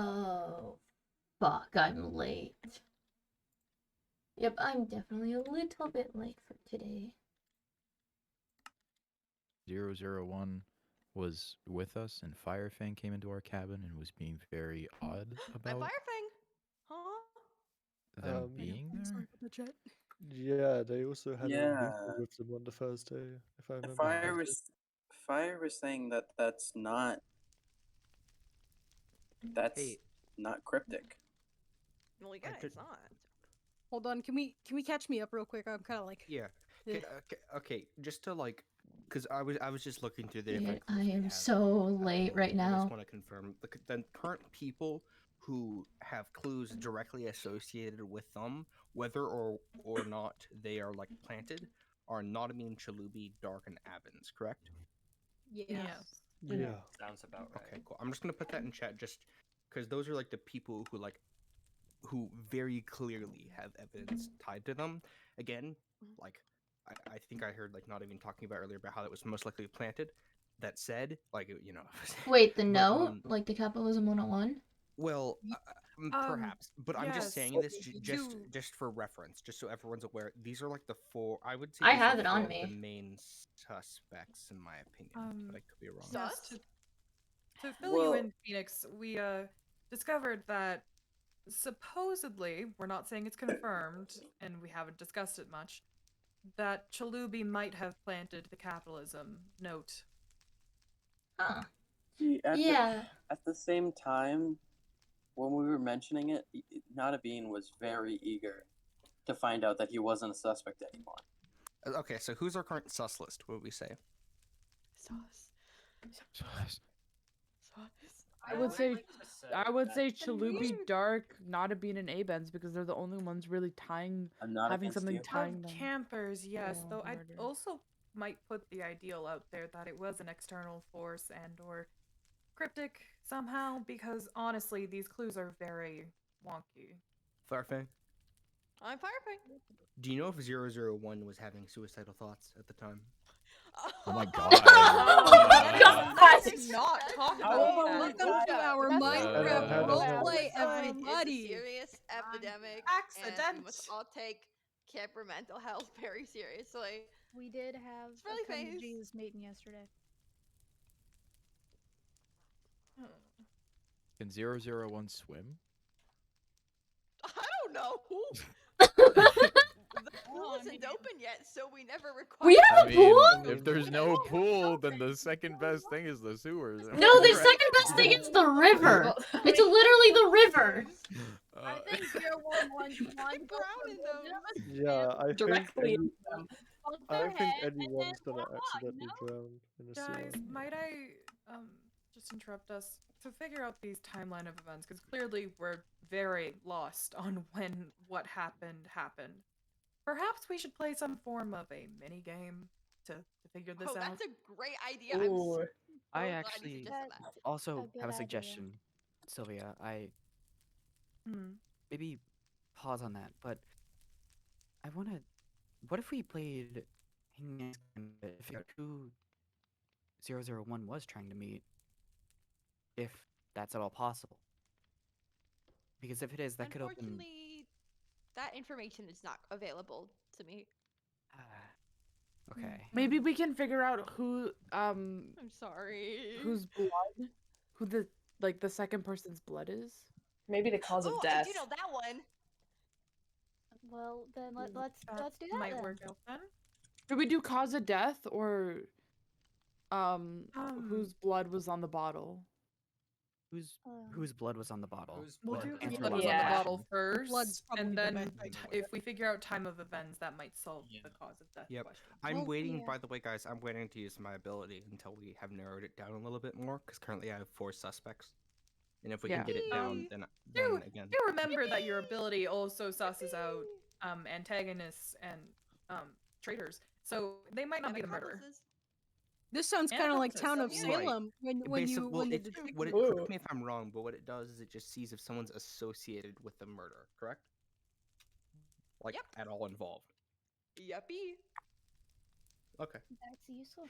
Oh, fuck, I'm late. Yep, I'm definitely a little bit late for today. 001 was with us, and Firefang came into our cabin and was being very odd I'm about Firefang. Huh? them I being am sorry there. about the chat. Yeah, they also had a meeting Yeah. with them on the first day, if I remember Fire correctly. was Fire was saying that that's Hey, not cryptic. Well, yeah, I did, it's not. Hold on, can we catch me up real quick? I'm kind of like, yeah. eh. Okay, just to like, because I was just looking through the Dude, different I clues we am have. so late right I just now. want to confirm the current people who have clues directly associated with them, whether or not they are like planted, are Notamine, Chalubi, Dark, and Avens, correct? Yes. Yeah. Sounds about right. Okay, cool. I'm just gonna put that in chat just because those are like the people who very clearly have evidence tied to them. Again, like I think I heard like not even talking about earlier about how it was most likely planted. That said, like you know, Wait, the but note? Like the Capitalism 101? well, perhaps, but I'm just Yes. saying this You- just for reference, just so everyone's aware. These are like the four. I would say I these have are it four on of the me. main suspects, in my opinion. But I could be wrong. yes, to fill Well- you in, Phoenix, we discovered that supposedly, we're not saying it's confirmed, and we haven't discussed it much, that Chalubi might have planted the capitalism note. Huh. See, Yeah. at the same time, when we were mentioning it, Nada Bean was very eager to find out that he wasn't a suspect anymore. Okay, so who's our current sus list? What would we say? Sauce. Sauce. Sauce. I would say that Chalubi, Dark, Nada Bean, and Abens because they're the only ones really tying, I'm not having against something you. tying Of them. campers, yes, Yeah, though I murder. also might put the ideal out there that it was an external force and or cryptic somehow, because honestly, these clues are very wonky. Firefang, I'm Firefang. do you know if 001 was having suicidal thoughts at the time? Oh my god. Let's not talk How about about that. Welcome to our That's Minecraft Uh, roleplay, It's a everybody. serious epidemic, and we must Accident. all take camper mental health very seriously. We did have It's really a come to phase. Jesus meeting yesterday. Can 001 swim? I don't know. The pool isn't open yet, so we never required. We have I a mean, pool? if there's no pool, then the second best thing is the sewers. No, the second best thing is the river. It's literally the river. I think 011 Drown in those. Yeah, I Directly think I think head and anyone's then gonna swam on, accidentally no? drown in a sewer. Guys, might I just interrupt us to figure out these timeline of events? Because clearly we're very lost on when what happened. Perhaps we should play some form of a mini game to figure this Oh, out. that's a great idea. Ooh. I'm I so glad you actually suggested that. also good have a idea. suggestion, Sylvia. I maybe pause on that, but I want to. What if we played Hangman's Game to figure out who 001 was trying to meet, if that's at all possible? Because if it is, that could open. Unfortunately, that information is not available to me. Okay. Maybe we can figure out who I'm sorry. whose blood, who the second person's blood is. Maybe the cause Oh, of I death. do know that one. Well, then let's do that might then. work out then. Should we do cause of death or whose blood was on the bottle? Whose blood was on the bottle? We'll do Answer blood one was on the question. bottle first, Blood's probably and the then best idea. if we figure out time of events, that might solve the cause of death Yep. question. I'm Well, waiting, yeah. by the way, guys, I'm waiting to use my ability until we have narrowed it down a little bit more, because currently I have 4 suspects. And if we can Yeah. get it down, then again. Do remember that your ability also susses out antagonists and traitors, so they might not be the murderer. Accomplices. This sounds And kind of like accomplices, Town of so yeah. Salem when Basically, well, the it, detective- what it, correct me if I'm wrong, but what it does is it just sees if someone's associated with the murder, correct? Like, Yep. at all involved. Yuppie. Okay. That's useful.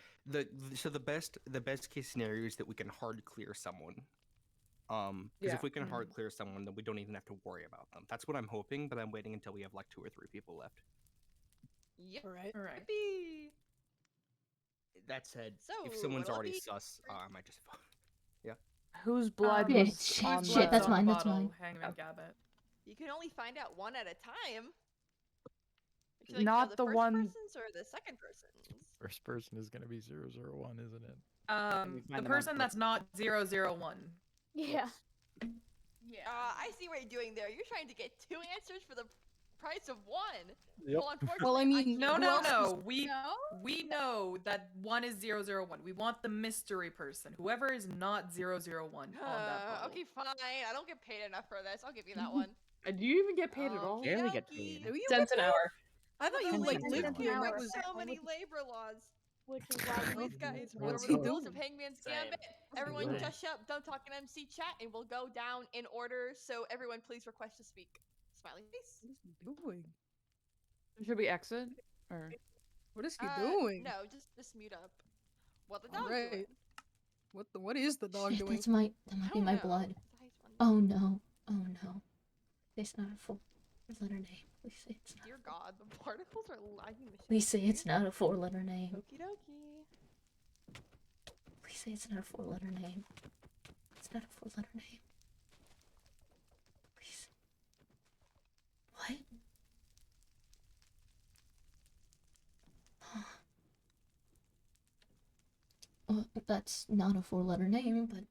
So the best case scenario is that we can hard clear someone. Because Yeah. if we can hard clear someone, then we don't even have to worry about them. That's what I'm hoping, but I'm waiting until we have like 2 or 3 people left. Yep. Alright. Alright. Yippee! That said, So, if someone's already lucky- sus, I might just. Yeah. Whose blood Shit, was shit, on shit, the that's on the mine, that's bottle, mine. Hangman Gabbett. You can only find out one at a time. Would you like to Not know the first one- person's or the second person's? First person is gonna be 001, isn't it? we The find them on person both? that's not 001. Yeah. Yeah. I see what you're doing there. You're trying to get 2 answers for the price of 1. Yep. Well, unfortunately, Well, I mean, No, who no, else is- no. No? We know that one is 001. We want the mystery person. Whoever is not 001 on that bottle. Okay, fine. I don't get paid enough for this. I'll give you that one. Do you even get paid at all? Barely get Okey-dokey. paid. Do you Cents get an paid? hour. I thought you Well, like Cents an lived hour. here. An What hour. was so many labor laws. Which is why we Anyways, guys, what What's are he the rules of doing? Hangman's Same. Gambit? Everyone doing? just shut up, don't talk in MC chat, and we'll go down in order. So everyone, please request to speak. Smiley face. What is he doing? Should we exit? Or What is he doing? No, just mute up. What the dog Alright. doing? What is the dog Shit, doing? that might I be don't my know. blood. It's one. Oh no. Oh no. It's not a 4-letter name. Please say it's not. Dear God, the particles are lagging the shit. Please say it's not a 4-letter name. Okie dokie. Please say it's not a 4-letter name. It's not a 4-letter name. Please. What? Well, that's not a 4-letter name, but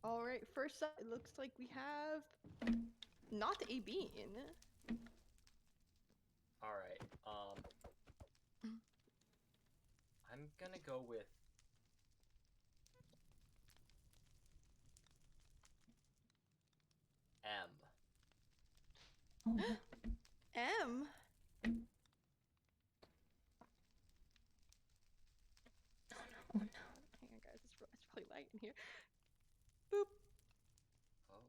All right, first up, it looks like we have not a bean. All right. I'm gonna go with M. oh no. M. Oh no. Hang on, guys, it's probably lagging here. Boop. Oh.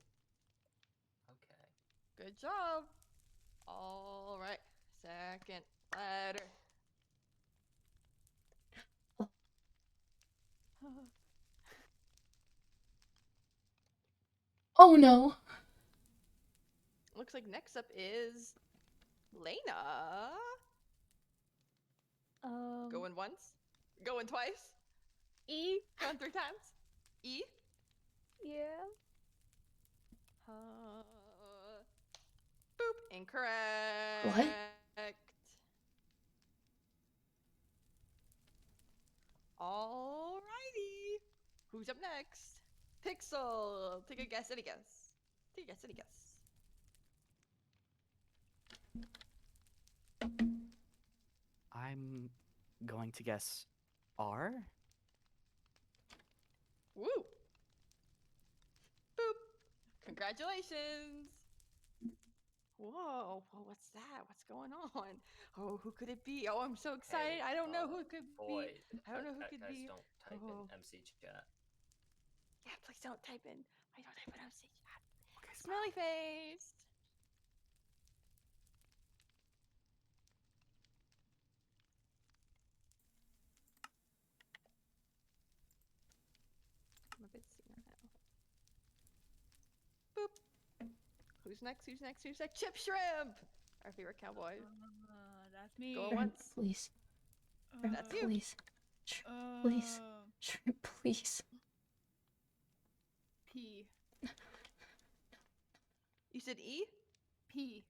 Okay. Good job. All right, second letter. Oh no. Looks like next up is Lena. Going once, going twice, E. going 3 times. E. Yeah. Boop. Incorrect. What? Alrighty. Who's up next? Pixel. Take a guess. Any guess. Take a guess. Any guess. I'm going to guess R. Woo. Boop. Congratulations. Whoa. Whoa, what's that? What's going on? Oh, who could it be? Oh, I'm so excited. Hey, I don't know who it could boy, be. I don't know who guys could be. don't type Oh. in MC chat. Yeah, please don't type in. I don't type in MC chat. Okay, Smelly face. I'm a bit sooner now. Boop. Who's next? Who's next? Who's next? Chip Shrimp! Our favorite cowboy. That's me. Go Shrimp, once. please. Shrimp, That's you. please. Shrimp, please. Shrimp, please. P. You said E? P.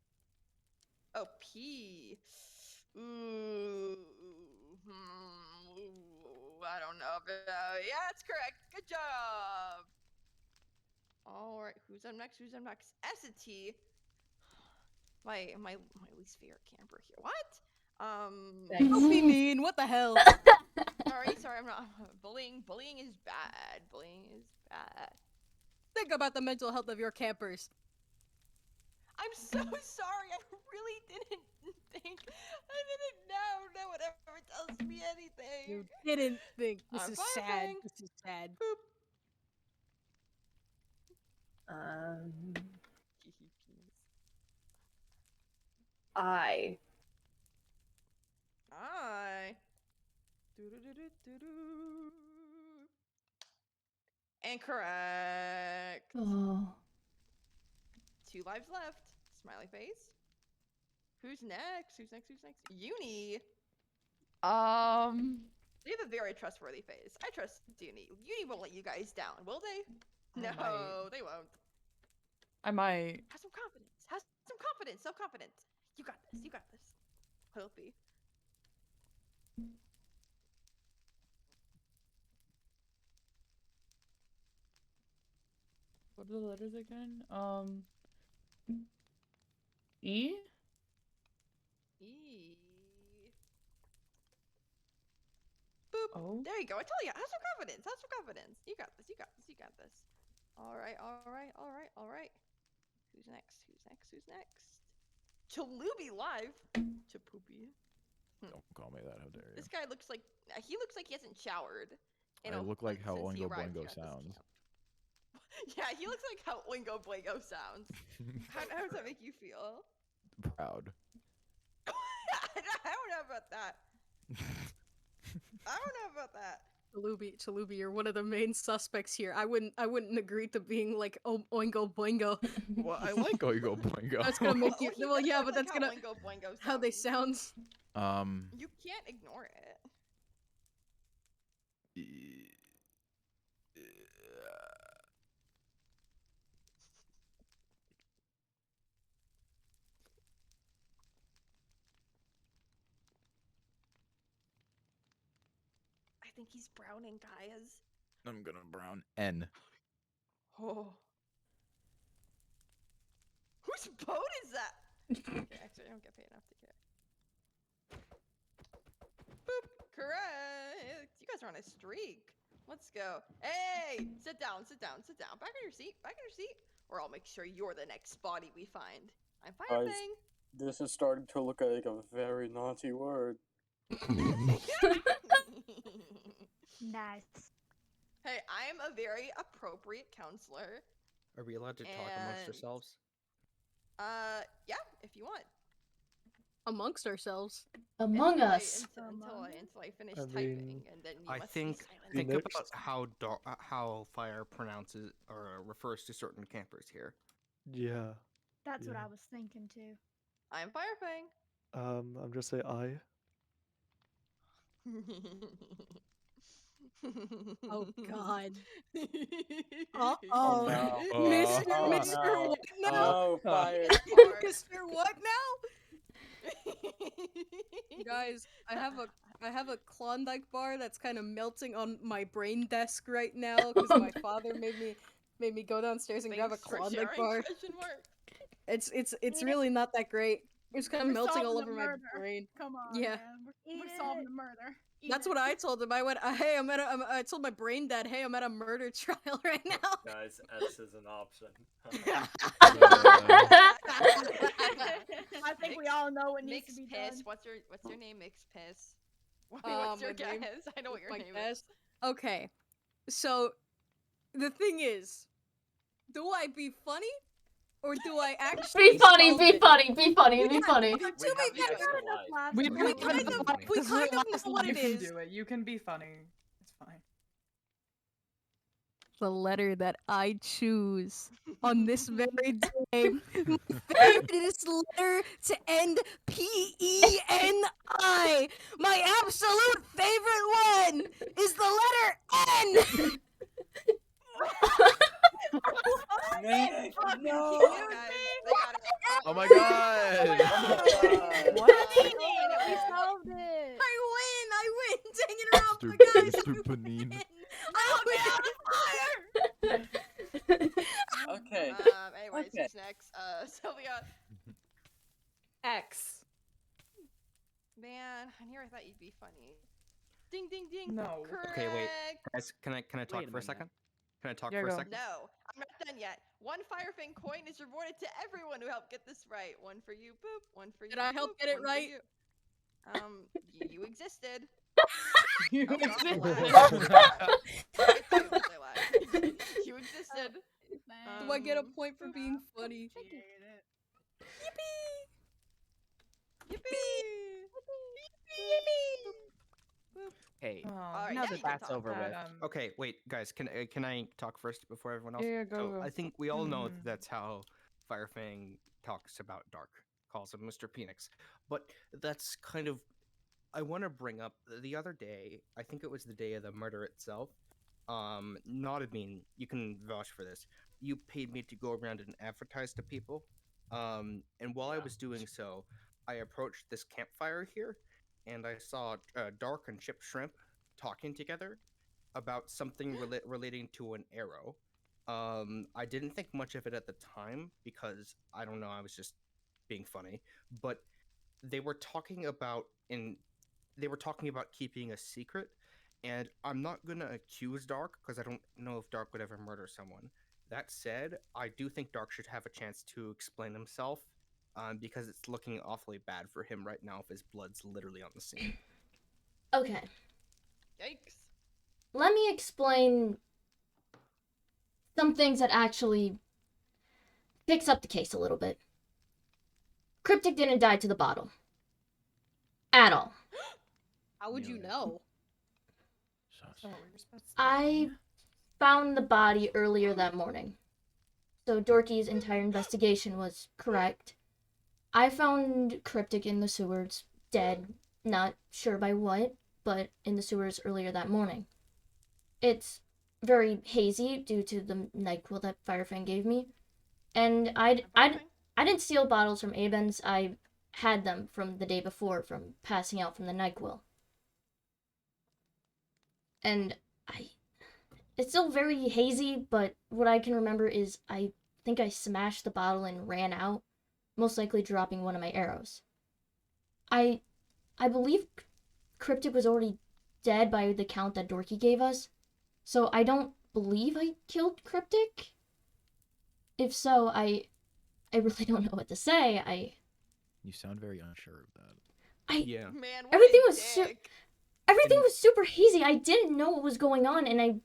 Oh, P. Ooh. I don't know. But, yeah, that's correct. Good job. All right. Who's up next? Who's up next? S and T. My least favorite camper here. What? Don't be mean. What the hell? Sorry. I'm not. Bullying is bad. Bullying is bad. Think about the mental health of your campers. I'm so sorry. I really didn't think. I didn't know. No one ever tells me anything. You didn't think. This I'm is sad. fine. This is sad. Boop. I. I. Do-do-do-do-do. Incorrect. Oh. 2 lives left. Smiley face. Who's next? Who's next? Who's next? Uni. They have a very trustworthy face. I trust Uni. Uni won't let you guys down, will they? I No, might. they won't. I might. Have some confidence. Have some confidence. Self-confidence. You got this. You got this. Hopi. What are the letters again? E? E. Boop. Oh. There you go. I tell you. Have some confidence. Have some confidence. You got this. You got this. You got this. All right. All right. All right. All right. Who's next? Who's next? Who's next? Chalubi live. Chapoopy. Don't call me that. How dare you? This guy looks like he hasn't showered. I look like how since he Oingo arrived Boingo here at this sounds. camp. Yeah, he looks like how Oingo Boingo sounds. How does that make you feel? Proud. I don't know about that. I don't know about that. Chalubi, you're one of the main suspects here. I wouldn't agree to being like Oingo Boingo. Well, I like Oingo Boingo. That's gonna make you. He Well, does yeah, look but like that's how gonna Oingo Boingo how they sounds. sound. You can't ignore it. I think he's browning, guys. I'm gonna brown N. Oh. Whose boat is that? Okay, actually, I don't get paid enough to care. Boop. Correct. You guys are on a streak. Let's go. Hey, sit down, sit down, sit down. Back on your seat, back on your seat. Or I'll make sure you're the next body we find. I'm Fire Guys, Fang. this is starting to look like a very naughty word. Nice. Hey, I'm a very appropriate counselor. Are we allowed to talk amongst And- ourselves? Yeah, if you want. Amongst ourselves. Among us. Until I finish I typing, mean, and then you I must think be silent. think Next. about how fire pronounces or refers to certain campers here. Yeah. That's what Yeah. I was thinking too. I'm Fire Fang. I'm just say I. Oh God. Oh Uh-oh. no. Mr. Oh, Mr. no. What now? Oh, fire. Mr. What now? Guys, I have a Klondike bar that's kind of melting on my brain desk right now because my father made me go downstairs and grab a Thanks for Klondike sharing, bar. question mark. It's really not that great. It's kind of We're melting all solving over a my murder. brain. Come on, Yeah. man. We're Eat solving it. a murder. Eat That's it. what I told him. I went, hey, I told my brain dad, hey, I'm at a murder trial right now. Guys, S is an option. I think we all know what needs Mix to be Piss. done. What's your name? Mix Piss. What's your my name- guess? I know what your my name guess? is. Okay, so the thing is, do I be funny or do I actually Be funny, solve be it? funny, be funny, be funny. To be have the fair, extra life. We we kind of know what you it can is. do it. You can be funny. It's fine. The letter that I choose on this very day. My favorite letter to end P-E-N-I. My absolute favorite one is the letter N. Nick, no. Guys, they got it. Oh my god! What? We solved it. I win. Dang it around, Mr. guys. Mr. Panine. I win. Okay. Anyways, Okay. who's next? Sylvia. X. Man, I thought you'd be funny. Ding, ding, ding. No. Correct. Okay, wait. Guys, can I talk Wait a for a minute. second? Can I talk Yeah, for a go. second? No, I'm not done yet. 1 Firefang coin is rewarded to everyone who helped get this right. 1 for you, boop. 1 for you. Did I help boop. get it 1 for right? you. You existed. You Oh, God, existed. relax. I tell you what they lied. You existed. Do I get a point for being funny? Yippee! Yippee! Boop. Hey, hey, Oh, Alright, now now that you can that's talk. over with. Okay, wait, guys. Can I talk first before everyone else? Yeah, go, So go. I think we all know Mhm. that's how Firefang talks about Dark, calls him Mr. Phoenix. But that's kind of I want to bring up the other day. I think it was the day of the murder itself. Nodabine, you can vouch for this. You paid me to go around and advertise to people. And while I was doing so, I approached this campfire here, and I saw Dark and Chip Shrimp talking together about something relating to an arrow. I didn't think much of it at the time because I don't know, I was just being funny. But they were talking about keeping a secret, and I'm not gonna accuse Dark because I don't know if Dark would ever murder someone. That said, I do think Dark should have a chance to explain himself, because it's looking awfully bad for him right now if his blood's literally on the scene. Okay, Yikes. let me explain some things that actually fix up the case a little bit. Cryptic didn't die to the bottle. At all. How would you know? So what were you supposed to I found the body earlier that morning. So Dorky's entire investigation was correct. I found Cryptic in the sewers, dead, not sure by what, but in the sewers earlier that morning. It's very hazy due to the NyQuil that Firefang gave me. And I didn't steal bottles from Abens, I had them from the day before from passing out from the NyQuil. And it's still very hazy, but what I can remember is I think I smashed the bottle and ran out, most likely dropping one of my arrows. I believe Cryptic was already dead by the count that Dorky gave us, so I don't believe I killed Cryptic. If so, I really don't know what to say. You sound very unsure of that. Yeah. Man, what Everything a was dick. everything was super hazy. I didn't know what was going on, and I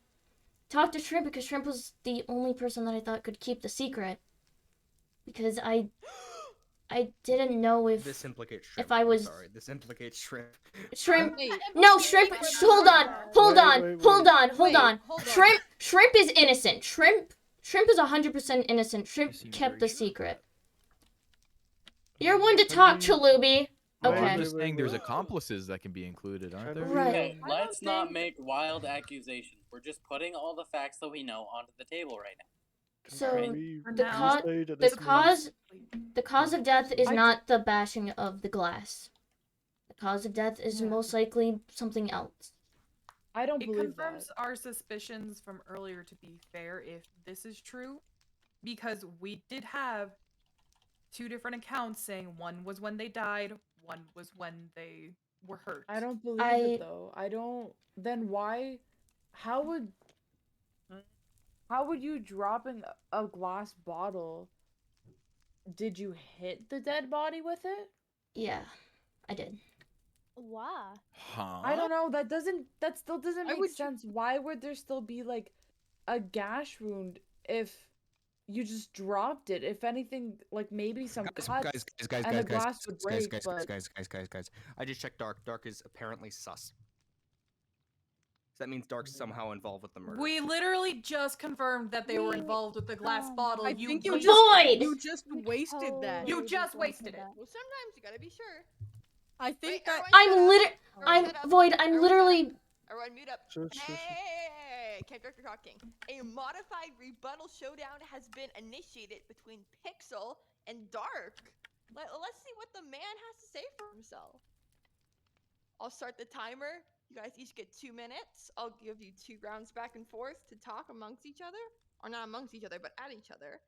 talked to Shrimp because Shrimp was the only person that I thought could keep the secret. Because I didn't know if This implicates Shrimp. I was I'm sorry, this implicates Shrimp. Shrimp. Wait, No, Shrimp. Hold on. Hold Wait, on. wait, Hold wait. on. Hold Wait, on. hold on. Shrimp is innocent. Shrimp is 100% innocent. Shrimp seem kept very the sure of secret. You're one to talk, Chalubi. Well, Okay. I'm just Wait, saying there's wait. accomplices that can be included, aren't there? Right. Okay, I let's don't not think- make wild accusations. We're just putting all the facts that we know onto the table right now. So Right. For the now, say that the this cause means- the cause of death is I- not the bashing of the glass. The cause of death is Yeah. most likely something else. I don't It believe confirms that. our suspicions from earlier, to be fair, if this is true, because we did have two different accounts saying one was when they died, one was when they were hurt. I don't believe I- it though. I don't. Then why? How would you dropping a glass bottle? Did you hit the dead body with it? Yeah, I did. Why? Huh? I don't know. That still doesn't Why make would you- sense. Why would there still be like a gash wound if you just dropped it? If anything, like maybe some cuts and the glass would break, but guys. I just checked Dark. Dark is apparently sus. So that means Dark's somehow involved with the murder. We literally just confirmed that they were involved with the glass bottle. I think you wasted- just wasted that. You just wasted it. Well, sometimes you gotta be sure. I think Wait, that everyone shut up. Void, I'm Everyone shut literally up. Everyone mute up. Shush, shush, shush. Hey, Camp Director talking. A modified rebuttal showdown has been initiated between Pixel and Dark. Let's see what the man has to say for himself. I'll start the timer. You guys each get 2 minutes. I'll give you 2 rounds back and forth to talk amongst each other. Or not amongst each other, but at each other.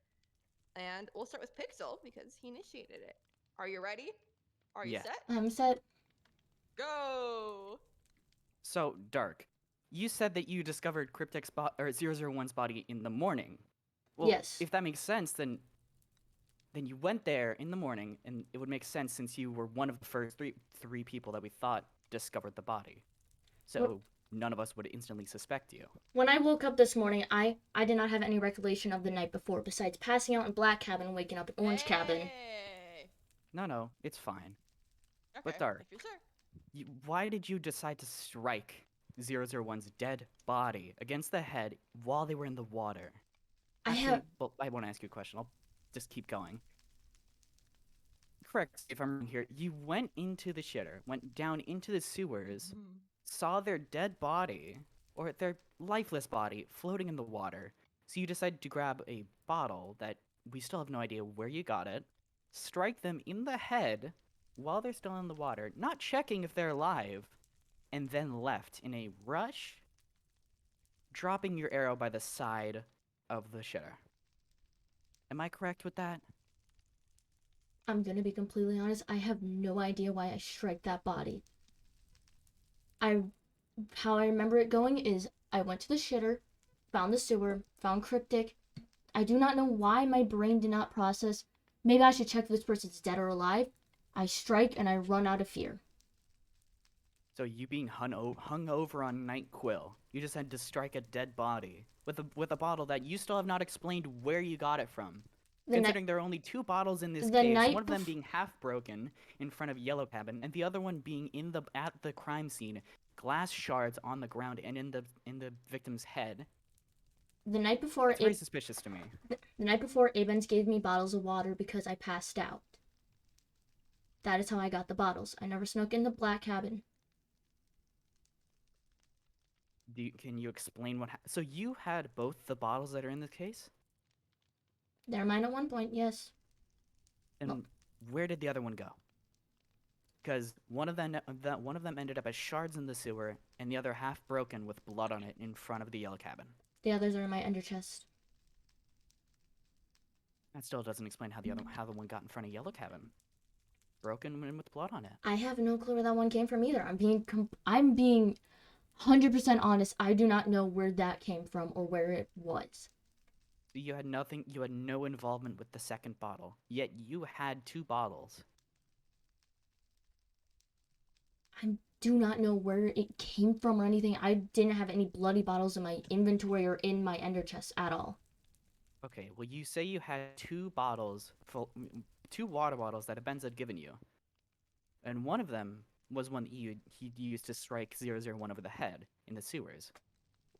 And we'll start with Pixel because he initiated it. Are you ready? Are you Yes. set? I'm set. Go! So, Dark, you said that you discovered Cryptic's 001's body in the morning. Well, Yes. if that makes sense, then you went there in the morning, and it would make sense since you were one of the first three people that we thought discovered the body. So none of us would instantly suspect you. When I woke up this morning, I did not have any recollection of the night before besides passing out in Black Cabin and waking up in Orange Cabin. Hey. No, it's fine. Okay, But Dark, if you're sure. why did you decide to strike 001's dead body against the head while they were in the water. Well, I won't ask you a question. I'll just keep going. Correct. If I'm wrong here, you went into the shitter, went down into the sewers, saw their dead body, or their lifeless body, floating in the water. So you decided to grab a bottle that we still have no idea where you got it, strike them in the head while they're still in the water, not checking if they're alive, and then left in a rush, dropping your arrow by the side of the shitter. Am I correct with that? I'm gonna be completely honest, I have no idea why I strike that body. How I remember it going is I went to the shitter, found the sewer, found Cryptic. I do not know why my brain did not process, maybe I should check if this person's dead or alive. I strike and I run out of fear. So you being hung over on NyQuil, you just had to strike a dead body with a bottle that you still have not explained where you got it from. Considering there are only 2 bottles in this case, one of them being half broken in front of Yellow Cabin, and the other one being at the crime scene, glass shards on the ground and in the victim's head. The night before, it's very suspicious to me. The night before, Abens gave me bottles of water because I passed out. That is how I got the bottles. I never snuck in the black cabin. Can you explain what happened? So you had both the bottles that are in this case? They're mine at one point, yes. And where did the other one go? Because one of them ended up as shards in the sewer, and the other half broken with blood on it in front of the Yellow Cabin. The others are in my under chest. That still doesn't explain how the one got in front of Yellow Cabin. Broken and with blood on it. I have no clue where that one came from either. I'm being 100% honest. I do not know where that came from or where it was. You had no involvement with the second bottle, yet you had 2 bottles. I do not know where it came from or anything. I didn't have any bloody bottles in my inventory or in my ender chest at all. Okay, well you say you had 2 bottles, 2 water bottles that Benz had given you. And one of them was one he used to strike 001 over the head in the sewers.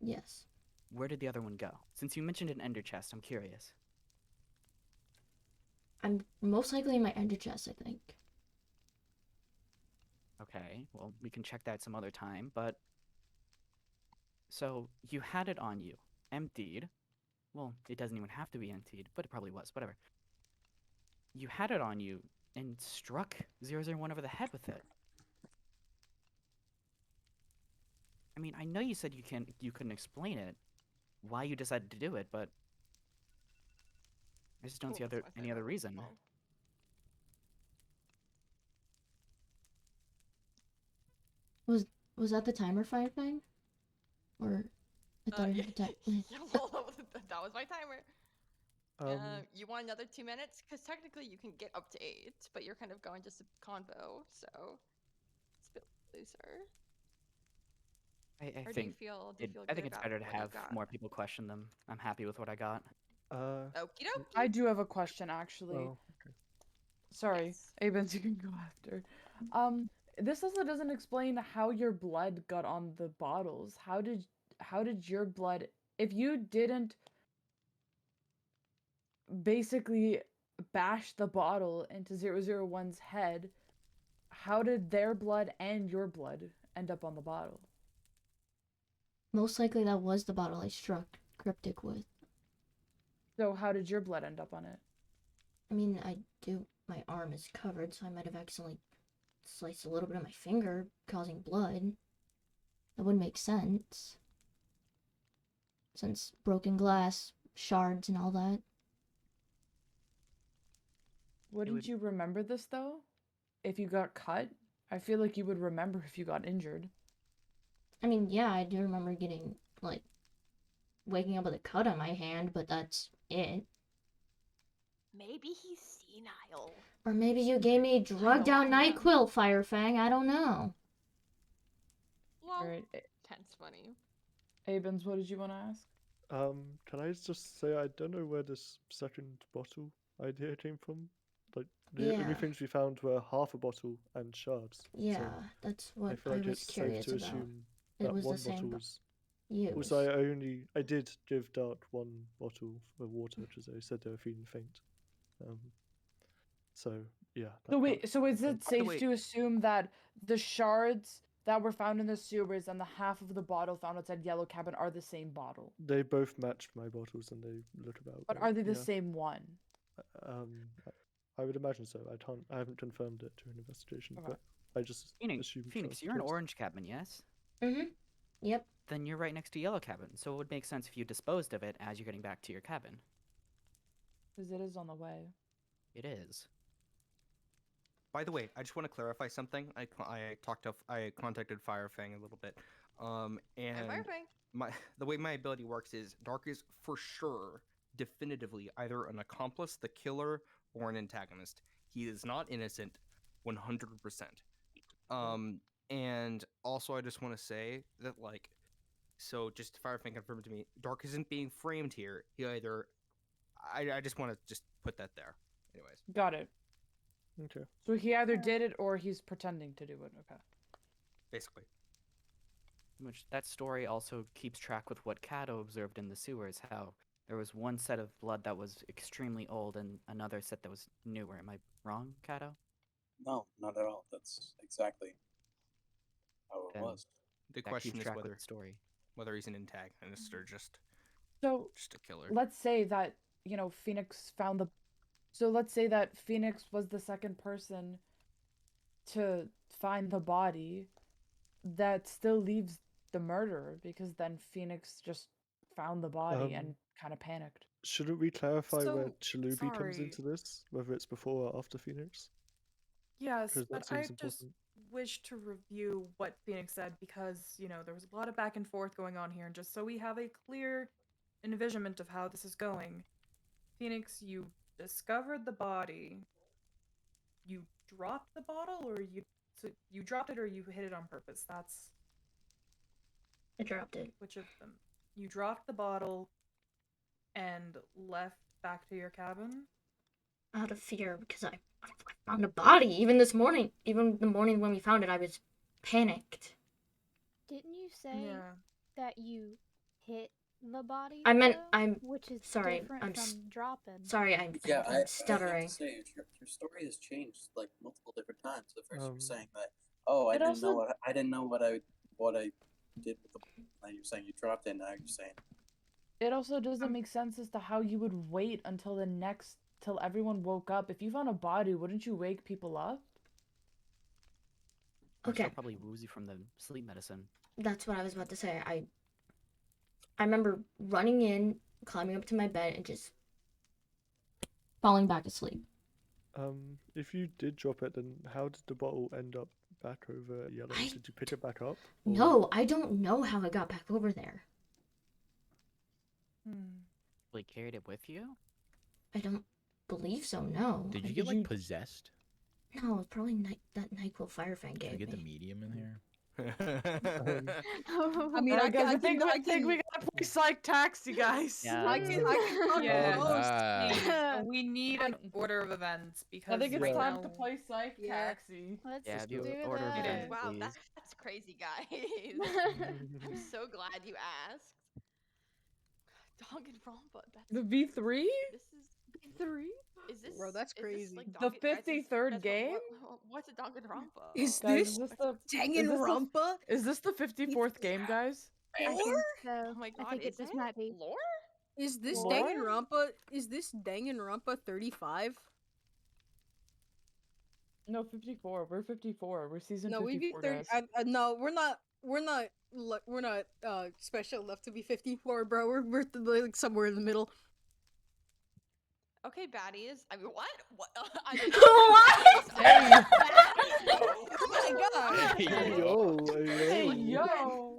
Yes. Where did the other one go? Since you mentioned an ender chest, I'm curious. I'm most likely in my ender chest, I think. Okay, well, we can check that some other time, but... So, you had it on you, emptied. Well, it doesn't even have to be emptied, but it probably was, whatever. You had it on you, and struck 001 over the head with it. I mean, I know you said you couldn't explain it, why you decided to do it, but... I just don't see any other reason. Was that the timer fire thing? Or I thought it had a time. Yeah, well, that was my timer. You want another 2 minutes? Because technically you can get up to 8, but you're kind of going just a convo, so it's a bit looser. I think it's better to have more people question them. I'm happy with what I got. Okie dokie. I do have a question, actually. Oh, okay. Sorry, Yes. Abens, you can go after. This also doesn't explain how your blood got on the bottles. How did your blood, if you didn't basically bash the bottle into 001's head, how did their blood and your blood end up on the bottle? Most likely that was the bottle I struck Cryptic with. So how did your blood end up on it? I mean, my arm is covered, so I might have accidentally sliced a little bit of my finger, causing blood. That would make sense. Since broken glass, shards, and all that. Wouldn't you remember this, though? If you got cut? I feel like you would remember if you got injured. I mean, yeah, I do remember getting, waking up with a cut on my hand, but that's it. Maybe he's senile. Or maybe you gave me drugged out NyQuil, Firefang, I don't know. Well, Alright, that's funny. Abens, what did you want to ask? Can I just say I don't know where this second bottle idea came from? Like, the only things we found were half a bottle and shards. Yeah, so that's what I feel I like was it's curious safe to about. assume It that was one the same bottle bo- was. use. Also, I did give Dart one bottle of water because I said they were feeling faint. So yeah. So that wait, part so is confirmed. it safe to assume that the shards that were found in the sewers and the half of the bottle found outside Yellow Cabin are the same bottle? They both matched my bottles and they look about. But right, are they the yeah. same one? I would imagine so. I haven't confirmed it during investigation, Okay. but I just Phoenix, assumed. Phoenix, you're in Orange Cabin, yes? Mm-hmm. Yep. Then you're right next to Yellow Cabin, so it would make sense if you disposed of it as you're getting back to your cabin. Because it is on the way. It is. By the way, I just want to clarify something. I contacted Firefang a little bit, and Firefang. the way my ability works is Dark is for sure, definitively either an accomplice, the killer, or an antagonist. He is not innocent, 100%. And also I just want to say that so just Firefang confirmed to me, Dark isn't being framed here. He either, I just want to just put that there. Anyways. Got it. Okay. So he either did it or he's pretending to do it. Okay. Basically. Which that story also keeps track with what Kato observed in the sewers, how there was one set of blood that was extremely old and another set that was newer. Am I wrong, Kato? No, not at all. That's exactly how it Then was. The that question keeps is track with the story. whether he's an antagonist or just So a killer. let's say that, you know, Phoenix found the. So let's say that Phoenix was the second person to find the body. That still leaves the murderer because then Phoenix just found the body and kind of panicked. Shouldn't we clarify where So, Chalubi comes sorry. into this? Whether it's before or after Phoenix? Yes, Because that but I seems just important. wish to review what Phoenix said because, you know, there was a lot of back and forth going on here, and just so we have a clear envisionment of how this is going. Phoenix, you discovered the body. You dropped the bottle, or you dropped it or you hid it on purpose? That's I dropped it. which of them? You dropped the bottle and left back to your cabin? Out of fear because I found a body. Even this morning, even the morning when we found it, I was panicked. Didn't you say Yeah. that you hit the body? I meant though? Which is sorry. different from dropping. Sorry, I'm stuttering. I have to say, your story has changed like multiple different times. At first, you were saying that, I It didn't know also- I didn't know what I did with the. Now you're saying you dropped it. Now you're saying. It also doesn't make sense as to how you would wait until till everyone woke up. If you found a body, wouldn't you wake people up? You're still Okay. probably woozy from the sleep medicine. That's what I was about to say. I remember running in, climbing up to my bed, and just falling back asleep. If you did drop it, then how did the bottle end up back over Yellow? Did you pick it back up? or- No, I don't know how it got back over there. Like carried it with you? I don't believe so. No. Did you get like possessed? No, it's probably that NyQuil Firefang Did you gave get the me. medium in here? I mean, Alright, guys, I think we gotta play Psych Taxi, guys. Yeah. I can talk Yes. about We need an order of events because I think it's right time now to play Psych Taxi. Let's Yeah, do do it. order of events, Wow, please. that's crazy, guys. I'm so glad you asked. Danganronpa. The V3? This is V3? Is this Bro, that's is this, crazy. like, The Dangan- guys, is- 53rd guys, game? What's a Danganronpa? Is Guys, this is this the Danganronpa? Is this the 54th game, guys? I think so. Oh my god, I think is it just it? might be. Lore? Is this Lore? Danganronpa? Is this Danganronpa 35? No, 54. We're 54. We're season No, we 54, be 30. guys. No, we're not. We're not special enough to be 54, bro. We're like somewhere in the middle. Okay, baddies. I mean, what? What? I mean, What? Oh my god! Hey yo, Hey, yo!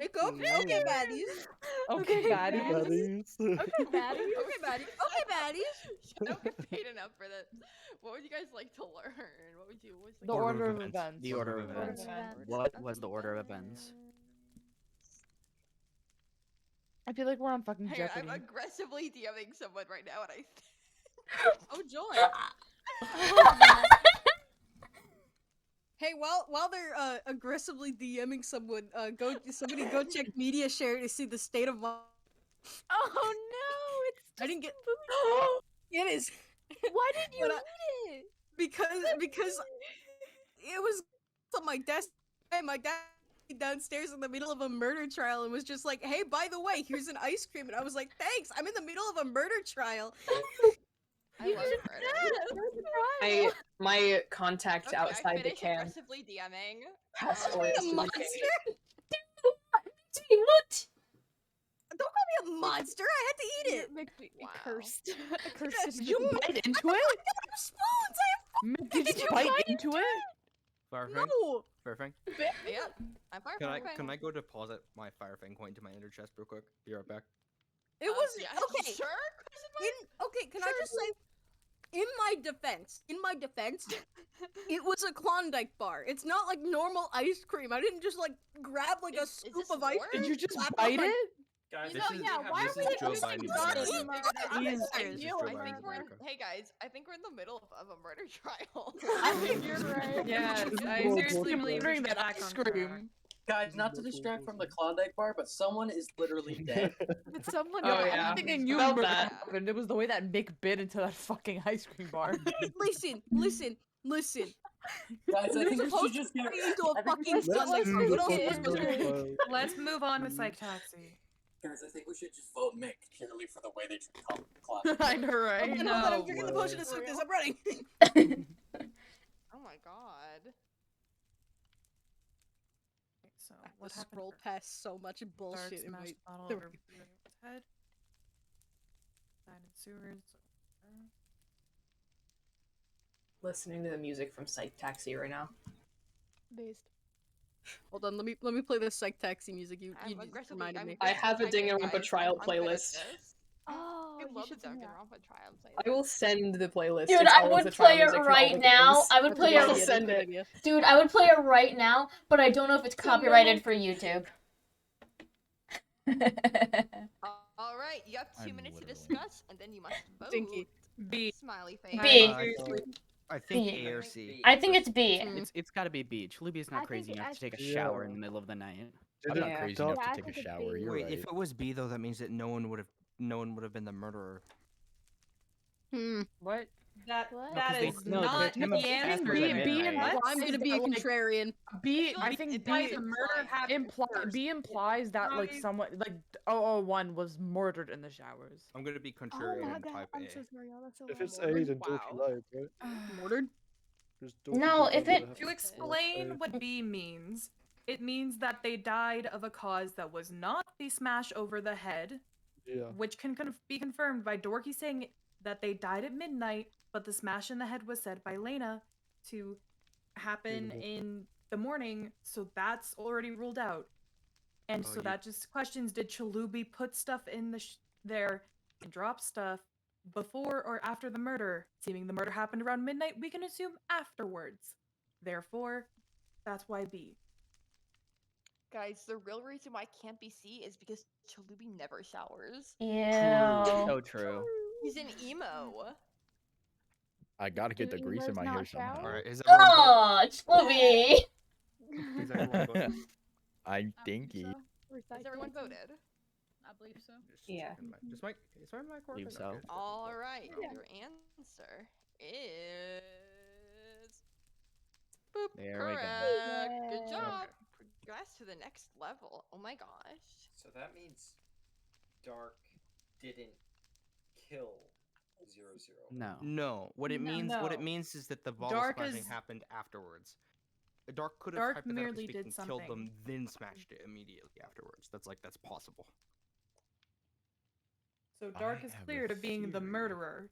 Okay, baddies. Okay, baddies. Baddies. Okay, Batty. Okay, baddies. Okay, baddies. I don't get paid enough for this. What would you guys like to learn? What would you? What's The like, order of events. The order of Order of events. events. What was the order of events? I feel like we're on fucking Hang on, Jeopardy. I'm aggressively DMing someone right now, and I. Oh, joy. Hey, while they're aggressively DMing someone, somebody go check media share to see the state of my. Oh no! It's just I didn't get. It is. Why did you But eat it? because it was on my desk. And my dad downstairs in the middle of a murder trial and was just like, "Hey, by the way, here's an ice cream," and I was like, "Thanks. I'm in the middle of a murder trial." I love murder. My contact Okay, outside I the finished camp aggressively DMing. passed Um, away. A monster? What? Don't call me a monster. I had to eat it. Makes me Wow. cursed. Cursed. Yes, Did you bite into it? I have spoons. I have. Did you bite into it? Firefang? No. Firefang? Yeah, I'm fire. Can I go deposit my Firefang coin to my ender chest real quick? Be right back. It was yeah, okay. Sure. Okay, can I just say, in my defense, it was a Klondike bar. It's not like normal ice cream. I didn't just like grab like a scoop this of ice war? cream. Did you just slap bite on my- it? Guys, You know, yeah, why this are is we Joe using Biden's bodies? America. Guys, This I is knew- Joe I think Biden's we're in, America. hey guys, I think we're in the middle of a murder trial. I think you're right. Yes, I More seriously important. believe we Ordering should that get back ice on track. cream. Guys, not to distract from the Klondike bar, but someone is literally dead. But someone. Oh got yeah. it. Thinking you Felt murdered that. him, and it was the way that Mick bit into that fucking ice cream bar. Listen. Guys, I You're think we supposed should just to get. turn into a I think we fucking should- Let's Klondike bar. What else move am I on supposed to to do? the Let's move on with Psych Taxi. Guys, I think we should just vote Mick purely for the way they treat Klondike. I know, right? Okay, No. hold on, I'm drinking the potion of sweetness. I'm running. Oh my god. So I what just happened? scroll past so much Dark bullshit in my. smashed bottle the- over Peter's head. Died in sewers. Listening to the music from Psych Taxi right now. Based. Hold on, let me play the Psych Taxi music. You I'm just aggressively. reminded I'm me. I have a aggressively typing, Danganronpa guys. trial I'm good at playlist. this. Oh, I you love the should send that. Danganronpa trial I will send the playlist. Dude, It's I all of would the trial play it music from all right the now. games. I would That's a play good I'll it. idea, send that's a good it. idea. Dude, I would play it right now, but I don't know if it's Send me a copyrighted link. for YouTube. All right, you have 2 I'm minutes to literally- discuss, and then you must vote. Dinky. B. Smiley face. B. I think B. A or C. I think it's B. It's got to be B. Chalubia's I not think crazy enough to take a Yeah. shower in the middle of the night. I'm Did not it crazy dark- enough Yeah, I to take a think it's shower. B. You're Wait, right. if it was B though, that means that no one would have been the murderer. What? That What? that No, 'cause is they- no, not they came the up answer. after B, that B midnight. implies I'm gonna be a that, like, contrarian. B, I Like, think it B does the murder happened first. B implies that like Guys. someone like 001 was murdered in the showers. I'm gonna be Oh contrarian my and god, type I'm A. so sorry, y'all. That's so If it's A, horrible. then Dorky Wow. lied, right? Murdered? 'Cause Dorky No, did if that it- with her- To explain what B means, it means that they died of a cause that was not the smash over the head, Yeah. which can be confirmed by Dorky saying that they died at midnight, but the smash in the head was said by Lena to happen Mhm. in the morning, so that's already ruled out. And Oh, so you- that just questions, did Chalubi put stuff in there and drop stuff before or after the murder? Seeming the murder happened around midnight, we can assume afterwards. Therefore, that's why B. Guys, the real reason why it can't be C is because Chalubi never showers. So Ew. true. He's an emo. I gotta get the Do grease in emos my not hair somehow. shower? Alright, is everyone voted? Oh, it's Chloe. Is everyone voted? I'm I think dinky. so. Has everyone voted? I believe so. Just Yeah. checking my- Is my mic Believe working? so. Okay. All right, Yeah. your answer is boop. There we go. Correct. Good Yay. job. Progress to the next level. Oh my gosh. So that means Dark didn't kill 00. No. No, what it No. means is that the bottle Dark smashing is- happened afterwards. Dark could have Dark hypothetically merely did speaking killed them, something. then smashed it immediately afterwards. That's possible. So Dark is have a cleared of being the theory. murderer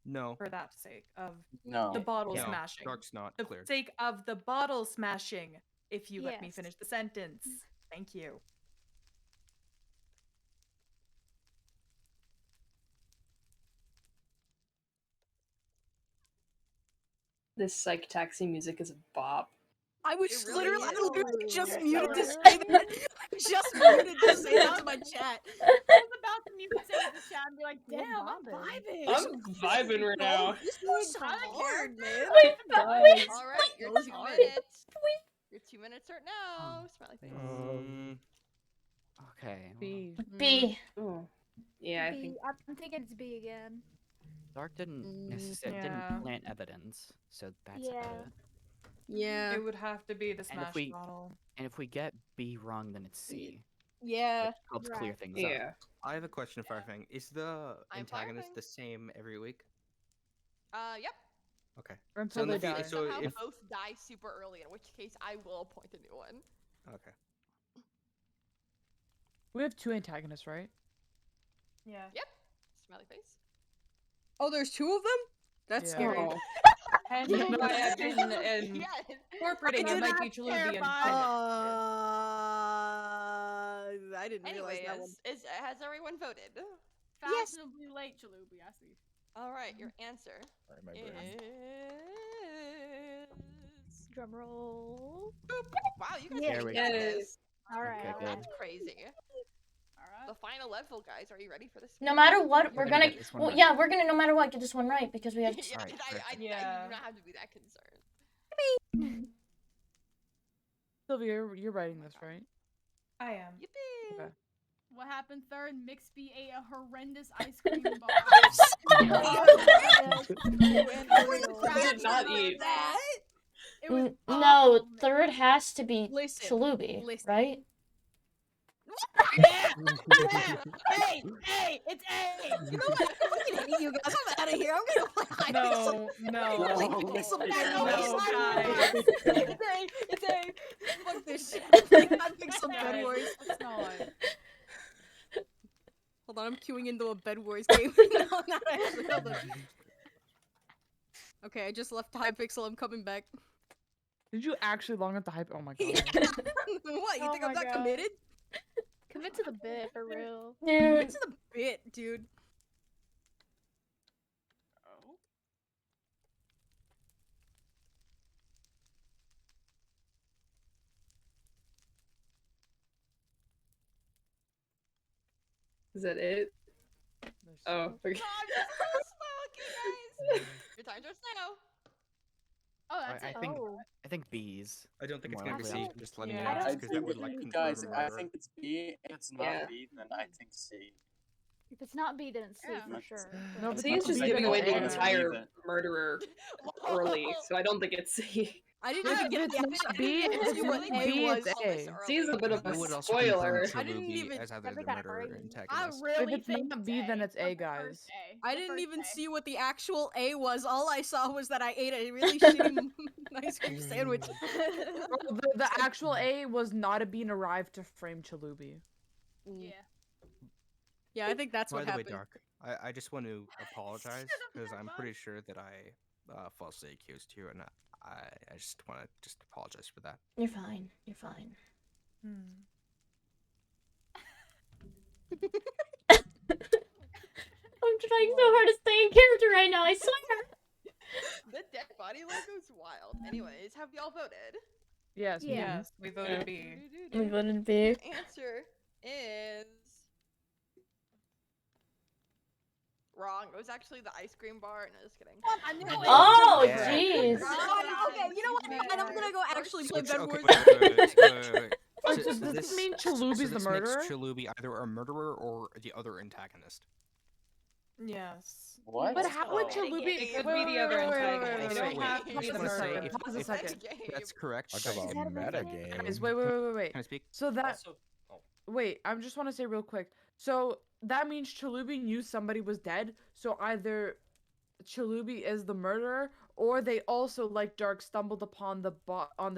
No, for that sake of No. the bottle no, smashing. Dark's not The cleared. sake of the bottle smashing, if you let me Yes. finish the sentence. Thank you. This Psych Taxi music is a bop. I was It really literally, I is. literally just Oh, muted to really? say that. I just muted to say that to my chat. I was about to mute say it in the chat and be like, You're damn, I'm bobbing. vibing. I'm vibing right now. This was hard, man. Wait, Guys. wait, All right, your Those 2 hard. minutes 2 minutes start now. Smiley face. Okay. B. B. Oh. Yeah, I B. think. I'm thinking it's B again. Dark didn't necessarily yeah. didn't plant evidence, so that's Yeah. Yeah. It would have to be the And if smash we bottle. and if we get B wrong, then it's C. Yeah. Which helps clear Right. things Yeah. up. I have a question, Firefang. Is the I'm antagonist Firefang. the same every week? Yep. Okay. Until in they the die. So Somehow if both die super early, in which case I will appoint a new one. okay. We have 2 antagonists, right? Yeah. Yep. Smiley face. Oh, there's 2 of them? That's Yeah. scary. Oh. Hence why I've been Yes. incorporating it might be Chalubi and terrified. Phoenix. I didn't realize that one. Anyways, has everyone voted? Fashionably late, Chalubi, I see. All right, your answer Alright, my is bad. Drum roll. wow. You guys Yeah. actually Yes. got this. All right. Okay, all good. right. That's crazy. All right. The final level, guys. Are you ready for this? No matter what, We're we're gonna gonna. get this one Well, right. yeah, we're gonna no matter what get this one right because we have. yeah, Alright, I do Yeah. not have to be that concerned. Sylvia, you're writing this, right? I am. Yippee! Okay. What happened third? Mixby ate a horrendous ice cream bar. Did not eat. It was No, awful, man. third has to be Listen, Chalubi, listen. right? Yeah, hey, it's A. You know what? I'm gonna hate you guys. I'm out of here. I'm gonna play hide and seek. No. Some bad No, boys. guys. It's A. Fuck this shit. I'm playing hide and seek some Bed Guys, Wars. it's not. Hold on, I'm queuing into a Bed Wars game. No, not actually. Hold on. Okay, I just left Hypixel. I'm coming back. Did you actually log into hype? Oh my god. What? You Oh think I'm my not God. committed? Commit to the bit for real. Dude, It's the bit, dude. Is that it? Oh, okay. No, I'm just a little slow, okay, guys. Your time starts now. Oh, that's I it. think Oh. I think B's. I don't think it's More gonna be likely. C. Just letting Yeah. you I know, don't because that would like confirm guys, I murder. think it's B. If it's not Yeah. B, then I think C. If it's not B, then it's C Yeah. for sure. No, C is just B, giving then away it's the A. entire murderer early, so I don't think it's C. I didn't If even get it's the not B, I didn't it's see what B, A it's was. A. C is a bit of I a would also spoiler. confirm I didn't Chalubi even- as either That'd the be kinda murderer or crazy. I antagonist. really it's think not it's B, then A. it's A, Like the first guys. A. I The didn't first even A. see what the actual A was. All I saw was that I ate a really shitty ice cream sandwich. The actual A was not a being arrived to frame Chalubi. Yeah. Yeah, I think that's By what the way, happened. Dark, I just want to apologize because I'm pretty sure that I falsely accused you, and I just want to just apologize for that. you're fine. You're fine. I'm trying so hard to stay in character right now, I swear. The dead body logo's wild. Anyways, have y'all voted? Yes. Yeah. Yes, we voted B. We voted B. Your answer is wrong. It was actually the ice cream bar. No, just kidding. I knew it. Oh, Yeah. jeez. Okay, you know what? And I'm gonna go actually play Bed Okay, Wars. wait. So does this mean Chalubi's the this murderer? makes Chalubi either a murderer or the other antagonist. Yes. What? But how would Oh. Chalubi? It could be the other antagonist. Also, They don't wait, have to I be just the wanna say, murderer. Pause a if second. that's correct, Talk about that a meta game? game. Guys, wait. Can I speak? So that Also, oh, wait, I just want to say real quick. So that means Chalubi knew somebody was dead. So either Chalubi is the murderer, or they also, like Dark, stumbled upon the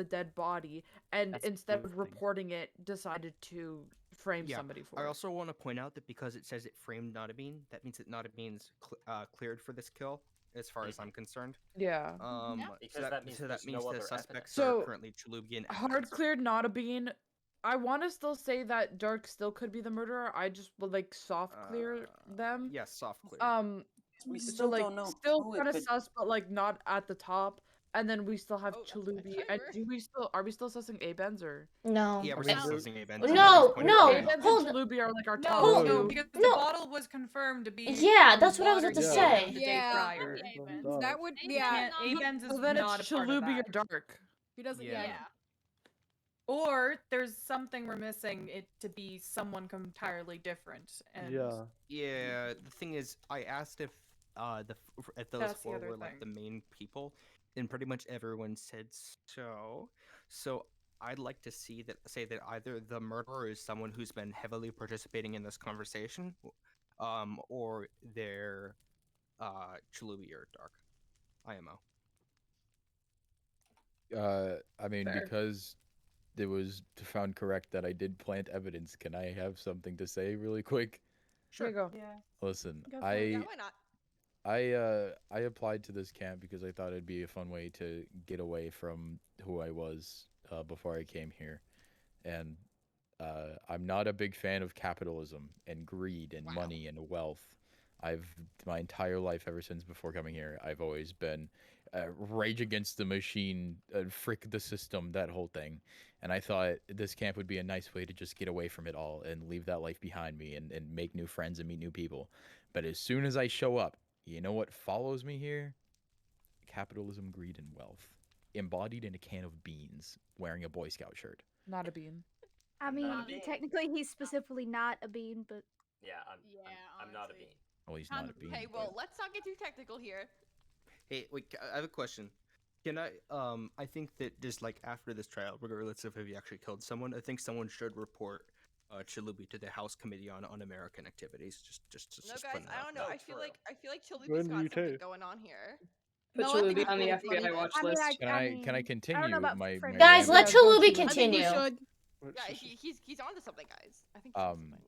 dead body, and That's instead of both things. reporting it, decided to frame Yeah, somebody for I it. also want to point out that because it says it framed Notabene, that means that Notabene's cleared for this kill, as far as I'm concerned. Yeah. Because that means there's no the other suspects So, are currently Chalubi and Hard evidence. cleared not a bean. I want to still say that Dark still could be the murderer. I just would like soft clear them. Yes, soft clear. We So still like don't know still who it kind of could- sus, but like not at the top. And then we still have Oh, that's Chalubi. my And timer. are we still sussing A-Bens or? No. Yeah, we're Okay, still so- using events. No, no, A-Bens hold- and Chalubi are like our No, top Hold- no, two. because No. the bottle was confirmed to be. Yeah, from that's what I was water about to used say. the day Yeah. prior. That would, You yeah. can't- A-Bens is So then not it's a part of Chalubi or that. Dark. He doesn't. Yeah. Yeah. Or there's something we're missing it to be someone entirely different. And Yeah. Yeah, the thing is, I asked if those That's the four other were like the thing. main people, and pretty much everyone said so. So I'd like to say that either the murderer is someone who's been heavily participating in this conversation, or they're Chalubi or Dark, IMO. I mean, Fair. because it was found correct that I did plant evidence, can I have something to say really quick? Here you go. Yeah. Listen, Go for it. Yeah, why not? I applied to this camp because I thought it'd be a fun way to get away from who I was before I came here, and I'm not a big fan of capitalism and greed and money and wealth. I've my entire life ever since before coming here, I've always been rage against the machine, frick the system, that whole thing. And I thought this camp would be a nice way to just get away from it all and leave that life behind me and make new friends and meet new people. But as soon as I show up, you know what follows me here? Capitalism, greed, and wealth. Embodied in a can of beans, wearing a Boy Scout shirt. Not a bean. I mean, Not a bean. technically he's specifically not a bean, but Yeah, I'm not a bean. Well, he's not a bean. Okay, well, let's not get too technical here. Hey, wait, I have a question. Can I think that just like after this trial, regardless of if he actually killed someone, I think someone should report Chalubi to the House Committee on Un-American Activities. Just No, guys, putting it I out don't know. there. I feel like Chalubi's When got you something too. going on here. Put No, I think Chalubi it's on the really FBI funny. watch I mean, list. Can I continue I don't know about my framing Guys, it. let Yeah, don't Chalubi you- I think we continue. should. Yeah, he's onto something, guys. I think he's onto something.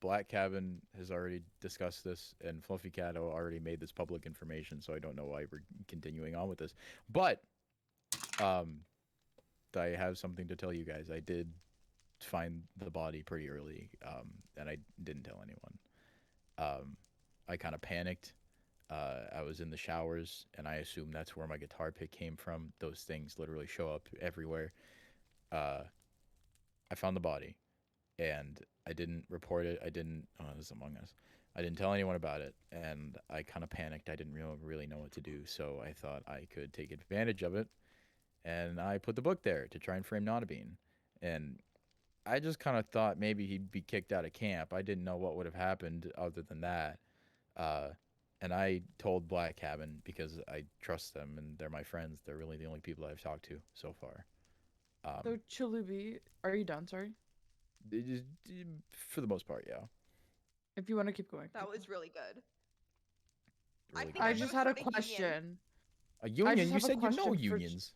Black Cabin has already discussed this, and Fluffy Catto already made this public information, so I don't know why we're continuing on with this. But, I have something to tell you guys. I did find the body pretty early, and I didn't tell anyone. I kind of panicked. I was in the showers, and I assumed that's where my guitar pick came from. Those things literally show up everywhere. I found the body, and I didn't report it. I didn't. Oh, this is Among Us. I didn't tell anyone about it, and I kind of panicked. I didn't really know what to do, so I thought I could take advantage of it, and I put the book there to try and frame Not a Bean. And I just kind of thought maybe he'd be kicked out of camp. I didn't know what would have happened other than that. And I told Black Cabin because I trust them and they're my friends. They're really the only people I've talked to so far. So Chalubi, are you done? Sorry. For the most part, yeah. If you want to keep going. That was really good. Really think I I'm just gonna had a start a union. question. A I union? just You have a said you know question for unions.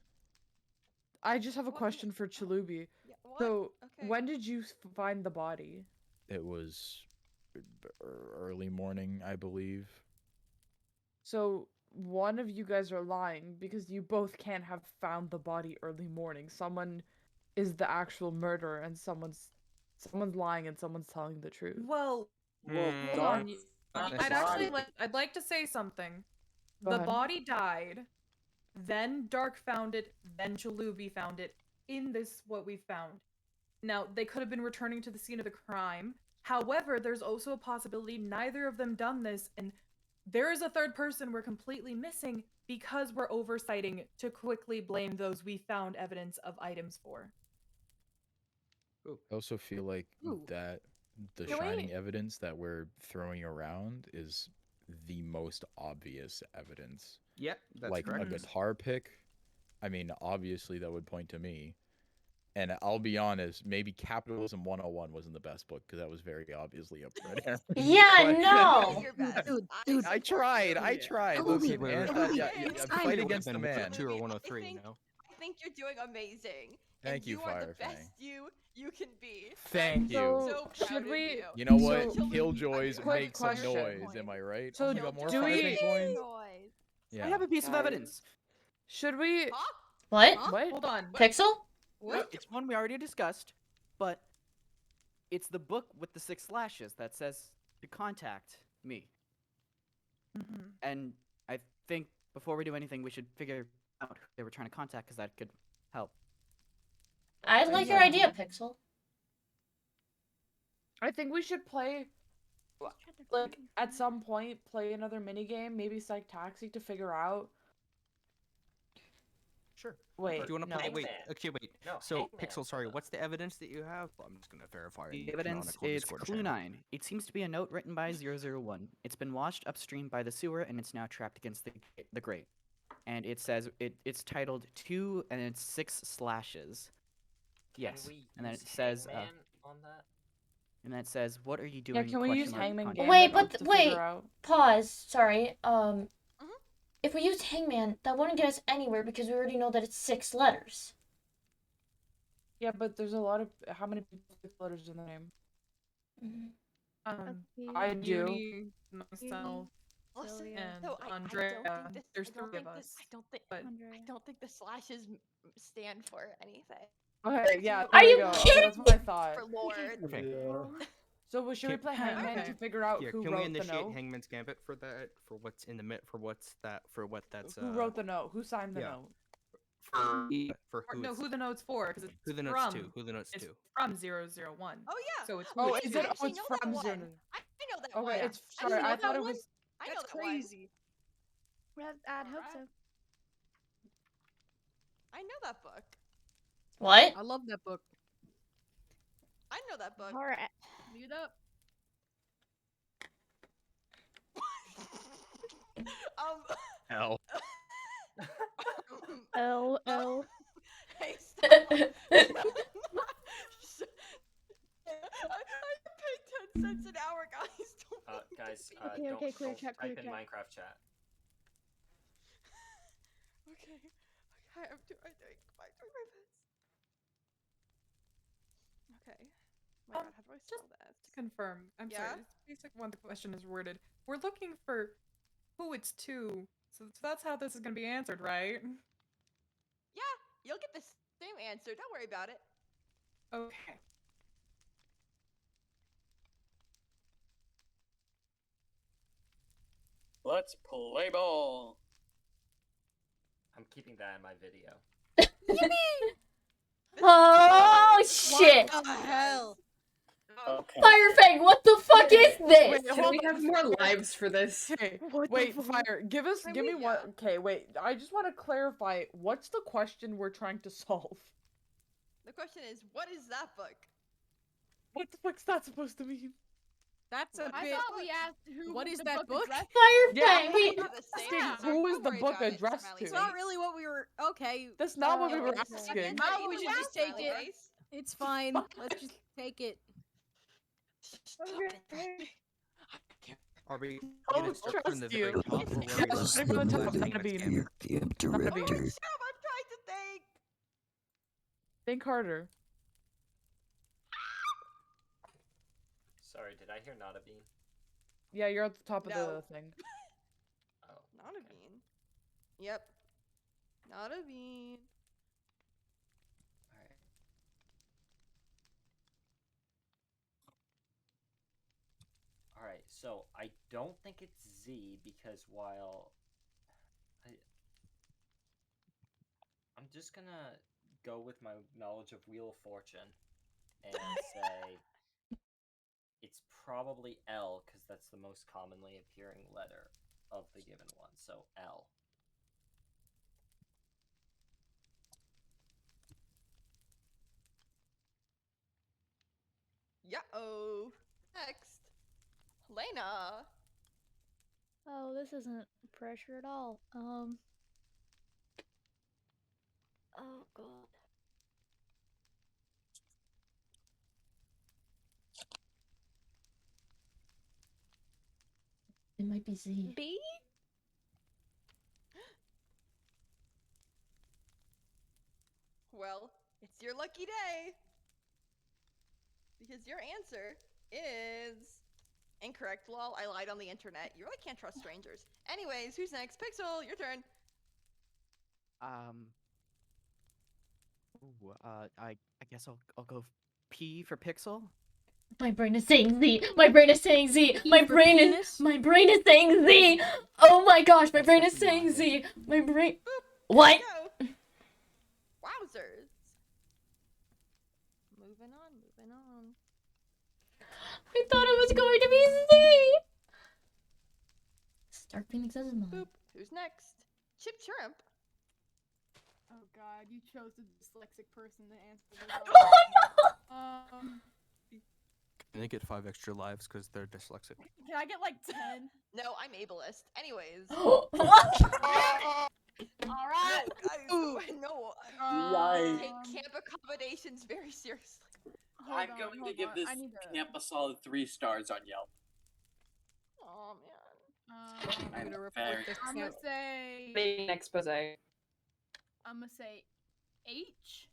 I just have a question for Chalubi. Yeah, what? So, Okay. when did you find the body? It was early morning, I believe. So, one of you guys are lying because you both can't have found the body early morning. Someone is the actual murderer and someone's lying and someone's telling the truth. Well, Well, hold Dark- on. Not I'd actually necessarily. I'd like to say something. Go The ahead. body died, then Dark found it, then Chalubi found it in this what we found. Now, they could have been returning to the scene of the crime. However, there's also a possibility neither of them done this, and there is a third person we're completely missing because we're oversighting to quickly blame those we found evidence of items for. I also feel like Ooh. that the Can shining we- evidence that we're throwing around is the most obvious evidence. Yeah, that's like correct. a guitar pick. I mean, obviously that would point to me. And I'll be honest, maybe Capitalism 101 wasn't the best book because that was very obviously a red herring. Yeah, But- no. Your best. Dude, I tried. I tried. Chalubi, Listen, wait, man, wait, yeah, wait, yeah, wait, fight wait, against the Then man. 2 or Chalubi, 103, I think- no? I think you're doing amazing. Thank and you, you are the Firefang. best you can be. Thank you. So proud should of we- you. You know So- what? Chalubi, Killjoys quick make some question. noise. Am I right? So Oh, you got more do we- Firefang coins? Noise. Yeah. I have a piece of Guys. evidence. Should we? Huh? What? Huh? What? Hold on. Pixel? No, it's one we already discussed, but it's the book with the 6 slashes that says to contact me. Mhm. And I think before we do anything, we should figure out who they were trying to contact because that could help. I like your idea, Pixel. I think we should play, like, at some point, play another minigame, maybe Psych Taxi to figure out Sure. Wait, Do you want to no. play? Wait. Hangman. Okay, wait. No, So, Hangman Pixel, sorry. said What's the evidence that you have? Well, I'm just gonna verify. in The evidence canonical is Discord Clue channel. 9. It seems to be a note written by 001. It's been washed upstream by the sewer and it's now trapped against the grate. And it says it's titled 2 and it's 6 slashes. Yes. Can we And then use it says Hangman on that? and then it says, "What are you Yeah, doing?" can we use question mark, Hangman contact. Gambit Wait, but to wait. figure out? Pause. Sorry. If we used Hangman, that wouldn't get us anywhere because we already know that it's 6 letters. Yeah, but there's a lot of how many people have 6 letters in the name? I do. Uni, myself, Listen, and no, Andrea. There's I don't 3 think of this. us. I don't think. But I don't think the slashes stand for anything. Okay, yeah, Are there you we go. Okay, kidding that's what I thought. For lore. Okay. Yeah. So should we play Hangman okay. to figure out Yeah, who can we wrote the initiate note? Hangman's Gambit for that? For what's in the for what that's Who wrote the note? Who signed the yeah. note? for who No, it's who the note's for? Because it's who the note's from. to? Who the note's It's to? from 001. Oh yeah. So it's who Oh, it's is to. it? Oh, actually it's know that from one. Zero. I know that Okay, one. it's I sorry. know I that thought it one. was. I know That's that one. crazy. I'd hope so. I know that book. What? I love that book. I know that book. All right. Mute up. Hell. L. Hey, stop. I paid 10 cents an hour, guys. Don't make Guys, me- don't, Okay, clear don't chat, clear type in chat. Minecraft chat. Okay. I'm doing my best. Okay. Oh my god, how do I spell that? To confirm, I'm Yeah? sorry. It's basic one. The question is worded. We're looking for who it's to. So that's how this is gonna be answered, right? Yeah, you'll get the same answer. Don't worry about it. Okay. Let's play ball. I'm keeping that in my video. Oh shit! What the hell? Okay. Firefang, what the fuck is this? Wait, Can we have more lives for this? Okay, What the wait, fuck? Fire. Give me one. Okay, wait. I just want to clarify. What's the question we're trying to solve? The question is, what is that book? What the fuck's that supposed to mean? That's a I bit. thought we asked who What was is the that book? addressed Firefang, Yeah, we. Not the same asking answer. who is Don't the worry book about it, addressed smiley to? It's face. not really what we were. Okay. That's not what we were It's not the asking. answer Now we either should way, just take smiley it. face. It's fine. Let's just take it. Are we Oh, gonna start from the trust very you. top? Or where Yeah, we go? starting from the top, Hangman's not a bean. Gambit? Not a Oh, bean. shut up! I'm trying to think. Think harder. Sorry, did I hear not a bean? Yeah, you're at the top of No. the thing. Oh. Not a bean. Yep. Not a bean. Alright. Alright, so I don't think it's Z because while I'm just gonna go with my knowledge of Wheel of Fortune and say it's probably L because that's the most commonly appearing letter of the given one. So L. Yeah-oh. Next. Lena. Oh, this isn't pressure at all. Oh god. It might be Z. B? Well, it's your lucky day. Because your answer is incorrect. Lol, I lied on the internet. You really can't trust strangers. Anyways, who's next? Pixel, your turn. I guess I'll go P for Pixel. My brain is saying Z. My brain is saying Z. My for brain is penis? my brain is saying Z. Oh my gosh, my That's brain is definitely saying not Z. My brain. Boop. What? Go. Wowzers. Moving on, moving on. I thought it was going to be Z. Star Phoenix as mom. Boop. Who's next? Chip Chirp. Oh god, you chose a dyslexic person to answer this. And they get 5 extra lives because they're dyslexic. Can I get like 10? No, I'm ableist. Anyways. Alright. No, guys, no. Take camp accommodations very seriously. I'm going to give this camp a solid 3 stars on Yelp. Oh man. I'm gonna report very this I'm camp. gonna say. Making an expose. I'm gonna say H.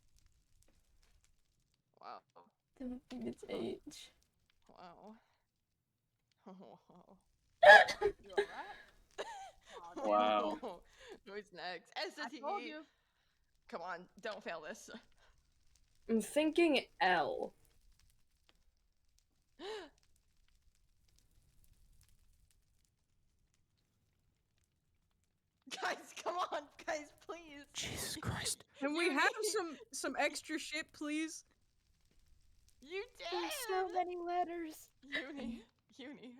Wow. I don't think it's H. Wow. Wow. You alright? Wow. Who's next? I ST. told you. Come on, don't fail this. I'm thinking L. Guys, come on, guys, please. Jesus Christ. Can we have some extra shit, please? You There's did. so many letters. Uni.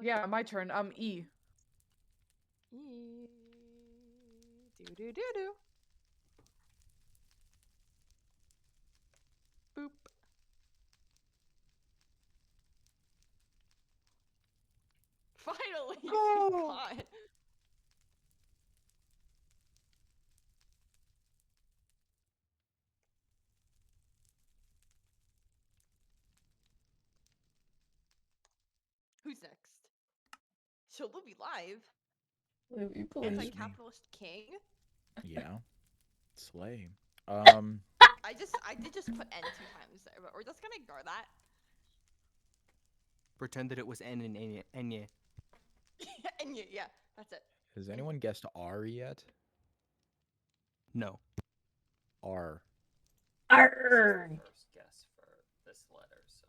Yeah, my turn. E. E. Do. Boop. Finally, thank God. Who's next? So Luby live. Luby, please. Anti-capitalist king. Yeah. Slay. I did just put N 2 times there, but we're just gonna ignore that. Pretend that it was N and Enya. And yeah, that's it. Has anyone guessed R yet? No. R. Arr. This is the first guess for this letter, so.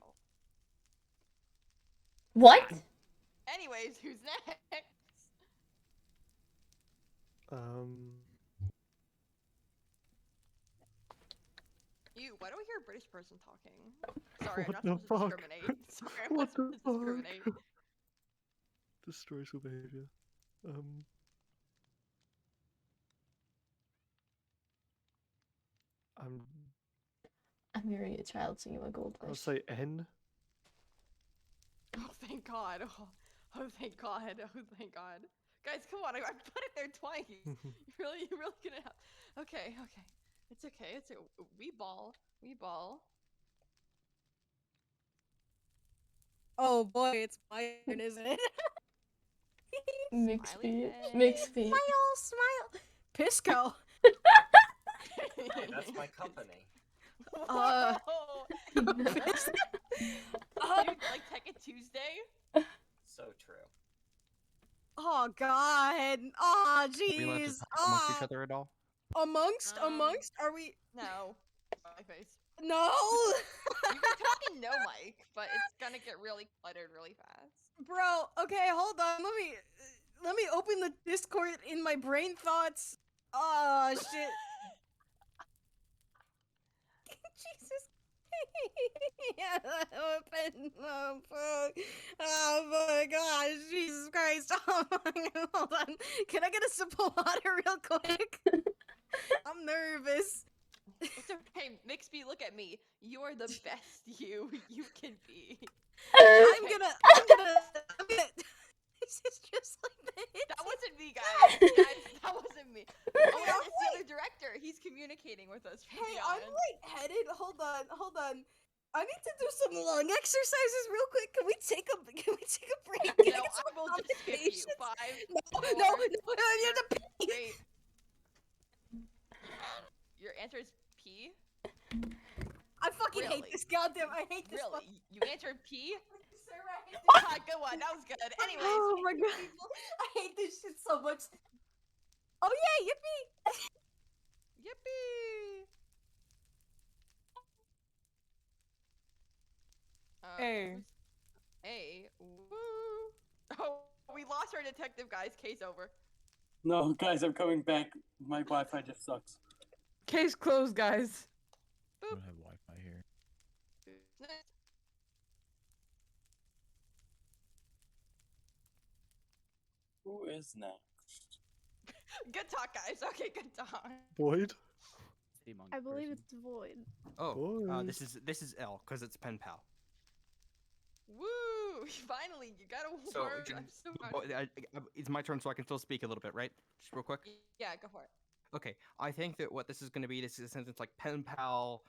Wow. What? Anyways, who's next? Ew, why do we hear a British person talking? Sorry, I'm What not the supposed to fuck? discriminate. Sorry, I'm What not supposed the to discriminate. fuck? Disgraceful behavior. I'm hearing a child singing a goldfish. I'll say N. Oh, thank God. Oh, thank God. Oh, thank God. Guys, come on. I put it there twice. you're really gonna have... Okay. It's okay. We ball. Oh boy, it's my turn, isn't it? Mixed Smiley feet. face. Mixed feet. Smile. Pisco. Hey, that's my company. Whoa! Dude, Dude, like Tekken Tuesday? So true. oh god. Oh Are we allowed to jeez. talk amongst each other at all? Amongst? Are we? No. My face. No. You can talk in no mic, but it's gonna get really cluttered really fast. Bro, okay, hold on. Let me open the Discord in my brain thoughts. Oh shit. Jesus. Yeah, open. Oh fuck. Oh my gosh. Jesus Christ. Oh my God. Hold on. Can I get a sip of water real quick? I'm nervous. It's okay, Mixby, look at me. You are the best you can be. I'm gonna This is just like this. That wasn't me, guys. Guys, that wasn't me. Oh, yeah, it's the other director. He's communicating with us. From Hey, beyond. I'm lightheaded. Hold on. I need to do some lung exercises real quick. Can we take a break? No, Can I get I some will just skip you. palpitations? 5, 4, No, you have to pee. 3. Your answer is P? I fucking hate Really? this. Goddamn, I hate this. Really? You answered P? Sir, I hate this. God, good one. That was good. Anyways. Oh my god. I hate this shit so much. Oh yeah, yippee! Yippee! Hey. Hey. Woo. Oh, we lost our detective, guys. Case over. No, guys, I'm coming back. My Wi-Fi just sucks. Case closed, guys. I don't have Wi-Fi here. Who is next? Good talk, guys. Okay, good talk. Void. I believe it's Void. Oh, Void. this is L because it's pen pal. Woo! Finally, you got a So word. I'm so happy. it's my turn, so I can still speak a little bit, right? Just real quick. Yeah, go for it. Okay, I think that what this is going to be, this is a sentence like pen pal,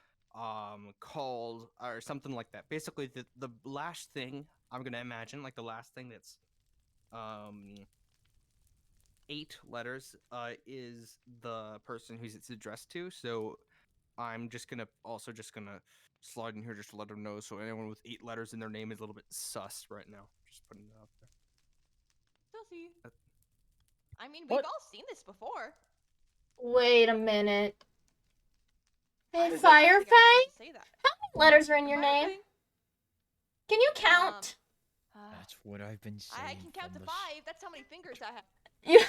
called, or something like that. Basically, the last thing I'm going to imagine, like the last thing that's, 8 letters, is the person who's it's addressed to. So I'm just gonna slide in here just to let them know. So anyone with 8 letters in their name is a little bit sus right now. Just putting it out there. Sussy. I mean, we've What? all seen this before. Wait a minute. Hey, I Fire think I'm supposed Fang? to say that. How many letters are in your Fire name? Fang? Can you count? That's what I've been saying. I can count to from 5. That's how many fingers I have. You.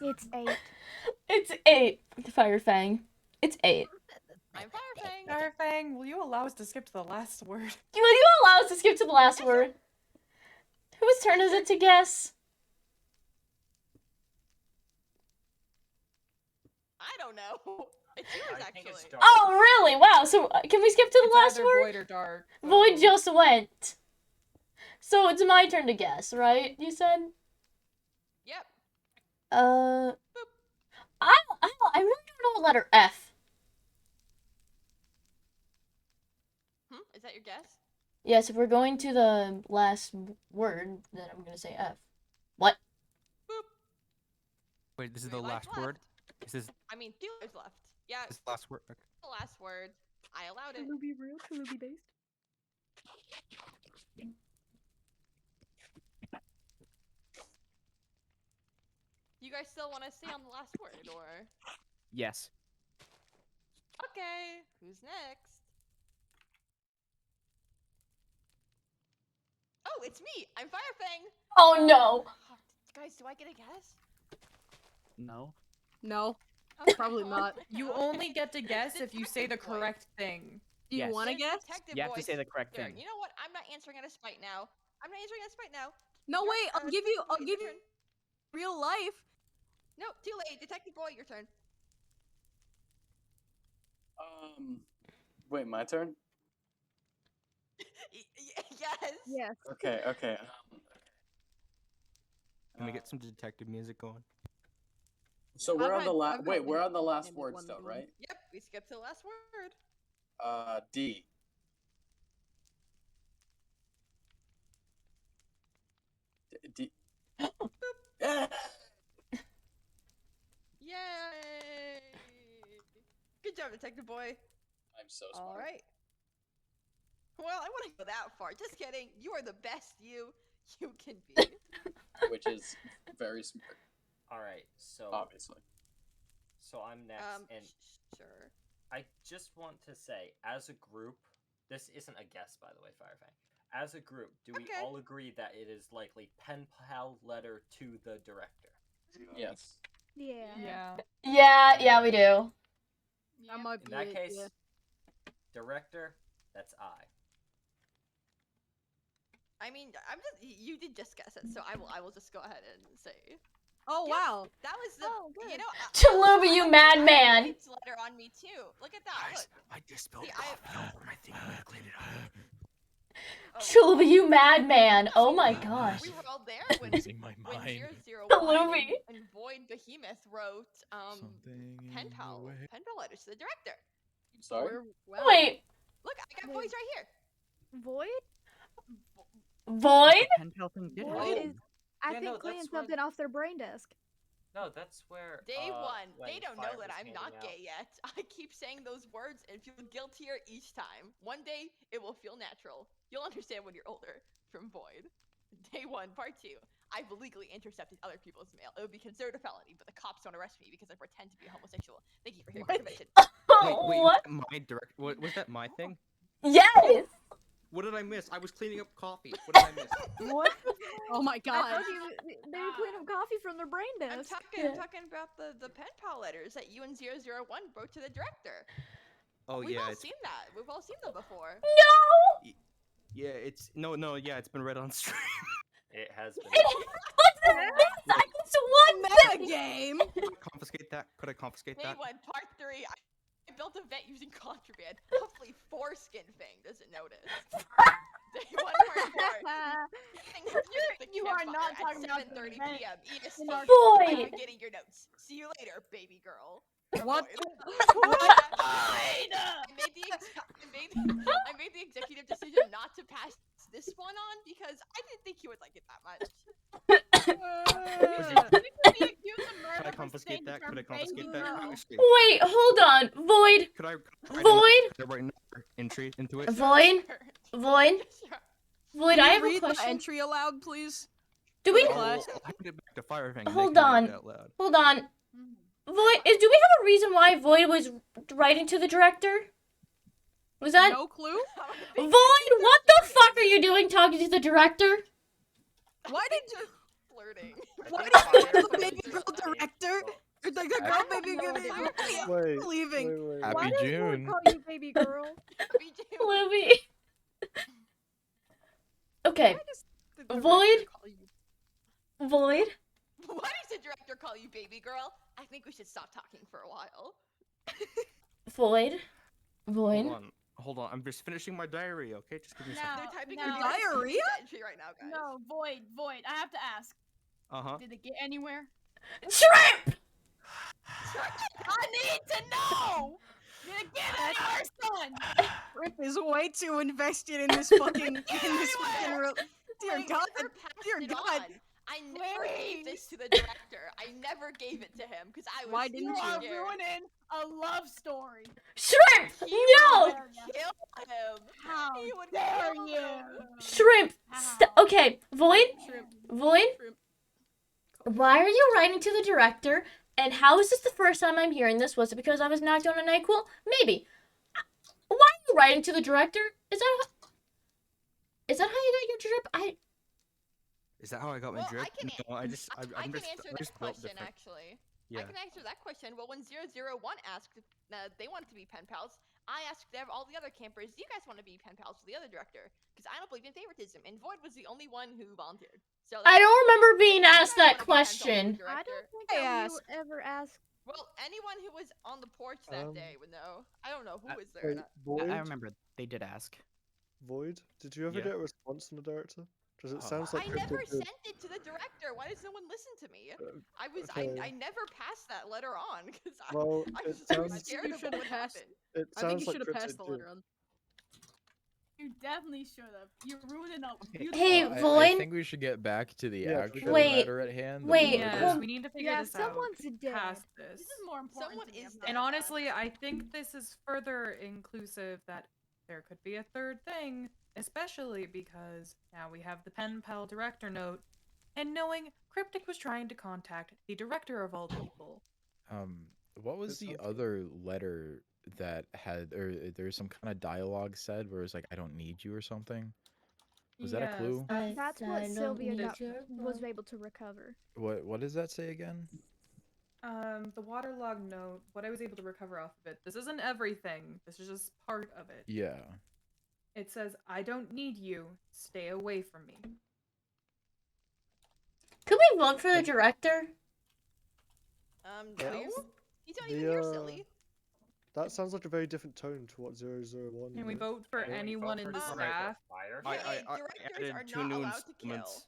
It's 8. It's 8, Fire Fang. It's 8. I'm Fire Fang. Fire Fang, will you allow us to skip to the last word? Will you allow us to skip to the last word? Whose turn is it to guess? I don't know. It's yours, I think it's actually. dark. Oh, really? Wow. So can we skip to the It's last either word? Void or Dark. Void just went. So it's my turn to guess, right? You said? Yep. I really don't know what letter F. Is that your guess? Yes, if we're going to the last word, then I'm gonna say F. What? Wait, this is 3 the lives last word? left. Is this I mean, 2 lives left. Yeah, the last word? Okay. the last word. I allowed it. Kalubi real, Kalubi based. You guys still want to stay on the last word, or? Yes. Okay, who's next? Oh, it's me. I'm Fire Fang. Oh no. Oh, guys, do I get a guess? No. No. Okay, Probably well, not. You okay. only get to guess if you say the Detective Boy. correct thing. Do you Yes. want to It's guess? Detective You have to Boy's say the correct turn. thing. You know what? I'm not answering out of spite now. I'm not answering out of spite now. No, Your- wait. I'll give Detective Boy, you your turn. real life. No, too late. Detective Boy, your turn. Wait, my turn? Yes. Yes. Okay, okay. Can we get some detective music going? So I've we're on got- the last. I've Wait, got we're on the Nick last and word one still, going. right? Yep, we skipped to the last word. D. D. Yeah. Yay! Good job, Detective Boy. I'm so smart. All right. Well, I wouldn't go that far. Just kidding. You are the best you can be. Which is very smart, All right, so obviously. so I'm next, and Sure. I just want to say, as a group, this isn't a guess, by the way, Firefang. As a group, do we Okay. all agree that it is likely pen pal letter to the director? Yes. Yeah. Yeah. Yeah, we do. That might In be that it, case, yeah. director, that's I. I mean, you did just guess it, so I will just go ahead and say. Oh, Yes, wow. That was the. You know. Chalupa, you madman. Void's letter on me too. Look at that. Look. I just spilled See, coffee all over my thing. I'm gonna clean it up. Chalupa, you madman. Oh my gosh. We were all there when Losing my when mind. 001 Chalupa. and Void Behemoth wrote pen pal letters to the director. Sorry? Wait, Look, I got Void's right here. Void? Void? Pen pal thing did Void happen. is, I Yeah, think, no, cleaning that's where- something off their brain disk. No, that's where. Day one. when They don't Fire know that was I'm not handing out- gay yet. I keep saying those words and feel guiltier each time. One day it will feel natural. You'll understand when you're older. From Void. Day 1, part 2. I've illegally intercepted other people's mail. It would be considered a felony, but the cops don't arrest me because I pretend to be a homosexual. Thank you for hearing my conviction. Wait, What? was that my direct? Was that my thing? Yes. What did I miss? I was cleaning up coffee. What did I miss? What? Oh my I god. thought they were cleaning up coffee from their brain I'm disk. talking about the pen pal letters that you and 001 wrote to the director. Oh We've yeah, all it's seen that. We've all seen them before. No. yeah, it's no, yeah, it's been read on stream. It has been. What's that? It's one Meta thing. game. Confiscate that? Could I confiscate Day that? 1, part 3. I built a vet using contraband. Hopefully, foreskin thing doesn't notice. Day 1, part 4. You are not talking about the 7:30 vent p.m. EST. in our- Boy. I'm getting your notes. See you later, baby girl. What? I made the executive decision not to pass this one on because I didn't think he would like it that much. Could I confiscate that? Could I confiscate that? Actually, Wait, hold on. Void. Could I Void. write another entry into it? Void. Void. Void, I have a read the question. entry aloud, please. Do we? I'll hand it back to Firefang. Hold on. Hold on. Void, do we have a reason why Void was writing to the director? Was that No clue? Void? What the fuck are you doing talking to the director? Why did you flirting? Why did you the baby girl director? The girl baby girl Wait, leaving. wait. Happy June. Call you baby girl. Libby. Okay. Void. Void. Why does the director call you baby girl? I think we should stop talking for a while. Void. Void. Hold on. I'm just finishing my diary. Okay, just give me a second. They're typing no. your Diarrhea? entry right now, guys. No, Void. I have to ask. Did it get anywhere? Shrimp! I need to know! Did it get anywhere, son? Rip is way too invested in this fucking Dear God, dear God. I never gave this to the director. I never gave it to him because I was Why didn't You you? are ruining a love story. Shrimp! No! Kill him. How He would dare kill you? him. Shrimp! Okay, Void? Shrimp. Void? Shrimp. Why are you writing to the director? And how is this the first time I'm hearing this? Was it because I was knocked on a NyQuil? Maybe. Why are you writing to the director? Is that how you got your drip? Is that how I got my Well, drip? I can No, I can answer I'm that just built question different. actually. Yeah. I can answer that question. Well, when 001 asked if they wanted to be pen pals, I asked them, all the other campers, do you guys want to be pen pals with the other director? Because I don't believe in favoritism, and Void was the only one who volunteered. So I don't remember being you asked guys that wanna be pen pals with the question. I director? don't think I that we asked. ever asked. Well, anyone who was on the porch that day would know. I don't know who was there. Wait, Void? I remember they did ask. Void? Did you ever Yeah. get a response from the director? Because it sounds like I never Crypto did. sent it to the director. Why does no one listen to me? I okay. never passed that letter on because Well, I it was sounds scared You of should what have passed. happened. it I think sounds you like should have Crypto passed the did. letter on. You definitely should have. You're ruining a Okay. beautiful. Hey, I Void? think we should get back to the Yeah, actual Wait, matter at hand. the wait, murder. Yes, we need to figure Yeah, this out. someone's dead. Past this. This is more important. Someone to me, is I'm dead. And not- honestly, I think this is further inclusive that there could be a third thing, especially because now we have the pen pal director note, and knowing Cryptic was trying to contact the director of all people. What was the other letter that had, or there was some kind of dialogue said where it was like, "I don't need you" or something? Was that a Yes, clue? That's what don't Sylvia need got, your was love. able to recover. What does that say again? The waterlog note, what I was able to recover off of it. This isn't everything. This is just part of it. Yeah. It says, "I don't need you. Stay away from me." Could we vote for the director? No. He's not even here, silly. That sounds like a very different tone to what 001. Can we did. vote for anyone in the staff? Hey, I directors added are 2 not new allowed to kill. installments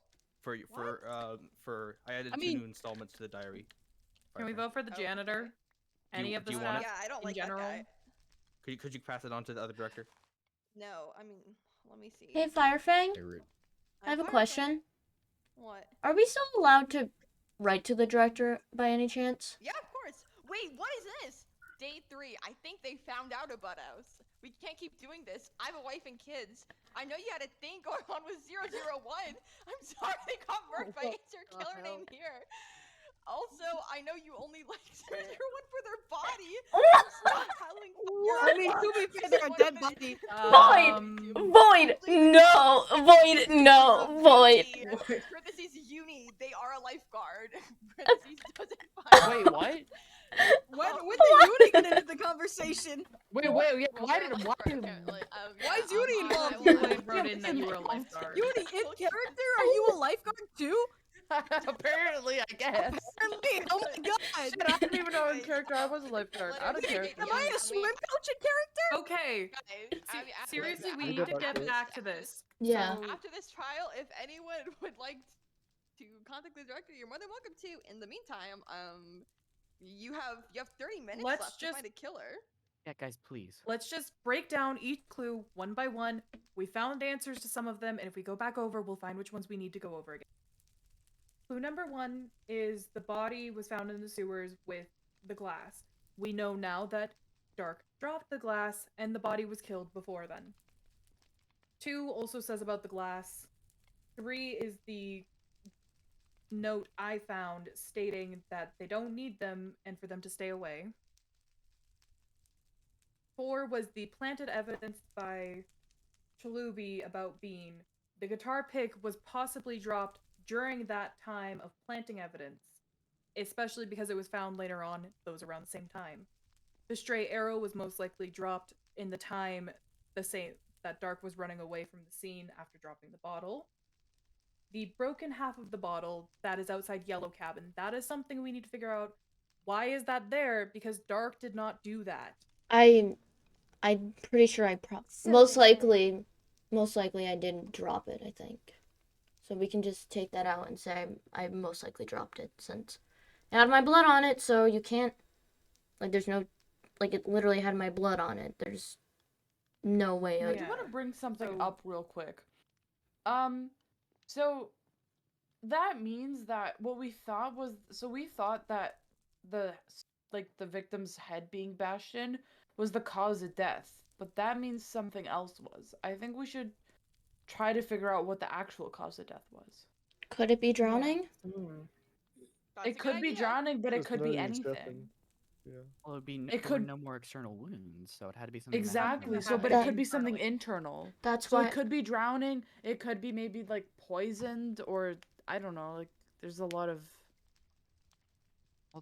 I added I 2 mean- new installments to the diary. Can we vote for the janitor? Any of the do you wanna- staff? Yeah, I don't in like general? that guy. Could you pass it on to the other director? No, I mean, let me see. Hey, Firefang, Favorite. I have a Firefang. question. What? Are we still allowed to write to the director by any chance? Yeah, of course. Wait, what is this? Day 3. I think they found out about us. We can't keep doing this. I have a wife and kids. I know you had a thing going on with 001. I'm sorry they got murked by Answer Killer named here. Also, I know you only like 001 for their body. Stop telling I mean, to be fair, they're a dead body. Void! No! Void! No! Void! Parentheses uni. They are a lifeguard. Parentheses doesn't find. Wait, what? When did Uni get into the conversation? Wait, yeah, why did Why is Uni involved You here? wrote in that you were a lifeguard. Uni, in character, are you a lifeguard too? Apparently, I guess. Apparently, oh my god! Shit, I didn't even know in character I was a lifeguard. I don't care. Am I a swim coach in character? Okay. Seriously, we need to get back to this. Yeah. So, After this trial, if anyone would like to contact the director, you're more than welcome to. In the meantime, you have 30 minutes Let's left to find a killer. Yeah, guys, please. let's just break down each clue one by one. We found answers to some of them, and if we go back over, we'll find which ones we need to go over again. Clue number 1 is the body was found in the sewers with the glass. We know now that Dark dropped the glass, and the body was killed before then. 2 also says about the glass. 3 is the note I found stating that they don't need them and for them to stay away. 4 was the planted evidence by Chalubi about Bean. The guitar pick was possibly dropped during that time of planting evidence, especially because it was found later on, those around the same time. The stray arrow was most likely dropped in the time that Dark was running away from the scene after dropping the bottle. The broken half of the bottle that is outside Yellow Cabin, that is something we need to figure out. Why is that there? Because Dark did not do that. I'm pretty sure most likely I didn't drop it, I think. So we can just take that out and say I most likely dropped it since it had my blood on it, so you can't, there's no, it literally had my blood on it. There's no way. I do want to bring something up real quick. So that means that what we thought was, we thought that the victim's head being bashed in was the cause of death, but that means something else was. I think we should try to figure out what the actual cause of death was. Could it be drowning? It could be drowning, but it could be anything. Yeah. Well, it would be no more external wounds, so it had to be something. Exactly. So, but it could be something internal. That's so why it could be drowning. It could be maybe poisoned, or I don't know. There's a lot of. Well,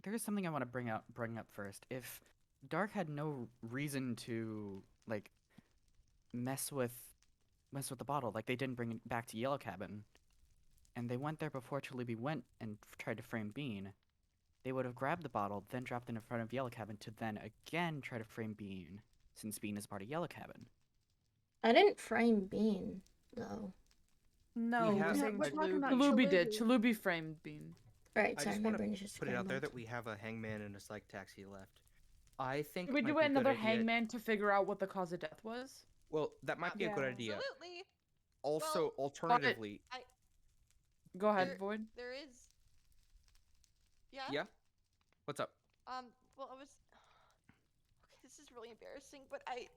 there's something I want to bring up first. If Dark had no reason to mess with the bottle, they didn't bring it back to Yellow Cabin, and they went there before Chalubi went and tried to frame Bean. They would have grabbed the bottle, then dropped it in front of Yellow Cabin to then again try to frame Bean, since Bean is part of Yellow Cabin. I didn't frame Bean, though. No, Chalubi did. Chalubi framed Bean. Right, I sorry, just my want brain to is just put it going out there nuts. that we have a hangman and a psych taxi left. I think Can we it do might be a good another idea- hangman to figure out what the cause of death was? Well, that might be a good idea. Absolutely. Also, alternatively, Go ahead, There- Void. There is. Yeah. yeah. What's up? Well, I was. Okay, this is really embarrassing, but I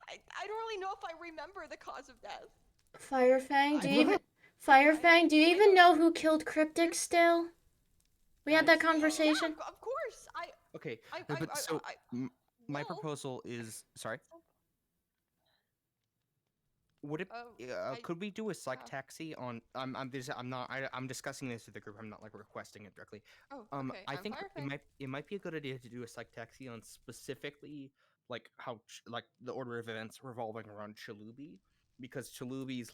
don't really know if I remember the cause of death. Firefang, do you even know who killed Cryptic still? We had that conversation. Yeah, of course. Okay, I- but I- so I- my no. proposal is sorry. Would it? Oh, could we do a psych taxi on? I'm discussing this with the group. I'm not requesting it directly. Oh, okay. I I'm think Firefang. it might be a good idea to do a psych taxi on specifically how the order of events revolving around Chalubi, because Chalubi's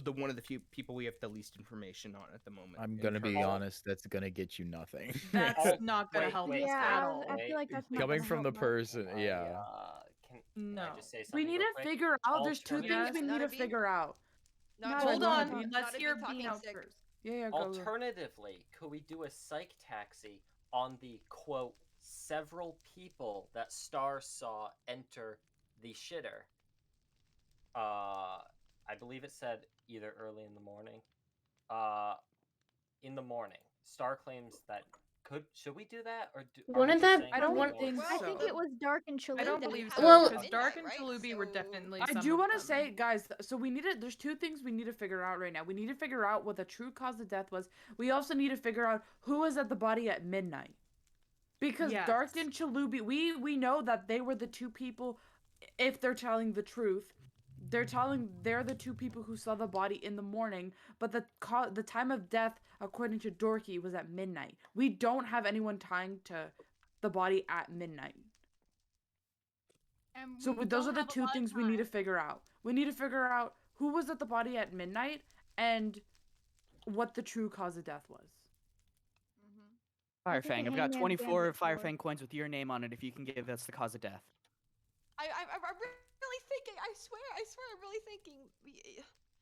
the one of the few people we have the least information on at the moment. I'm in gonna be terms of- honest, that's gonna get you nothing. That's not gonna help us Yeah, at all. I feel like that's not Coming gonna from the help much. person, yeah. Can I No. just say We something need real to quick? figure out. There's two things Alternative- we need to figure out. Not Hold go ahead, on. Bean. Let's Not hear Bean talking Bean out sick. first. Yeah, go. Alternatively, could we do a psych taxi on the quote several people that Star saw enter the shitter? I believe it said either early in the morning. In the morning. Star claims that should we do that or are we Wouldn't just that- saying I don't that we think will- I think it was Dark and Chalubi. I don't believe so. Well- because Dark and Midnight, right? Chalubi were definitely. I some do of want to them. say, guys, so we need to, there's two things we need to figure out right now. We need to figure out what the true cause of death was. We also need to figure out who was at the body at midnight. Because Yes. Dark and Chalubi, we know that they were the two people, if they're telling the truth, they're the two people who saw the body in the morning, but the time of death, according to Dorky, was at midnight. We don't have anyone tying to the body at midnight. And So we those don't are the have a two lot of things we need to time. figure out. We need to figure out who was at the body at midnight and what the true cause of death was. I think Firefang, the I've got Hangman's 24 Gambit for- Firefang coins with your name on it if you can give us the cause of death. I'm really thinking. I swear, I'm really thinking.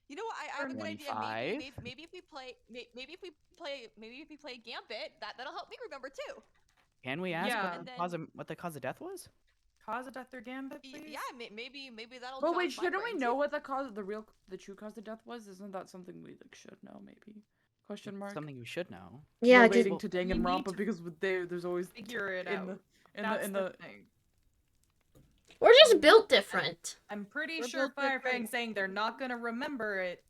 You know what? I have a good idea. 25? Maybe if we play Gambit, that'll help me remember too. Can we ask Yeah. what the cause of death was? Cause of death or Gambit, please? Yeah, maybe that'll. But jog wait, my shouldn't we brain, know too. what the true cause of death was? Isn't that something we should know? Maybe? Question mark. Something you should know. Yeah, relating to we need Danganronpa to because there's always figure it in out. the That's in the the thing. we're just built different. I'm pretty We're sure both different. Firefang's saying they're not gonna remember it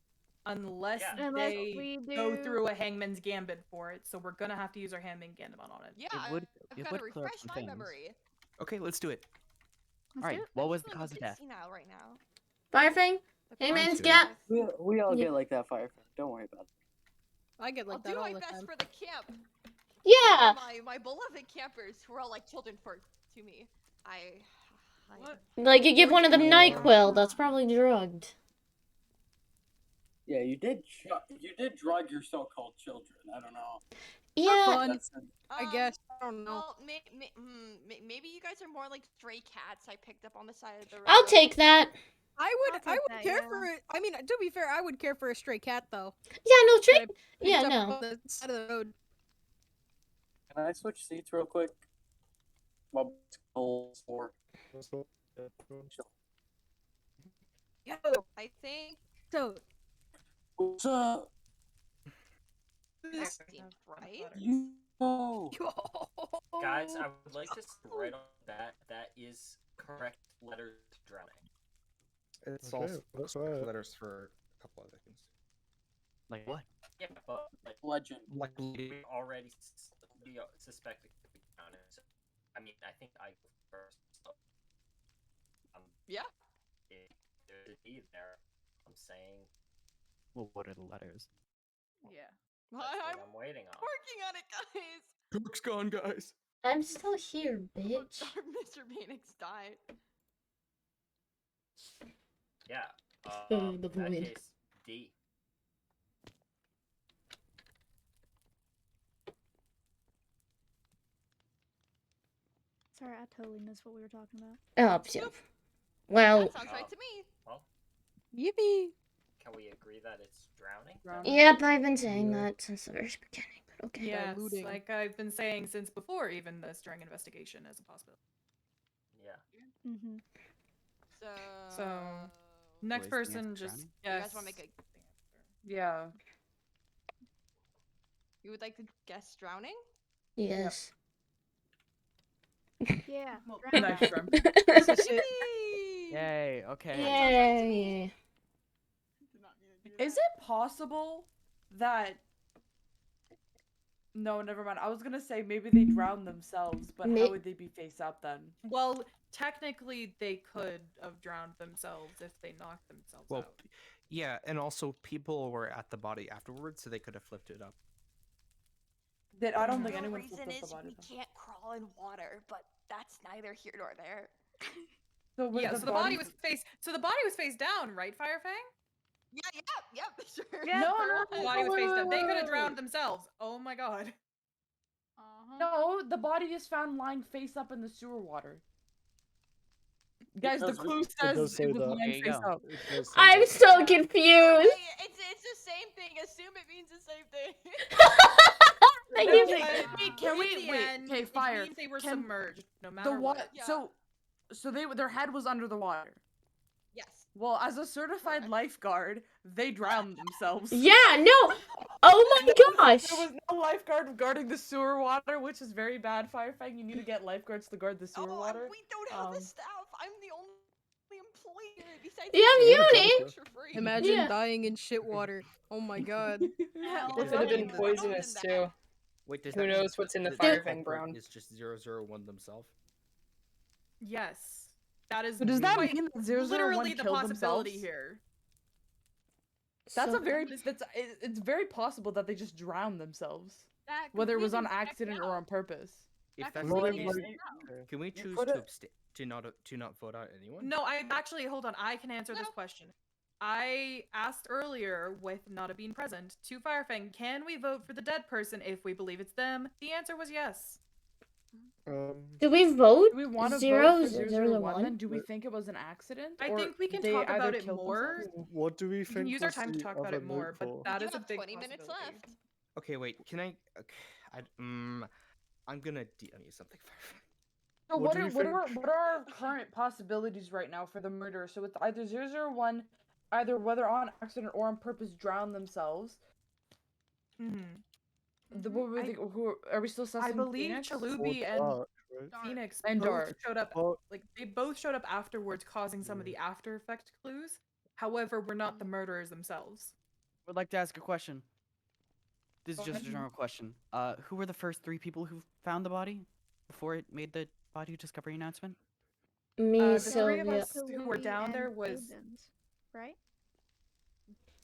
unless Yeah. Unless they we go do- through a Hangman's Gambit for it. So we're gonna have to use our Hangman Gambit on it. Yeah, It would- I've it got would to clear up refresh some my things. memory. Okay, let's do it. Let's Alright, do it. what was the feeling cause of death? dizzy now, right now. Firefang, The hey cause man's of gap. death. We all Yeah. get like that, Firefang. Don't worry about it. I get like I'll that do all my the best time. for the camp. Yeah. My beloved campers who are all like children to me. What? Like you give one of them Yeah. NyQuil, that's probably drugged. Yeah, you did drug your so-called children. I don't know. Yeah. Fun, That's I guess. I don't know. Well, maybe you guys are more like stray cats I picked up on the side of the road. I'll take that. I I'll would take that, care yeah. for it. I mean, to be fair, I would care for a stray cat though. Yeah, no that I trick. picked Yeah, up no. on the side of the road. Can I switch seats real quick? My goals for That's what. Yeah, go on. Yo, I think so What's up? that seemed right. Yo. Guys, I would like to say right on that is correct letters to drowning. It's Okay, also that's right. letters for a couple other things. Like what? Yeah, but like Legend. Like we already suspected it could be drowning. So, I mean, I think I go first. So, Yeah. if there's a need there, I'm saying Well, what are the letters? Yeah. that's I'm what I'm waiting on. working on it, guys. Cook's gone, guys. I'm still here, bitch. Mr. Phoenix died. Yeah. The In that void. case, D. Sorry, I totally missed what we were talking about. Oh, yeah. Well, That sounds right to me. Well, yippee! can we agree that it's drowning? yep, I've been saying that since the very beginning, but okay. Yes, Diluting. like I've been saying since before, even this during investigation as a possibility. Yeah. Mm-hmm. So, next is the answer person just drowning? You guess. guys want to make a? Yeah. You would like to guess drowning? Yes. Yeah. Well, drowning. Nice drum. Yippee! Yay, okay. Yay. Is it possible that? No, never mind. I was gonna say maybe they drowned themselves, but May- how would they be face up then? Well, technically, they could have drowned themselves if they knocked themselves Well, out. yeah, and also people were at the body afterwards, so they could have flipped it up. I don't The think anyone reason flipped up is the body. we though. can't crawl in water, but that's neither here nor there. So was Yeah, so the body was face down, right, Firefang? Yep, sure. Yeah, sure no, was. The body was face down. They could have wait. drowned themselves. Oh my god. Uh-huh. No, the body is found lying face up in the sewer water. Guys, the Because we- clue It says does say it was that. lying There you face go. up. It does say I'm that. so Yeah. confused. It's the same thing. Assume it means the same thing. Thank Wait, you. wait, can In we the wait? end, Okay, it fire. means they were Can submerged, no the matter what? what. Yeah. So their head was under the water. Yes. Well, as a certified Correct. lifeguard, they drowned themselves. Yeah, no. Oh my gosh. There was no lifeguard guarding the sewer water, which is very bad, Firefang. You need to get lifeguards to guard the sewer water. We don't have the Um, staff. I'm the only employee here. Besides, Yeah, you you guys need- work for free. Imagine Yeah. dying in shit water. Oh my god. Hell, It could have been no, poisonous other than too. Wait, does Who that mean knows what's in the the Firefang culprit brown? is just 001 themselves? Yes. That is But does that quite mean that 001 literally the killed possibility themselves? here. That's So- a very it's very possible that they just drowned themselves. That Whether it was on completely checks accident or out. on purpose. If That that's Well, the then, completely case, checks out. can we You choose put to it- to not vote out anyone? No, I actually hold on. I can answer this question. I asked earlier, with Nada being present, to Firefang, can we vote for the dead person if we believe it's them? The answer was yes. Do we vote? Do we want to Zero, vote for zero, 001 one? then? Do we think it was an accident? I or think we can they talk either about it killed more. themselves? What do we We think can use our was time to the talk about other it more, note but for? that You is a have big 20 minutes possibility. left. Okay, wait. Can I? Okay, I'm gonna DM you something. So What what do are you what are think? what are our current possibilities right now for the murder? So it's either 001, either whether on accident or on purpose drowned themselves. What were who are we still sussing? I believe Phoenix? Chalubi and Dark, right? Phoenix And both Dark. showed up. Well- Like they both showed up afterwards, causing some of the after effect clues. However, we're not the murderers themselves. Would like to ask a question. This is Go just a ahead. general question. Who were the first 3 people who found the body before it made the body discovery announcement? Me, The three of Sylvia. us who were down there was right?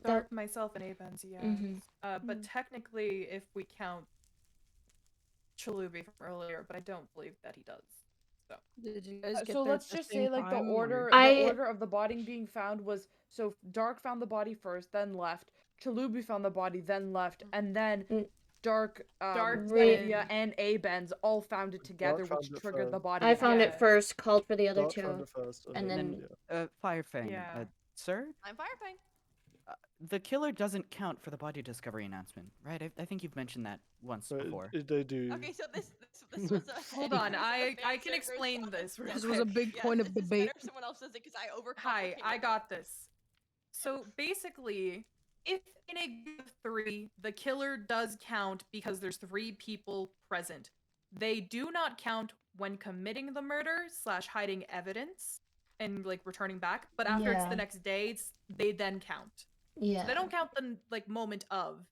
Dark, myself, and Avens, yes. Mhm. But technically, if we count Chalubi from earlier, but I don't believe that he does. So, Did you guys get So there let's at the just same say like the time, or- order of the body being found was so Dark found the body first, then left. Chalubi found the body, then left, and then Dark, Dark Sylvia, and Abens all found it together, found which it triggered the first. body. I found it again. first, called for the other Dark two. found it first, and then Firefang, Yeah. sir? I'm Firefang. The killer doesn't count for the body discovery announcement, right? I think you've mentioned that once before. They do. Okay, so this was a. hold on, this was a I very can serious explain topic. this. Real This was a quick. big point of It's debate. better if someone else does it because I overcomplicated Hi, I it. got this. So basically, if in a group of 3, the killer does count because there's 3 people present. They do not count when committing the murder / hiding evidence and like returning back. But after it's Yeah. the next day, they then count. Yeah. So they don't count the like moment of,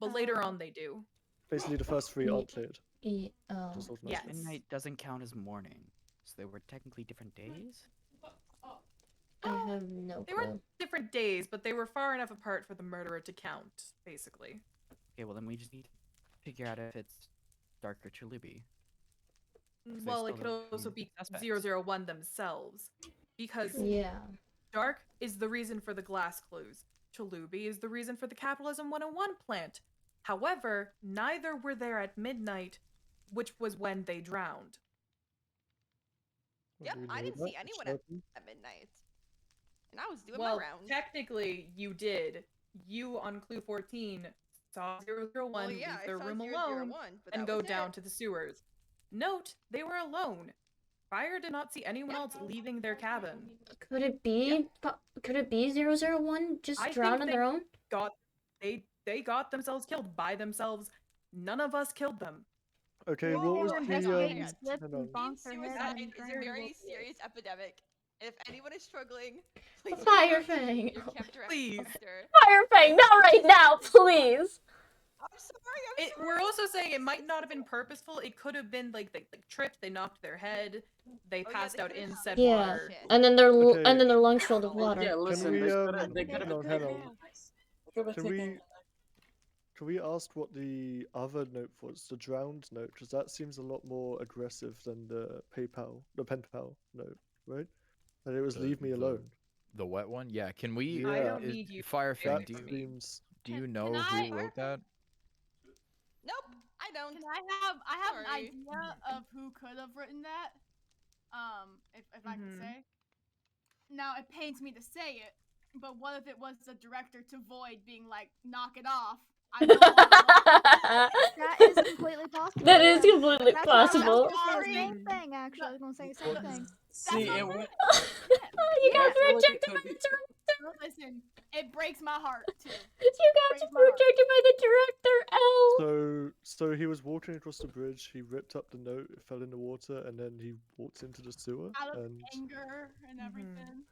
but later on they do. Basically, the first 3 aren't cleared. Oh. Just automatically. Yes. Midnight doesn't count as morning, so they were technically different days? I have no They were clue. different days, but they were far enough apart for the murderer to count, basically. Okay, well then we just need to figure out if it's Dark or Chalubi. they Well, it still could don't also seem be suspects. 001 themselves. Because Yeah. Dark is the reason for the glass clues. Chalubi is the reason for the Capitalism 101 plant. However, neither were there at midnight, which was when they drowned. Yep, Do we I know didn't that see for anyone certain? at midnight. And I was doing Well, my rounds. technically, you did. You, on clue 14, saw 001 Well, yeah, leave I their saw room 001, alone but and that go was down it. to the sewers. Note, they were alone. Fire did not see anyone else leaving their cabin. Could it be? Could it be 001 just I drowned think on they their own? they got themselves killed by themselves. None of us killed them. Okay, Whoa, what was whoa, the hang on, hang hang on. on. Teen suicide is a very serious epidemic. If anyone is struggling, please Fire reach out to Fang. your camp director. Please. Firefang, not right now, please. I'm sorry. We're also saying it might not have been purposeful. It could have been like they tripped, they knocked their head, they passed out in said Yeah. water. And then their Okay. and then their lungs filled with water. Yeah, listen, we, they hang could've on, been hang taken on. advice. They could've Can taken we advice. can we ask what the other note was, the drowned note, because that seems a lot more aggressive than the pen pal note, right? And it was leave me alone. The wet one? Yeah, can we I don't need you to Firefang, That do you seems. know who wrote that? Nope, I don't. Can I have an Sorry. idea of who could have written that? If I could say. Now it pains me to say it, but what if it was the director to Void being like, knock it off? I don't That is completely possible. That is completely That's what I was possible. gonna say the same thing, actually. I was gonna say the same thing. See, it would. You guys I feel like it rejected my could be- director. Listen, it breaks my heart too. You guys were rejected by the director, L. So he was walking across the bridge. He ripped up the note. It fell in the water, and then he walked into the sewer. Out of And anger and everything.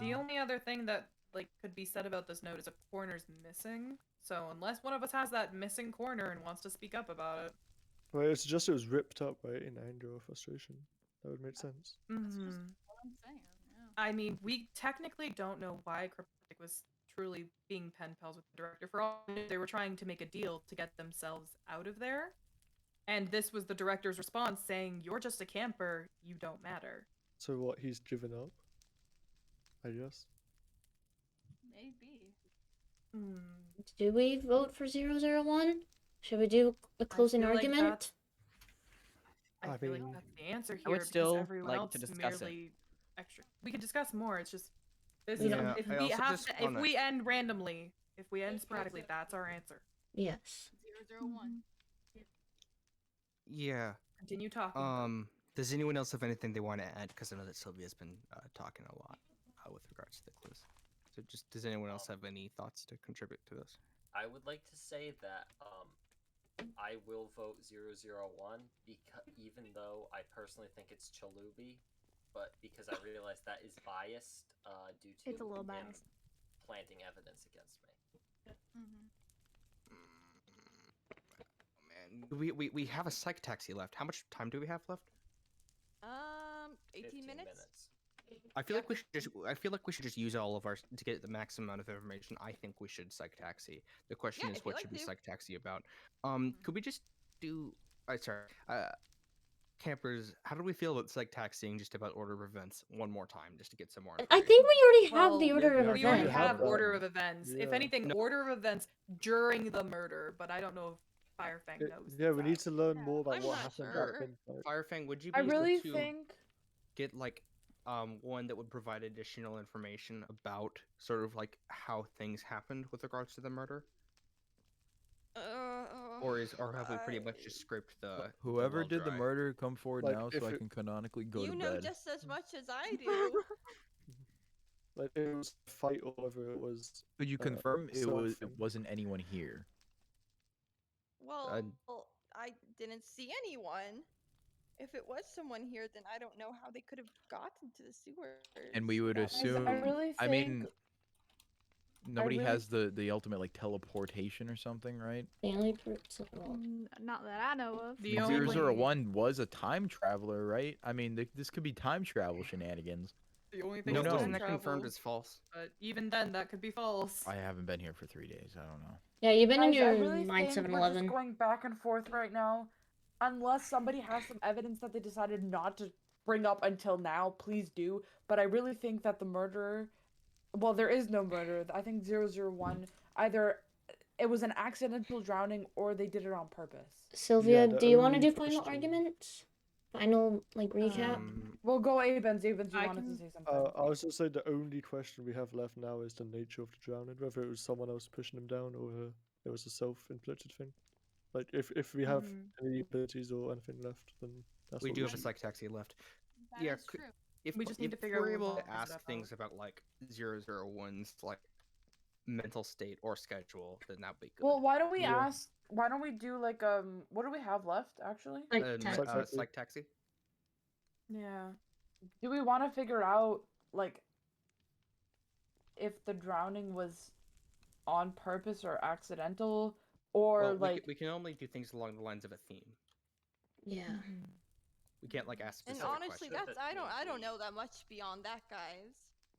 The only other thing that like could be said about this note is a corner's missing. So unless one of us has that missing corner and wants to speak up about it. well, it's just it was ripped up, right, in anger or frustration. That would make sense. I'm saying. Yeah. I mean, we technically don't know why Cryptic was truly being pen pals with the director. For all we knew, they were trying to make a deal to get themselves out of there. And this was the director's response saying, "You're just a camper, you don't matter." So what? He's given up. I guess. Maybe. Do we vote for 001? Should we do a closing feel like argument? I feel like that's the answer here I would because still everyone like else to discuss it. merely extra. We can discuss more. It's just this Yeah, if I we also have just to, if wanna- we end randomly, if we end sporadically, that's our answer. Yes. 001. Yeah. Continue talking. Does anyone else have anything they want to add? Because I know that Sylvia's been talking a lot with regards to the clues. So, just does anyone else have any thoughts to contribute to this? I would like to say that I will vote 001 because even though I personally think it's Chalubi, but because I realize that is biased due to It's a little him biased. planting evidence against me. Man, we have a psych taxi left. How much time do we have left? 18 minutes. I feel like we should just use all of ours to get the maximum amount of information. I think we should psych taxi. The question Yeah, is, if you what like should we to. psych taxi about? Could we just do? Campers, how do we feel about psych taxiing just about order of events one more time, just to get some more? I think we already have the Well, order of we already events. have order of events. If Yeah. anything, order of events during the murder, but I don't know if Firefang knows. Yeah, we need to learn more about I'm what not happened sure. at midnight. Firefang, would you be I able really to think get like one that would provide additional information about sort of like how things happened with regards to the murder? Or have we pretty much just scraped the Whoever well did the dry? murder, come forward Like, now if so I it- can canonically go You to know bed. just as much as I do. Like it was a fight or whether it was. Could you uh, confirm it something. wasn't anyone here? Well, I didn't see anyone. If it was someone here, then I don't know how they could have gotten to the sewers. And we would without assume. someone. really I mean, think- nobody really has the ultimate like teleportation or something, right? Family Not that I know of. The And only 001 was a time traveler, right? I mean, this could be time travel shenanigans. The only thing No, is no. time Wasn't that confirmed travel, as false? But even then, that could be false. I haven't been here for 3 days. I don't know. Yeah, you've been in Guys, I your really mind think 7-Eleven. We're just going back and forth right now. Unless somebody has some evidence that they decided not to bring up until now, please do. But I really think that the murderer, well, there is no murderer. I think 001 either it was an accidental drowning or they did it on purpose. Sylvia, the do you want to only do final question- arguments? Final like recap? We'll go Abens. Abens, you I wanted can- to say something. I was just saying the only question we have left now is the nature of the drowning, whether it was someone else pushing him down or whether it was a self-inflicted thing. Like if we have any abilities or anything left, then that's We what do have a should- psych taxi left. That Yeah, is could- true. If We just need to figure out we're what able lines to it ask up things about like 001's like mental state or schedule, then that'd be good. Well, why don't we Yeah. ask? Why don't we do like what do we have left actually? Psych taxi. Yeah. Do we want to figure out like if the drowning was on purpose or accidental, or Well, like we can only do things along the lines of a theme. Yeah. We can't like ask And specific honestly, questions. that's I don't know that much beyond that, guys.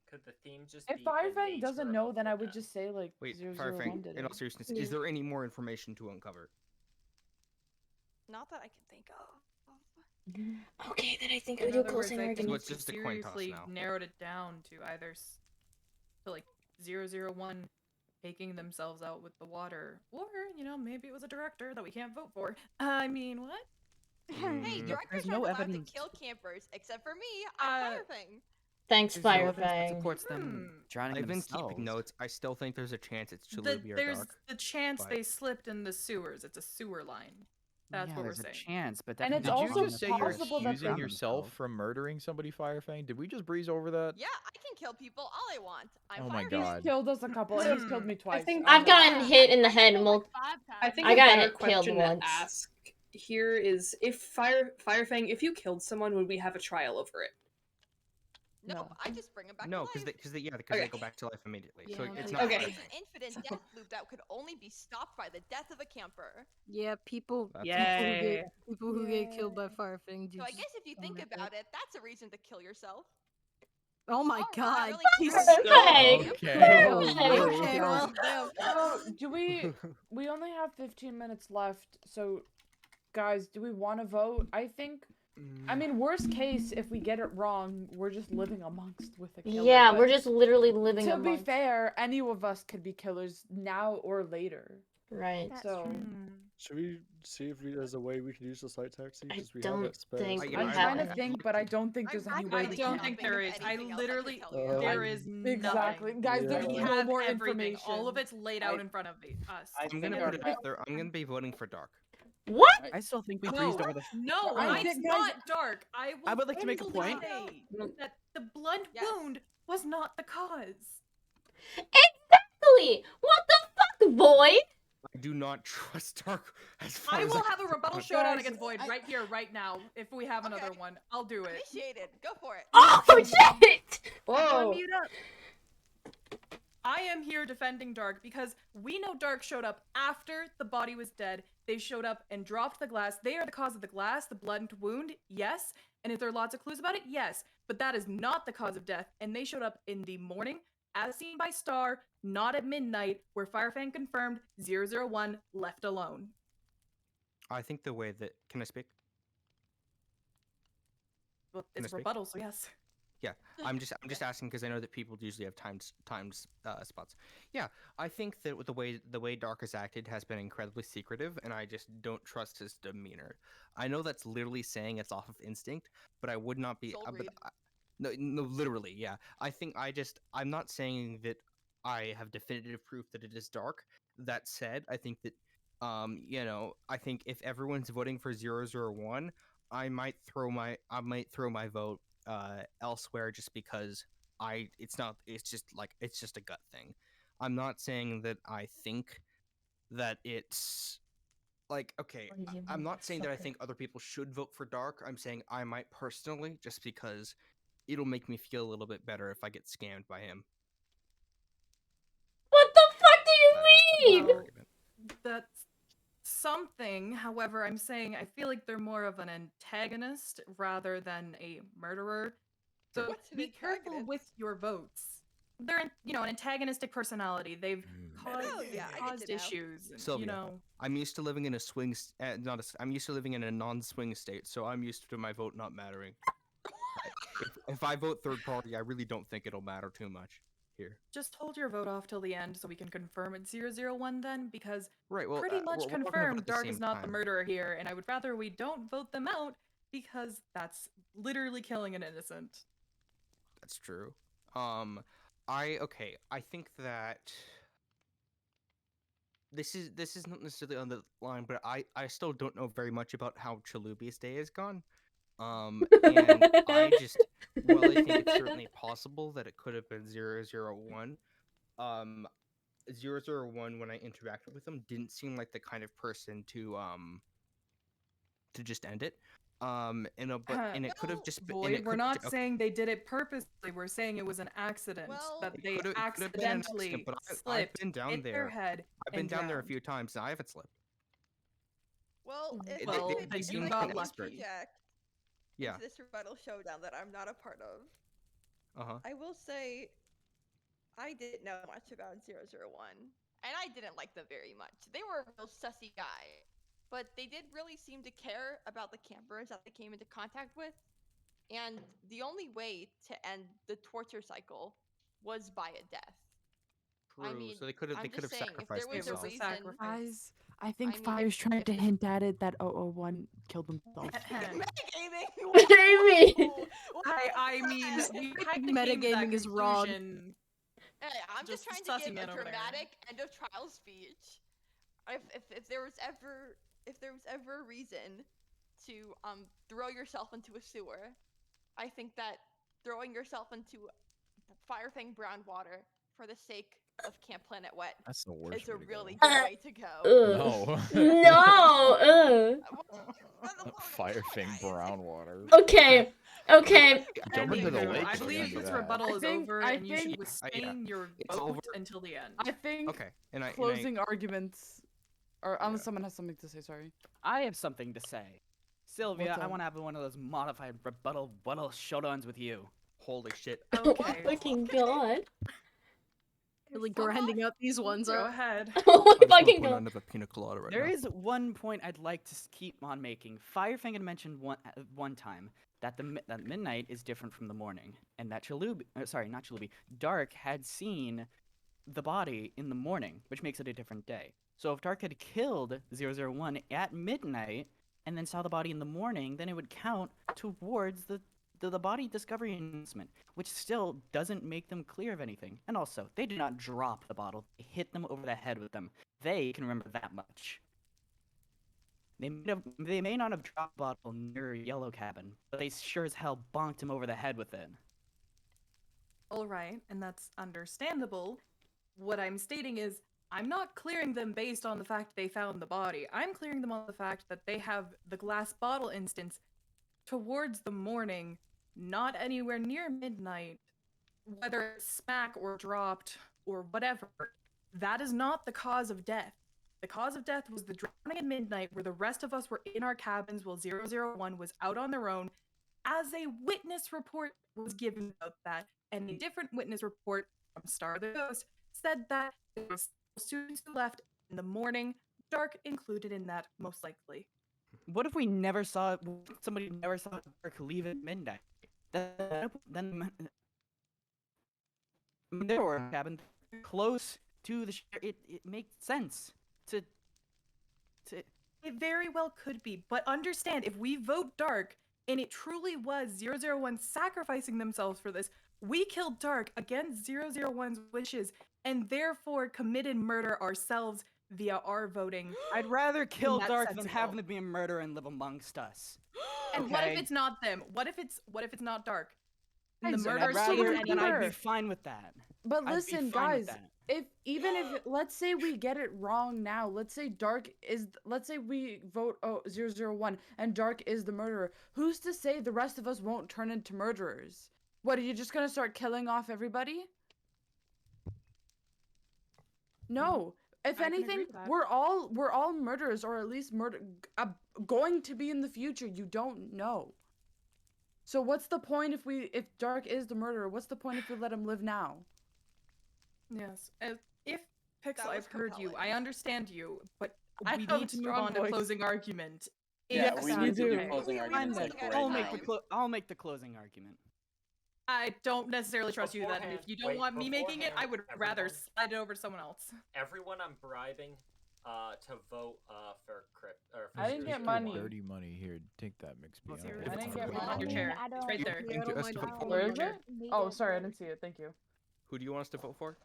Could the theme just if be the Firefang nature doesn't of know, the then I would event? just say like Wait, 001 Firefang, did in all it. seriousness, Yeah. is there any more information to uncover? Not that I can think of. Okay, then I think we In do other words, closing I think So arguments. it's just a coin toss seriously now. narrowed it down to either to like 001 taking themselves out with the water, or maybe it was a director that we can't vote for. I mean, what? Hey, directors there's aren't no allowed evidence. to kill campers, except for me. I'm Firefang. Thanks, There's no evidence that Firefang. supports them drowning I've been themselves. keeping notes. I still think there's a chance it's Chalubi or There's Dark. the chance but- they slipped in the sewers. It's a sewer line. That's yeah, what we're there's a saying. chance, but And it's definitely Did also you just say you're possible that accusing they- yourself from murdering somebody, Firefang? Did we just breeze over that? Yeah, I can kill people all I want. I'm Oh my Firefang. God. He's killed us a couple, and he's killed me twice. think- I've gotten hit in the head multiple. I think I a got better hit- killed question once. to ask here is if Firefang, if you killed someone, would we have a trial over it? No, I just bring them back No, to because life. they Okay. go back to life immediately. So Yeah, it's okay. not. Okay. It's an infinite death loop that could only be stopped by the death of a camper. Yeah, people. That's People who get killed by Firefang. So I guess if you think about it, that's a reason to kill yourself. Oh my god. really He's cute. so Okay. Okay. Okay, well, damn. So, do we only have 15 minutes left, so guys, do we want to vote? I think, I mean, worst case, if we get it wrong, we're just living amongst with a killer. Yeah, but we're just literally living to amongst. be fair, any of us could be killers now or later. Right. So, Should we see if there's a way we can use the site taxi? I Because we don't have it spare. think so we I'm have trying to it. think, but I don't think there's any way I we don't can. think there is. I literally, Uh, there is nothing. Exactly. Guys, there's We Yeah. no have more everything. information. All of it's laid out in front of us. I'm gonna put it out there. I'm gonna be voting for dark. What? I still think we No, freezed over the. no, I it's think, not dark. I will I would like to make a totally point. say that the blunt wound was not the cause. Exactly. What the fuck, Void? I do not trust dark as far I as will I have a can rebuttal vote. showdown against Void right here, right now. If we have another one, I'll do it. Initiated. Go for it. Oh shit! Whoa! I am here defending Dark because we know Dark showed up after the body was dead. They showed up and dropped the glass. They are the cause of the glass, the blunt wound, yes. And if there are lots of clues about it, yes. But that is not the cause of death. And they showed up in the morning, as seen by Star, not at midnight, where Firefang confirmed 001 left alone. I think the way that can I speak? Well, Can I it's a speak? rebuttal, so yes. Yeah, I'm just asking because I know that people usually have times spots. Yeah, I think that with the way Dark has acted has been incredibly secretive, and I just don't trust his demeanor. I know that's literally saying it's off of instinct, but I would not be. No, literally, yeah. I'm not saying that I have definitive proof that it is Dark. That said, I think that, I think if everyone's voting for 001, I might throw my vote elsewhere just because it's just a gut thing. I'm not saying that I think that it's like okay. I'm not saying that I think other people should vote for Dark. I'm saying I might personally just because it'll make me feel a little bit better if I get scammed by him. What the fuck do you mean? Well, that's something. However, I'm saying I feel like they're more of an antagonist rather than a murderer. So What's an be careful with your votes. They're, an antagonistic personality. They've caused, Oh, yeah, I get caused to know. issues. And, Sylvia, I'm used to living in a swing, I'm used to living in a non-swing state, so I'm used to my vote not mattering. If I vote third party, I really don't think it'll matter too much here. just hold your vote off till the end so we can confirm it's 001 then, because Right, well, pretty much we're talking about confirmed at the Dark same is not the time. murderer here, and I would rather we don't vote them out because that's literally killing an innocent. That's true. I think that this is not necessarily on the line, but I still don't know very much about how Chalubia's day has gone. And I I think it's certainly possible that it could have been 001. 001 when I interacted with him didn't seem like the kind of person to just end it. And it could have just been. Void, we're not saying they did it purposely. We're saying it was an accident that they It could have been an accidentally accident, but I've slipped, been down hit there. their head, I've been and down there a drowned. few times and I haven't slipped. Well, if Well, I then if you I got can lucky. interject Yeah. into this rebuttal showdown that I'm not a part of, I will say I didn't know much about 001, and I didn't like them very much. They were a real sussy guy, but they did really seem to care about the campers that they came into contact with, and the only way to end the torture cycle was by a death. I True. mean, So they could have I'm just saying, if sacrificed there was a themselves. reason, Guys, I think I mean, Fire's trying if to the- hint at it that 001 killed himself. Metagaming. I mean, we kind of Metagaming is wrong. Hey, I'm just trying to sussing give it a over there. dramatic end of trial speech. If there was ever a reason to throw yourself into a sewer, I think that throwing yourself into Firefang brown water for the sake of Camp Planet Wet That's the worst is a way to go. really good way to go. No. Firefang brown water. Okay. Okay. Jump into the lake. I if you're gonna believe do this that. rebuttal is over, I and you should think- sustain your It's vote over. until the end. I think Okay, and I closing arguments, or unless someone has something to say, sorry. I have something to say. Sylvia, What's I up? want to have one of those modified rebuttal showdowns with you. Holy shit. Okay. Oh fucking god. Really grinding out these ones. Go ahead. Oh I just fucking want to put god. another pina colada right There now. is one point I'd like to keep on making. Firefang had mentioned one time that that midnight is different from the morning, and that not Chalubi, Dark had seen the body in the morning, which makes it a different day. So if Dark had killed 001 at midnight and then saw the body in the morning, then it would count towards the body discovery announcement, which still doesn't make them clear of anything. And also, they did not drop the bottle; they hit them over the head with them. They can remember that much. They may not have dropped the bottle near Yellow Cabin, but they sure as hell bonked him over the head with it. All right, and that's understandable. What I'm stating is, I'm not clearing them based on the fact they found the body. I'm clearing them on the fact that they have the glass bottle instance towards the morning, not anywhere near midnight, whether it's smack or dropped or whatever. That is not the cause of death. The cause of death was the drowning at midnight, where the rest of us were in our cabins while 001 was out on their own, as a witness report was given about that, and a different witness report from Star the Ghost said that there were students who left in the morning, Dark included in that, most likely. What if somebody never saw Dark leave at midnight? Then there were cabin close to the it makes sense to It very well could be, but understand, if we vote Dark, and it truly was 001 sacrificing themselves for this, we killed Dark against 001's wishes, and therefore committed murder ourselves via our voting. I'd rather kill that's Dark than sensible. have them be a murderer and live amongst us. And what if Okay. it's not them? What if it's not Dark? And the Guys, murder I'd still rather, then I'd be anywhere. fine with that. But I'd be listen, fine with guys, that. if let's say we get it wrong now, let's say let's say we vote 001 and Dark is the murderer. Who's to say the rest of us won't turn into murderers? What, are you just gonna start killing off everybody? No. If I can agree anything, with that. we're all murderers, or at least going to be in the future. You don't know. So what's the point if Dark is the murderer? What's the point if we let him live now? Yes. If Pixel, That I've was heard you. compelling. I understand you, but I we have need to move strong on to voice. closing argument. Yeah, Yes, we you need to do do. closing We arguments really like gotta right do now. I'll make the closing argument. I don't necessarily trust you then. And if Beforehand- you don't wait, want me making it, I would beforehand, rather everyone- slide it over to someone else. Everyone I'm bribing to vote for Crypt or for I didn't get 001. money. Dirty money here. Take that, McSpee. Well, don't if I worry didn't about get it. on money. your chair. I don't. It's right there. You Yeah, I want don't us to mind vote for? Where on is your it? chair. Need Oh, it, sorry, I but- didn't see it. Thank you. Who do you want us to vote for?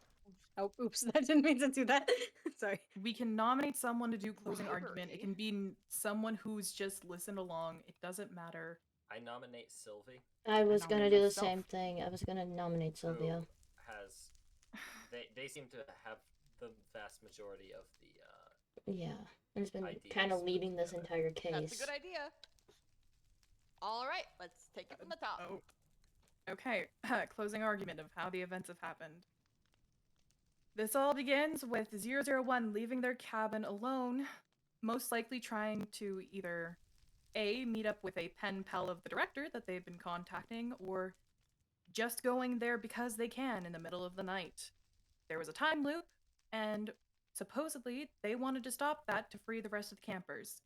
Oh, oops, I didn't mean to do that. Sorry. We can nominate someone to do closing argument. It Bribery. can be someone who's just listened along. It doesn't matter. I nominate Sylvie, I was gonna nominate do the myself. same thing. I was gonna nominate Sylvia. who has they seem to have the vast majority of the Yeah, has been ideas kind of put leading this together. entire That's a case. good idea. All right, let's take it from the top. Oh. Okay, closing argument of how the events have happened. This all begins with 001 leaving their cabin alone, most likely trying to either A, meet up with a pen pal of the director that they've been contacting, or just going there because they can in the middle of the night. There was a time loop, and supposedly they wanted to stop that to free the rest of the campers.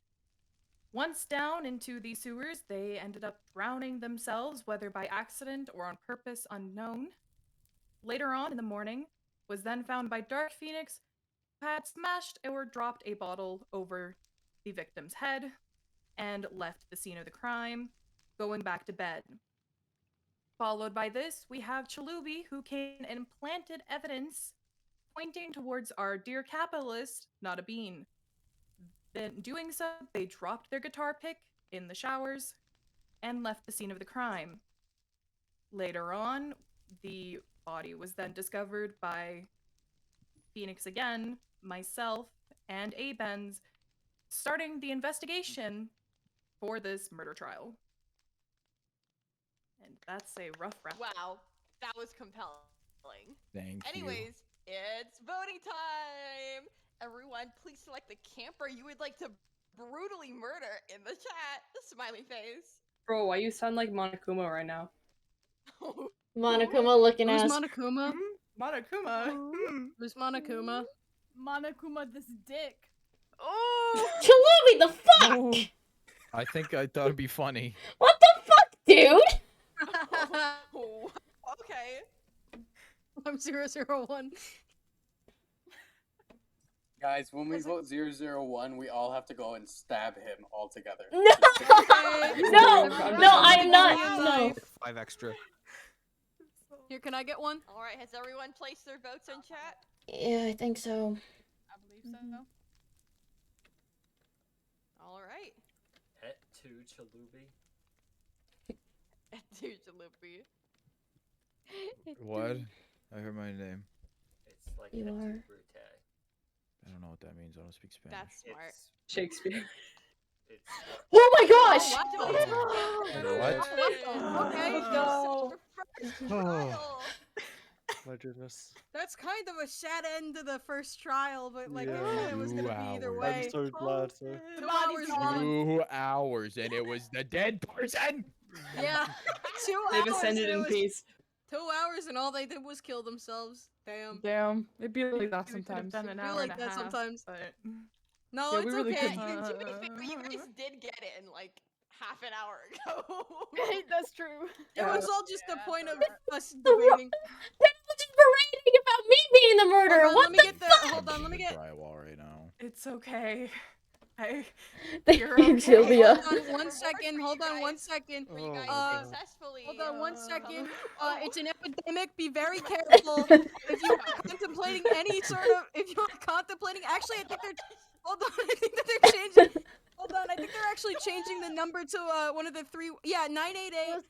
Once down into the sewers, they ended up drowning themselves, whether by accident or on purpose unknown. Later on in the morning, was then found by Dark Phoenix, who had smashed or dropped a bottle over the victim's head and left the scene of the crime, going back to bed. Followed by this, we have Chalubi, who came and planted evidence pointing towards our dear capitalist, not a bean. Then, doing so, they dropped their guitar pick in the showers and left the scene of the crime. Later on, the body was then discovered by Phoenix again, myself, and Abenz, starting the investigation for this murder trial. And that's a rough wrap. Wow, that was compelling. Thank you. Anyways, it's voting time. Everyone, please select the camper you would like to brutally murder in the chat. Smiley face. Bro, why you sound like Monokuma right now? Monokuma looking Who's ass. Monokuma? Monokuma. Who's Monokuma? Monokuma this dick. Oh! Chalubi, the fuck? I think I thought it'd be funny. What the fuck, dude? Oh, okay. I'm 001. Guys, when we vote 001, we all have to go and stab him all together. No, no, no, I'm not. No. 5 extra. Here, can I get one? All right, has everyone placed their votes in chat? Yeah, I think so. I believe so. All right. Et tu, Chalubi? Dude, Chalupi. What? I heard my name. It's like You et tu, are. Brute. I don't know what that means. I don't speak Spanish. That's smart. It's, Shakespeare. it's Oh my gosh! What? Okay. No. Oh. My goodness. That's kind of a sad end to the first trial, but like, Yeah. it was gonna 2 be either hours. way. I'm so glad. So. 2 hours long. 2 hours, and it was the dead person. Yeah. 2 They've hours. ascended and it in was peace. 2 hours, and all they did was kill themselves. Damn. Damn, it'd be like that We could have sometimes. done an I feel hour like and a that half, sometimes. but No, Yeah, it's we really okay. couldn't. To be fair, you guys did get it in like half an hour ago. That's true. It was all just a Yeah, point of us The ro- debating. That was just berating about me being the murderer. Hold on, What let me the get the. fuck? Hold on, let me get. Drywall right now. it's okay. Thank You're you, okay. Sylvia. Hold on 1 second. Hold on 1 second. For you guys Oh, successfully. Hold on 1 second. Oh. It's an epidemic. Be very careful. If you are contemplating any sort of, if you are contemplating, actually, I think they're. Hold on, I think that they're changing. Hold on, I think they're actually changing the number to one of the 3. Yeah, 988.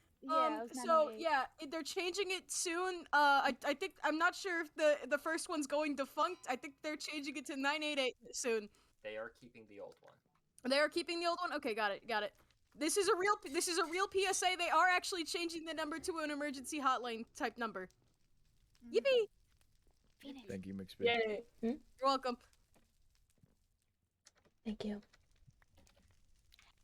So yeah, they're changing it soon. I think I'm not sure if the first one's going defunct. I think they're changing it to 988 soon. They are keeping the old one. They are keeping the old one. Okay, got it. This is a real PSA. They are actually changing the number to an emergency hotline type number. Yippee! Thank you, McSpin. Yay. You're welcome. Thank you.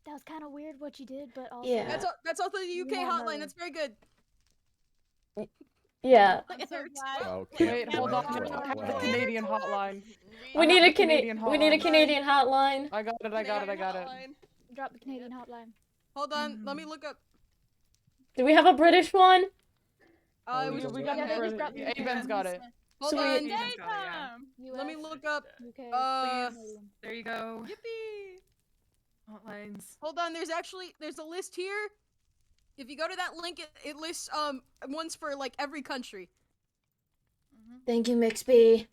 That was kind of weird what you did, but also Yeah. That's also the UK Yeah, hotline. no. That's very good. Yeah. I'm so glad. Oh, Wait, hold on. Campground, We don't have the well. Canadian hotline. We I need have a the Canadian we need a hotline. Canadian hotline. I got it. I got it. drop the Canadian hotline. Hold on, let me look up. Do we have a British one? It Oh, was we got Yeah, it. they for- just dropped the Aben's got it. Hold Sweet. on. Daytime. Let me look up. UK. Please. There you go. Yippee! Hotlines. Hold on. There's a list here. If you go to that link, it lists ones for like every country. Thank you, MixB.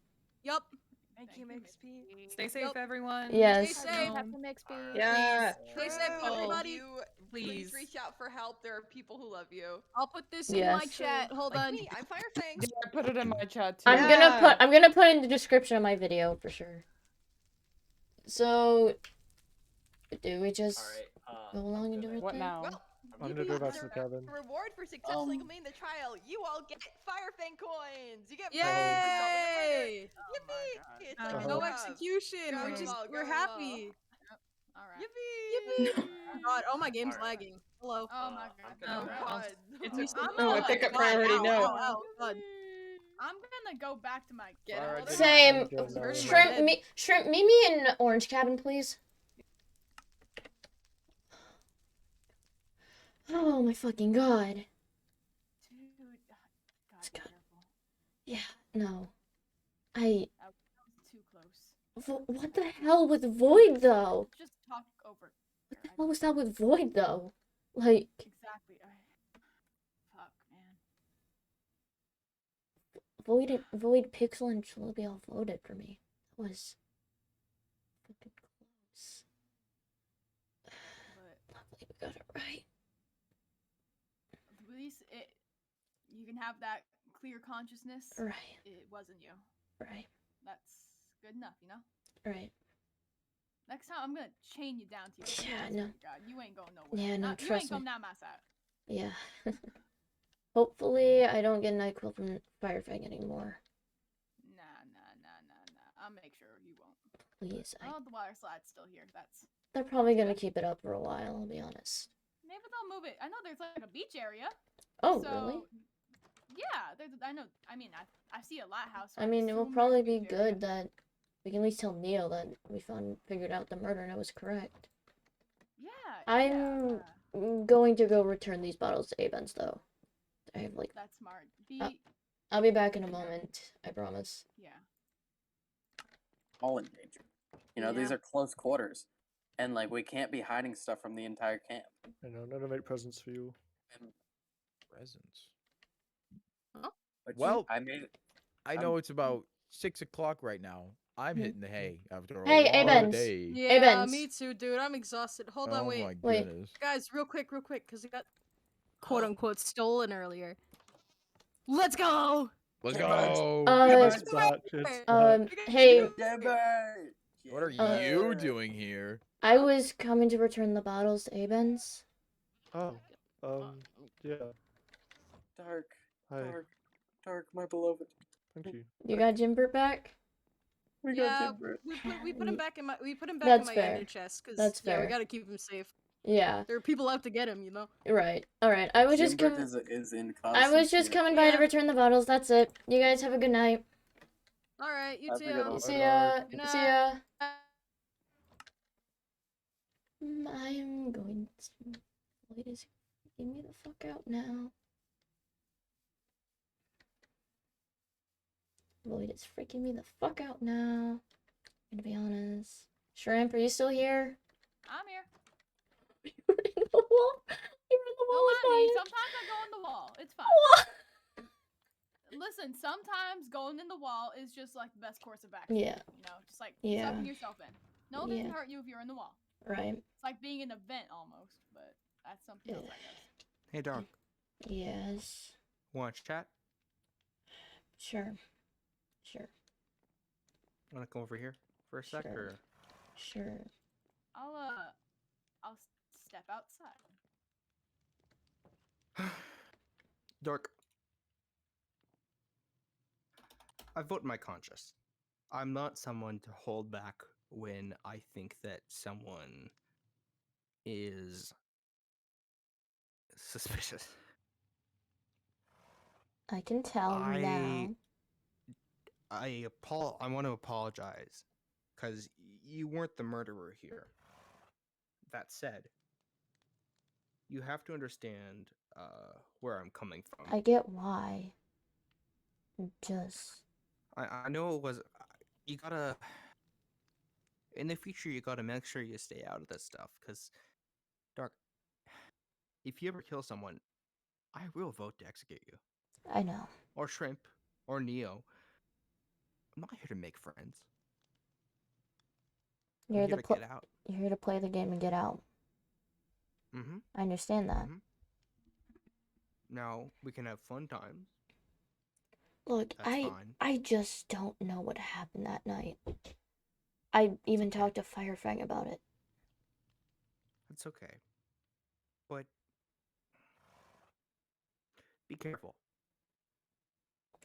Yup. Thank you, MXP. Stay safe, Yep. everyone. Yes. Stay safe. Have to mix be. Yeah. Stay safe, everybody. You, please Please. reach out for help. There are people who love you. I'll put this in my Yes. chat. Hold Like on. me, I'm Firefang. Yeah, I put it in my chat too. I'm gonna put in the description of my video for sure. So, do we just Alright, go along and do it? What then? now? Well, I'm you gonna go back guys to the are- cabin. Reward for successfully completing the trial. You all get Firefang coins. You get Yay! Yippee! It's Uh-huh. like No a execution. Go We're just well, we're go happy. All right. Yippee! Oh God, oh my game's Alright. lagging. Hello. Oh my I'm god. gonna Oh go. God. It's I'm oh, I gonna pick up go- priority Ow, no. ow, ow, God. I'm gonna go back to my Get Alright, out of Same. I'm good now. Shrimp, meet me in Orange Cabin, please. Oh my fucking god. Dude, God, It's be good. careful. Yeah, no. That was too close. What the hell with Void though? Just talk over. What the hell was that with Void though? Like, Exactly. Fuck, man. Void, Pixel, and Chalubi all voted for me. That was fucking close. But Lovely, we got it right. at least you can have that clear consciousness. Right, It wasn't you. right, That's good enough, you know? right. Next time I'm gonna chain you down to your Yeah, chair, no. God, you ain't going nowhere. Yeah, no, You trust ain't going me. down my side. Yeah. Hopefully, I don't get NyQuil from Firefang anymore. Nah. I'll make sure you won't. Please. I want the water slide's still here. That's They're probably gonna keep it up for a while, I'll be honest. maybe they'll move it. I know there's like a beach area. Oh, so really? there's. I know. I mean, I see a lighthouse. So I mean, it will assume probably there's be a area. good that we can at least tell Neil that we figured out the murder and it was correct. Yeah. I'm going to go return these bottles to Avens, though. I have like. That's smart. I'll be back in a moment. I promise. Yeah. All in danger. You know, these are close quarters, and like we can't be hiding stuff from the entire camp. I know, I'm gonna make presents for you. Presents. But Well, I made. I know it's about 6 o'clock right now. I'm hitting the hay after a Hey, long Avens. day. Yeah, Avens. me too, dude. I'm exhausted. Hold on, Oh wait. my Wait. goodness. Guys, real quick, because it got quote unquote stolen earlier. Let's go! Let's Get go. It's back, it's back. Hey, What are you doing here? I was coming to return the bottles to Avens. Oh, yeah. Dark, Hi. dark, my beloved. Thank you. You got Jimbert back? We Yeah, got Jimbert. we put him back in my That's in my fair. ender chest because That's yeah, we fair. gotta keep him safe. Yeah. There are people out to get him, you know. Right. All right. I was just Jimbert coming. is in I was just fear. coming by to return the bottles. That's it. You guys have a good night. All right, you Have a too. good one. See ya. Good See ya. night. I am going to. Ladies, get me the fuck out now. Lloyd is freaking me the fuck out now. To be honest. Shrimp, are you still here? I'm here. You're in the wall. You're in the wall Don't with mind me. Ryan. Sometimes I go in the wall. It's fine. Listen, sometimes going in the wall is just like the best course of action. Yeah. You know, just like Yeah. sucking yourself in. No one Yeah. can hurt you if you're in the wall. Right. It's like being in a vent almost, but that's something else, I guess. Hey, Dark. Yes. Want to chat? Sure. Sure. Want to come over here for a sec, Sure. or? Sure. I'll step outside. Dark. I vote my conscience. I'm not someone to hold back when I think that someone is suspicious. I can tell now. I want to apologize because you weren't the murderer here. That said, you have to understand where I'm coming from. I get why. Just. I know it was. You gotta. In the future, you gotta make sure you stay out of this stuff, because, Dark, if you ever kill someone, I will vote to execute you. I know. Or Shrimp, or Neo. I'm not here to make friends. I'm You're here the to get out. You're here to play the game and get out. Mm-hmm. I understand that. Mm-hmm. Now, we can have fun times. Look, That's fine. I just don't know what happened that night. I even talked to Firefang about it. That's okay. But be careful.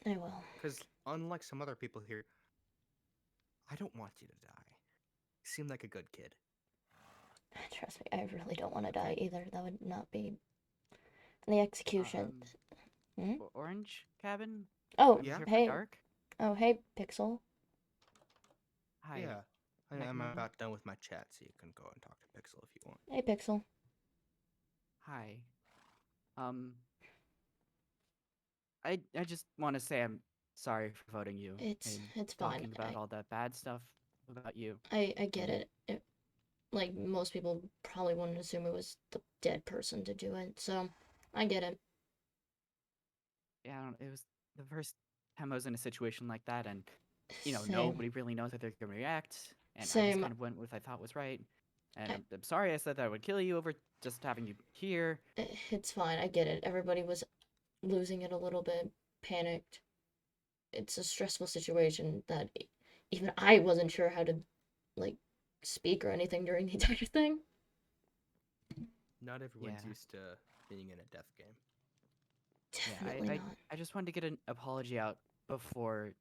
I will. Because unlike some other people here, I don't want you to die. You seem like a good kid. Trust me, I really don't want to die either. That would not be. And the execution. Orange cabin? Oh, I'm here for hey. Dark? Oh, hey, Pixel. Hi. Yeah. Can I I'm come over? about done with my chat, so you can go and talk to Pixel if you want. Hey, Pixel. Hi. I just want to say I'm sorry for voting you. It's and fine. talking about all that bad stuff about you. I get it. Like, most people probably wouldn't assume it was the dead person to do it, so I get it. Yeah, it was the first time I was in a situation like that, and Same. nobody really knows how they're gonna react. And I Same. just kind of went with what I thought was right. And I'm sorry I said that I would kill you over just having you here. It's fine. I get it. Everybody was losing it a little bit, panicked. It's a stressful situation that even I wasn't sure how to, like, speak or anything during the entire thing. Not everyone's used to being in a death game. Definitely not. I just wanted to get an apology out before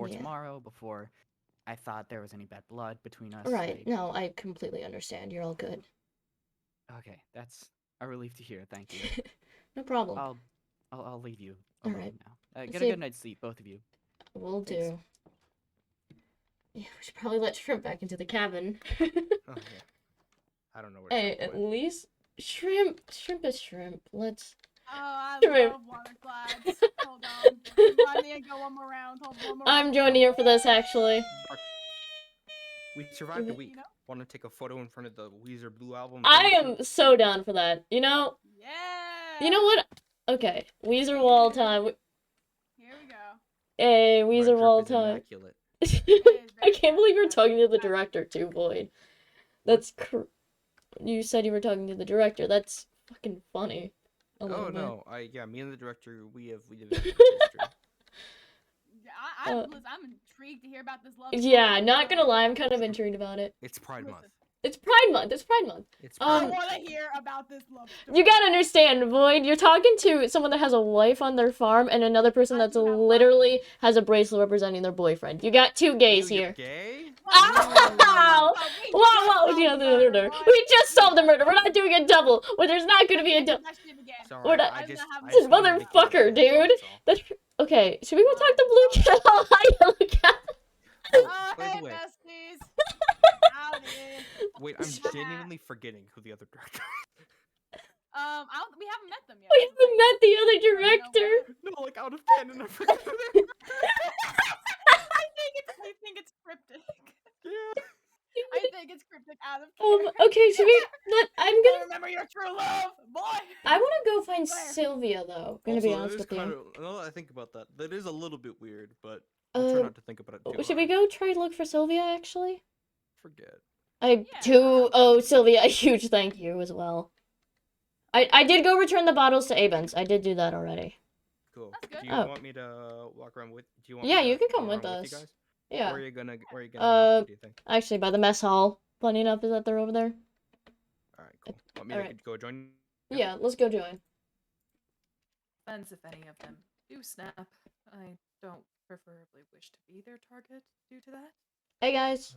Yeah. tomorrow, before I thought there was any bad blood between us. Right. No, I completely understand. You're all good. Okay, that's a relief to hear. Thank you. No problem. I'll I'll leave you All alone right. now. Let's Get a see. good night's sleep, both of you. Will Thanks. do. Yeah, we should probably let Shrimp back into the cabin. Oh yeah. I don't know where Hey, Shrimp at went. least Shrimp is Shrimp. Let's. Oh, I Shrimp. love water slides. Hold on. Remind me and go one more round. Hold one more I'm round. joining you for this actually. We survived a Mhm. week. Want to take a photo in front of the Weezer Blue album? I photo am shoot? so down for that. You know. Yeah. You know what? Okay, Weezer Wall time. Here we go. Hey, My Weezer drip Wall is time. immaculate. I can't believe you're talking to the director too, Void. That's you said you were talking to the director. That's fucking funny. A little Oh bit. no, me and the director, we have history. Listen, I'm intrigued to hear about this love. Yeah, not gonna lie, I'm kind of intrigued about it. It's Pride Month. It's Pride Month. It's Pride Month. It's I want to hear about this love story. You gotta understand, Void. You're talking to someone that has a wife on their farm and another person that's literally has a bracelet representing their boyfriend. You got two gays here. Gay? Ow! Whoa! No. We just solved the murder. We're not doing a double. Where there's not gonna be a double. Sorry, We're not. I just This wanted to make it motherfucker, dude. That's okay. Should we go talk to Blue Cat? Hi, Yellow Cat. Oh, By hey, the way, besties. Howdy. wait, I'm genuinely forgetting who the other director is. We haven't met them yet. We haven't met the other director. No, like out of canon, I forget who they are. I think it's cryptic. Yeah. I think it's cryptic out of character. Okay, should we? I'm gonna. Remember your true love, boy. I want to go find Sylvia though. Gonna be Also, honest with you. Now that I think about that, that is a little bit weird, but I'll try not to think about it too Should hard. we go try to look for Sylvia actually? Forget. I do owe Sylvia a huge thank you as well. I did go return the bottles to Abens. I did do that already. Cool. That's Do you want me to walk around with? Do you want? Yeah, me to you can come walk with around us. you guys? Yeah. Where are you gonna head off to, do you think? Actually, by the mess hall. Funny enough, is that they're over there? All right, cool. Want me all to right. go join? Yeah, let's go join. Depends if any of them do snap. I don't preferably wish to be their target due to that. Hey guys.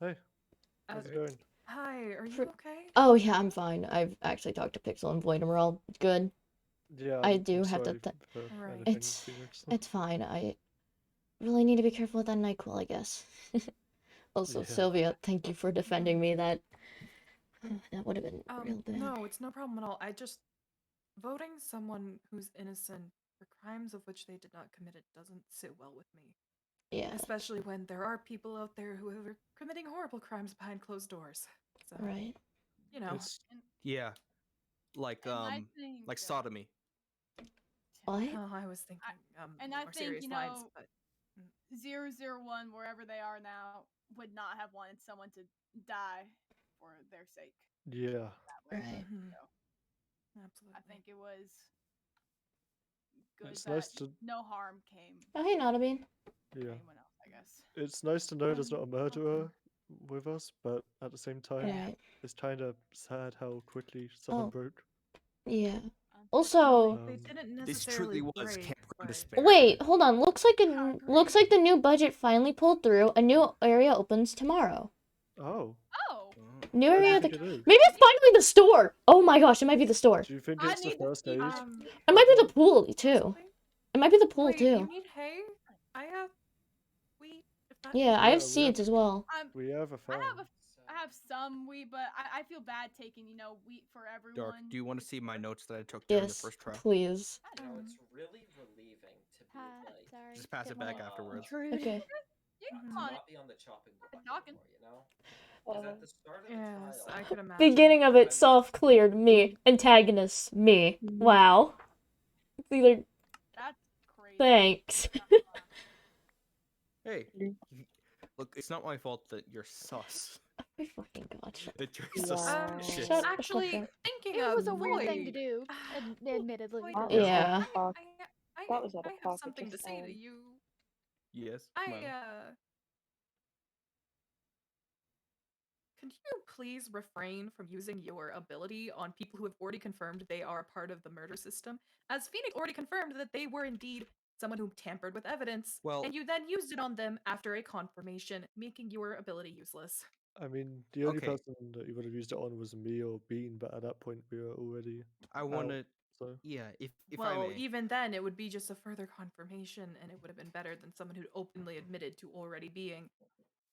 Hey. How's it going? Hi, are you okay? Oh yeah, I'm fine. I've actually talked to Pixel and Void, and we're all good. Yeah, I I'm do have to. sorry for Right. anything, It's Phoenix. it's fine. I really need to be careful with that NyQuil, I guess. Also, Yeah. Sylvia, thank you for defending me. That would have been real bad. No, it's no problem at all. I just voting someone who's innocent for crimes of which they did not commit it doesn't sit well with me. Yeah. Especially when there are people out there who are committing horrible crimes behind closed doors. So, Right. you know. Yeah, like like sodomy. What? Oh, I was thinking And more I think, serious you lines, know, but 001, wherever they are now, would not have wanted someone to die for their sake. Yeah. Right. So, absolutely. I think it was good It's that nice to. no harm came Oh, hey, Notabene. Yeah. anyone else, I guess. It's nice to know there's not a murderer with us, but at the same time, Right. it's kind of sad how quickly someone Oh. broke. Yeah. Also, they didn't This necessarily truly was break, Campground but- Despair. wait, hold on. Looks like the new budget finally pulled through. A new area opens tomorrow. Oh. Oh. New Where do you area. think it is? Maybe it's finally the store. Oh my gosh, it might be the store. Do you think it's the first aid? It might be the pool too. It might be the pool Wait, too. you need hay? I have wheat. If that Yeah, I have we seeds as well. We have a farm. I have some wheat, but I feel bad taking, wheat for everyone. Dark, do you want to see my notes that I took during the Yes, first try? please. You know, it's really relieving to be like. Sorry. Just pass it back afterwards. Okay. To not be on the chopping block anymore, you know? Because at the start of the Yes, trial, I could imagine. Beginning of it, soft cleared me. Antagonist me. Wow. It's either. That's crazy. Thanks. Hey, look, it's not my fault that you're sus. Oh my fucking god. That you're suspicious. Shut Actually, up. thinking It of was a weird thing to Void, do, admittedly. Yeah. I That was out of have pocket, something to just say to saying. you. Yes. Can you please refrain from using your ability on people who have already confirmed they are part of the murder system? As Phoenix already confirmed that they were indeed someone who tampered with evidence, and you then used it on them after a confirmation, making your ability useless. I mean, the only Okay. person that you would have used it on was me or Bean, but at that point we were already. I want to So Yeah, if I Well, may. even then, it would be just a further confirmation, and it would have been better than someone who'd openly admitted to already being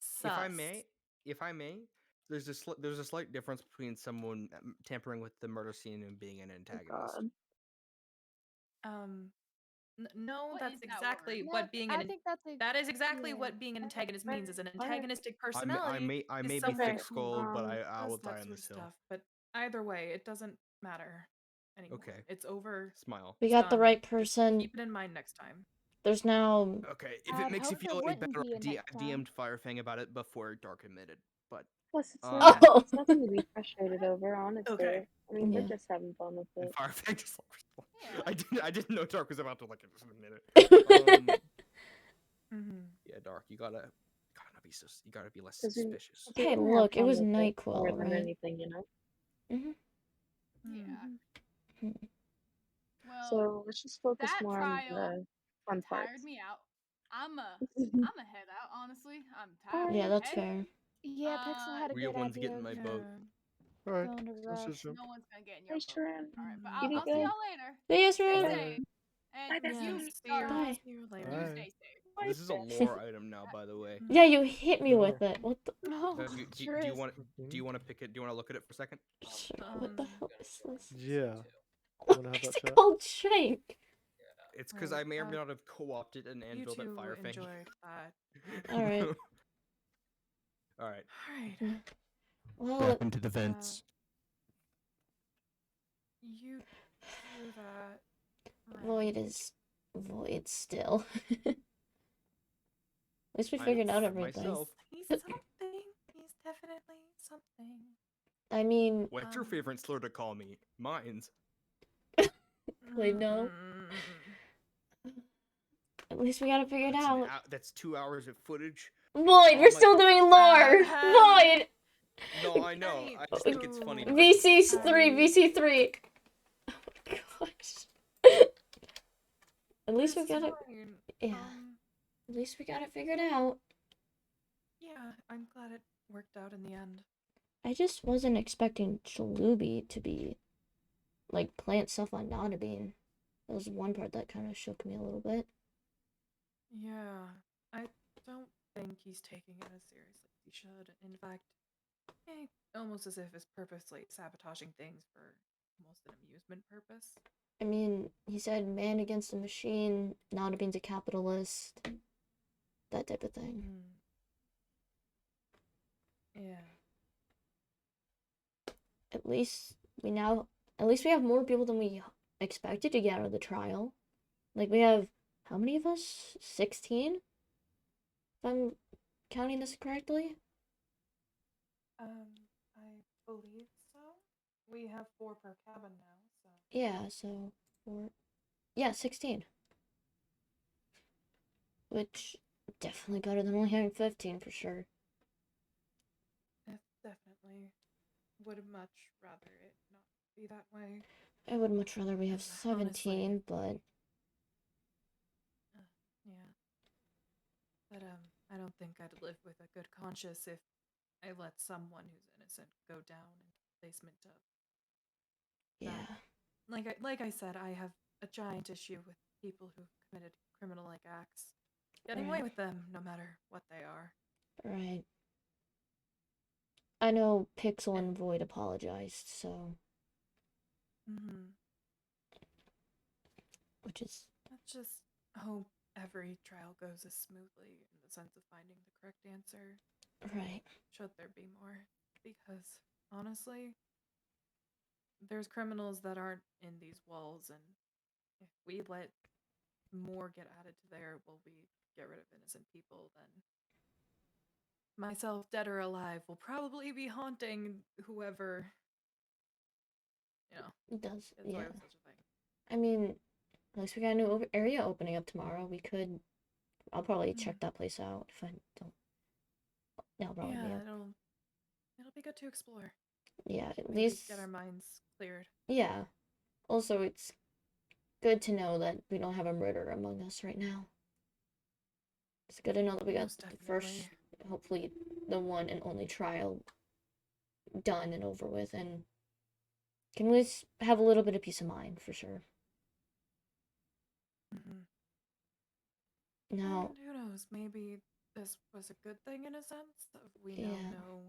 sus. If I may, there's a slight difference between someone tampering with the murder scene and being an antagonist. No, What that's is that exactly word? what being I an think that's a that is exactly yeah. what being an antagonist means. Is an I- antagonistic I personality may is be someone thick who skulled, but I will does die that on sort this of hill. stuff. But either way, it doesn't matter anymore. Okay. It's over. Smile. We It's got the done. right Just person. keep it in mind next time. There's now. Okay, if I'd it makes you hope there feel any wouldn't better, be a I next time. DM'd Firefang about it before Dark admitted. But Plus, it's Oh. it's nothing to be frustrated over, honestly. Okay. I mean, Yeah. we're just having fun with and it. Firefang just Yeah. I didn't know Dark was about to like admit it. Yeah, Dark, you gotta be less 'Cause we suspicious. Hey, can have look, it fun was with it NyQuil, more than right? anything, you know. Yeah. Well, So let's just focus that more on trial the fun tired parts. me out. I'm a head out, honestly. I'm tired. Yeah, I'm that's headed. fair. Yeah, Pixel had a Real good one's idea getting of my boat. Alright, going to let's rush. just jump. No one's gonna get in Hey, your boat. Sharon. Alright, but You I'll see good? y'all later. Yes, Stay right. safe. Bye, And bestie. you, See you. Bye. See you later. you Bye. stay safe. Bye, This is a bestie. lore item now, by the way. Yeah, you hit me No. with it. What the? Oh, So do sure you is. want to pick it? Do you want to look at it for a second? Sure. What the hell is this? Yeah. Why Wanna have is that it chat? called Shank? It's because I may or may not have co-opted an You anvil that two Firefang. enjoyed that. All right. All right. Alright. Well, Back into the vents. You do that. Void is void still. At least we figured out everything. Myself. He's something. He's definitely something. I mean, What's your favorite slur to call me? Mine's. wait, no. At least we got it figured out. That's 2 hours of footage. Void, we're still doing lore. Void. No, I know. I just think it's funny. VC3, VC3. Oh my gosh. At least we got it. Yeah. At least we got it figured out. Yeah, I'm glad it worked out in the end. I just wasn't expecting Chalubi to be, like, plant stuff on Nodabine. That was one part that kind of shook me a little bit. Yeah, I don't think he's taking it as seriously as he should. In fact, almost as if he's purposely sabotaging things for almost an amusement purpose. I mean, he said man against the machine, Nodabine's a capitalist, that type of thing. Yeah. At least we have more people than we expected to get out of the trial. Like, we have, how many of us? 16? If I'm counting this correctly? I believe so. We have 4 per cabin now, so. Yeah, so 4. Yeah, 16. Which, definitely better than only having 15 for sure. Definitely. Would much rather it not be that way. I would much rather we have 17, Honestly. but... Yeah. But, I don't think I'd live with a good conscience if I let someone who's innocent go down in placement of. Yeah. Like I said, I have a giant issue with people who've committed criminal-like acts. Getting away Right. with them, no matter what they are. Right. I know Pixel and Void apologized, so... Which is... Let's just hope every trial goes as smoothly in the sense of finding the correct answer. Right. Should there be more? Because, honestly, there's criminals that aren't in these walls, and if we let more get added to there, will we get rid of innocent people, then myself, dead or alive, will probably be haunting whoever, It does, gets yeah. away with such a thing. I mean, at least we got a new area opening up tomorrow. I'll probably check that place out if I don't. That'll probably Yeah, be it'll be good to explore. Yeah, at Maybe least... get our minds cleared. Yeah. Also, it's good to know that we don't have a murderer among us right now. It's good to know that we got Most the first, definitely. hopefully, the one and only trial done and over with, and can at least have a little bit of peace of mind for sure. Now, And who knows? Maybe this was a good thing in a sense. We now yeah, know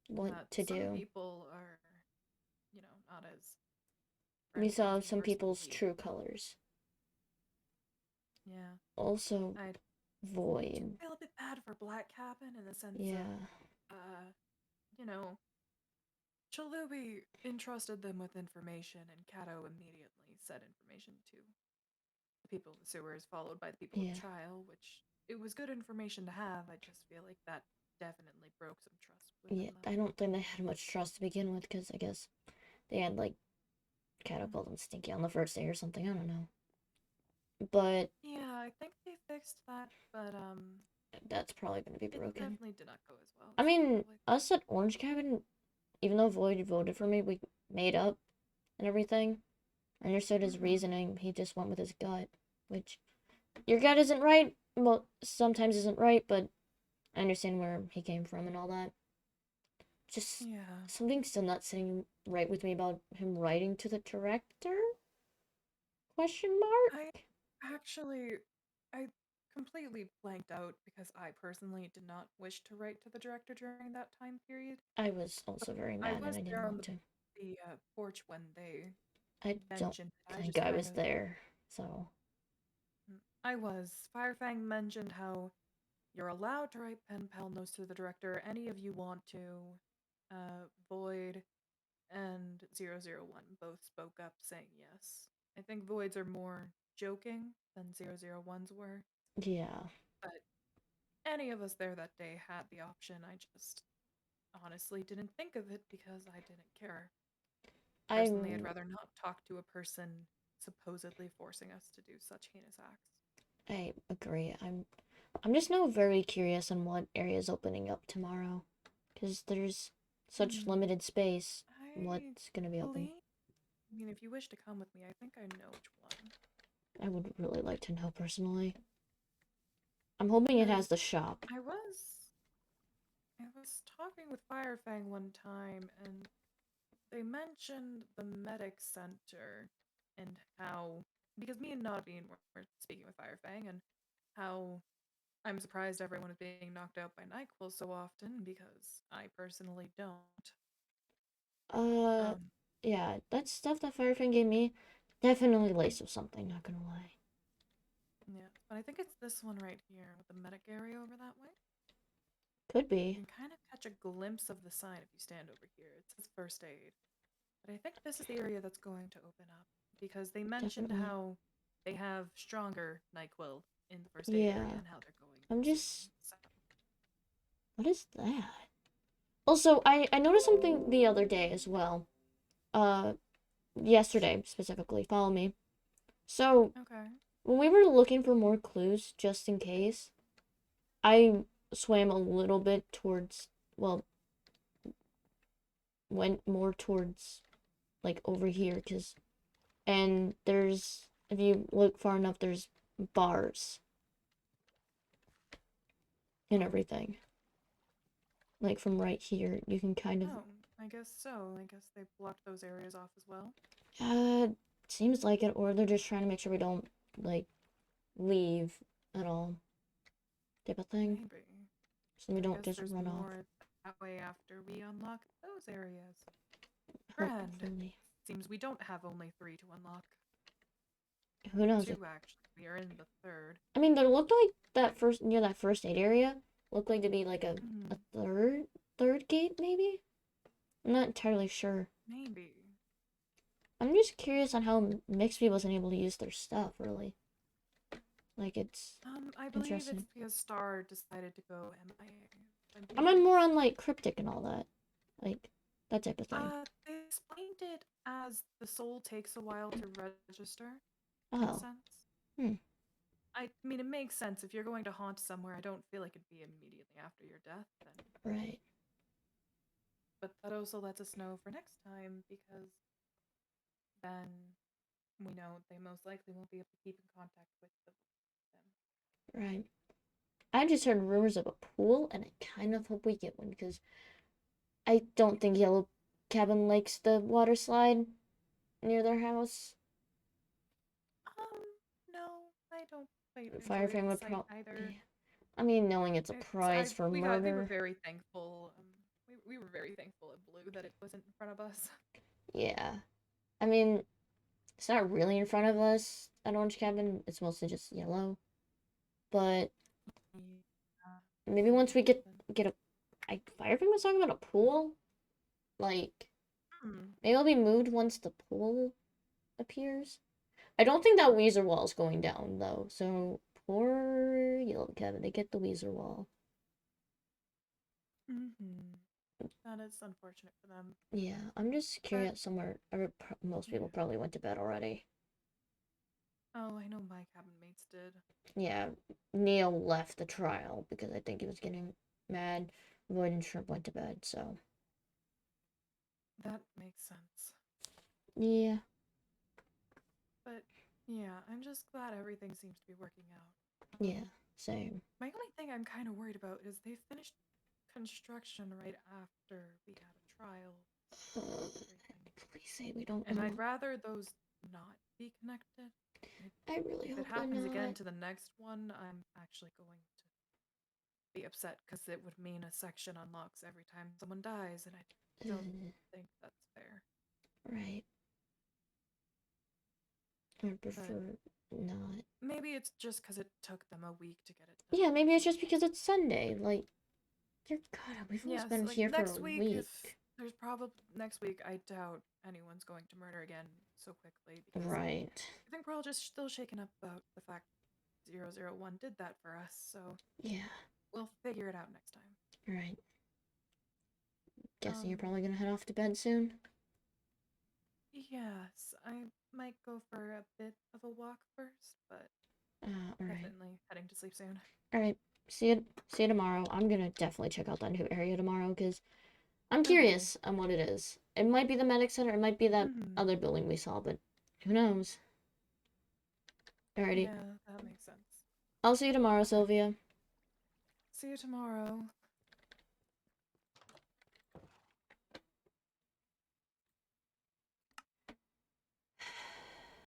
what that to some do. people are, not as We friendly saw as we some first people's believed. true colors. Yeah. Also, I Void. feel a bit bad for Black Cabin in the sense Yeah. of, you know, Chalubi entrusted them with information, and Kato immediately said information to the people in the sewers, followed by the people Yeah. of trial, which it was good information to have. I just feel like that definitely broke some trust within Yeah, them. I don't think they had much trust to begin with, because I guess they had, like, Kato called them stinky on the first day or something, I don't know. But Yeah, I think they fixed that, but that's probably going to be it broken. definitely did not go as well. I as we mean, would like. us at Orange Cabin, even though Void voted for me, we made up and everything. I understood his reasoning. He just went with his gut, which your gut isn't right. Well, sometimes isn't right, but I understand where he came from and all that. Just Yeah. something's still not sitting right with me about him writing to the director? Question mark? I completely blanked out because I personally did not wish to write to the director during that time period. I was also very I mad and was I there didn't on want to. the porch when they I don't mentioned it. I think just I kind was of there, so. I was. Firefang mentioned how you're allowed to write pen pal notes to the director. Any of you want to. Void and 001 both spoke up saying yes. I think Voids are more joking than 001s were. Yeah. But any of us there that day had the option. I just honestly didn't think of it because I didn't care. Personally, I'd rather not talk to a person supposedly forcing us to do such heinous acts. I agree. I'm just now very curious on what area is opening up tomorrow, because there's such limited space. What's gonna be open? I mean, if you wish to come with me, I think I know which one. I would really like to know personally. I'm hoping it has the shop. I was talking with Firefang one time, and they mentioned the medic center and how, because me and Nodine were speaking with Firefang, and how I'm surprised everyone is being knocked out by NyQuil so often because I personally don't. Yeah, that stuff that Firefang gave me, definitely laced with something, not gonna lie. Yeah, but I think it's this one right here with the medic area over that way. Could You be. can kind of catch a glimpse of the sign if you stand over here. It says first aid. But I think this is the area that's going to open up because they mentioned Definitely. how they have stronger NyQuil in the first aid Yeah. area and how they're going. I'm just. What is that? Also, I noticed something the other day as well. Yesterday specifically. Follow me. So, Okay. when we were looking for more clues, just in case, I swam a little bit towards, well, went more towards, like, over here, and there's, if you look far enough, there's bars and everything. Like, from right here, you can kind of, Oh, I guess so. I guess they blocked those areas off as well. seems like it, or they're just trying to make sure we don't, like, leave at all, type of thing. Maybe. So we I don't guess just there's run off. more that way after we unlock those areas. Grand. Hopefully. Seems we don't have only 3 to unlock. Who knows? 2 actually. We are in the 3rd. I mean, there looked like that first, near that first aid area, looked like to be like a third gate, maybe? I'm not entirely sure. Maybe. I'm just curious on how Mixby wasn't able to use their stuff, really. Like, it's I believe interesting. it's because Star decided to go MIA. I meant more on, like, Cryptic and all that. Like, that type of thing. They explained it as the soul takes a while to register, in a Oh. sense. I mean, it makes sense. If you're going to haunt somewhere, I don't feel like it'd be immediately after your death, then. Right. But that also lets us know for next time, because then we know they most likely won't be able to keep in contact with them. Right. I just heard rumors of a pool, and I kind of hope we get one, because I don't think Yellow Cabin likes the water slide. near their house? No, I don't quite enjoy Firefang the would sight probably. either. I mean, knowing it's a prize for They were murder. very thankful. We were very thankful at Blue that it wasn't in front of us. Yeah. I mean, it's not really in front of us at Orange Cabin. It's mostly just yellow. But maybe once we get a. Firefang was talking about a pool. Like, maybe it'll be moved once the pool appears. I don't think that Weezer wall is going down though. So poor Yellow Cabin, they get the Weezer wall. That is unfortunate for them. Yeah, I'm just curious. Somewhere, most people probably went to bed already. Oh, I know my cabin mates did. Yeah, Neil left the trial because I think he was getting mad. Void and Shrimp went to bed, so. That makes sense. Yeah. But yeah, I'm just glad everything seems to be working out. Yeah, same. My only thing I'm kind of worried about is they finished construction right after we had a trial. Please say we don't. And I'd rather those not be connected. I really if hope it happens they're again not. to the next one, I'm actually going to be upset because it would mean a section unlocks every time someone dies, and I don't think that's fair. Right. I prefer not. Maybe it's just because it took them a week to get it done. Yeah, maybe it's just because it's Sunday. Like, dear God, we've almost been like here for next a week. week. There's probably next week. I doubt anyone's going to murder again so quickly. Because right. I think we're all just still shaken up about the fact 001 did that for us. So yeah, we'll figure it out next time. Right. Guessing you're probably gonna head off to bed soon. Yes, I might go for a bit of a walk first, but definitely heading to sleep soon. All right. See you tomorrow. I'm gonna definitely check out that new area tomorrow because I'm curious on what it is. It might be the medic center. It might be that other building we saw, but who knows? Alrighty. Yeah, that makes sense. I'll see you tomorrow, Sylvia. See you tomorrow.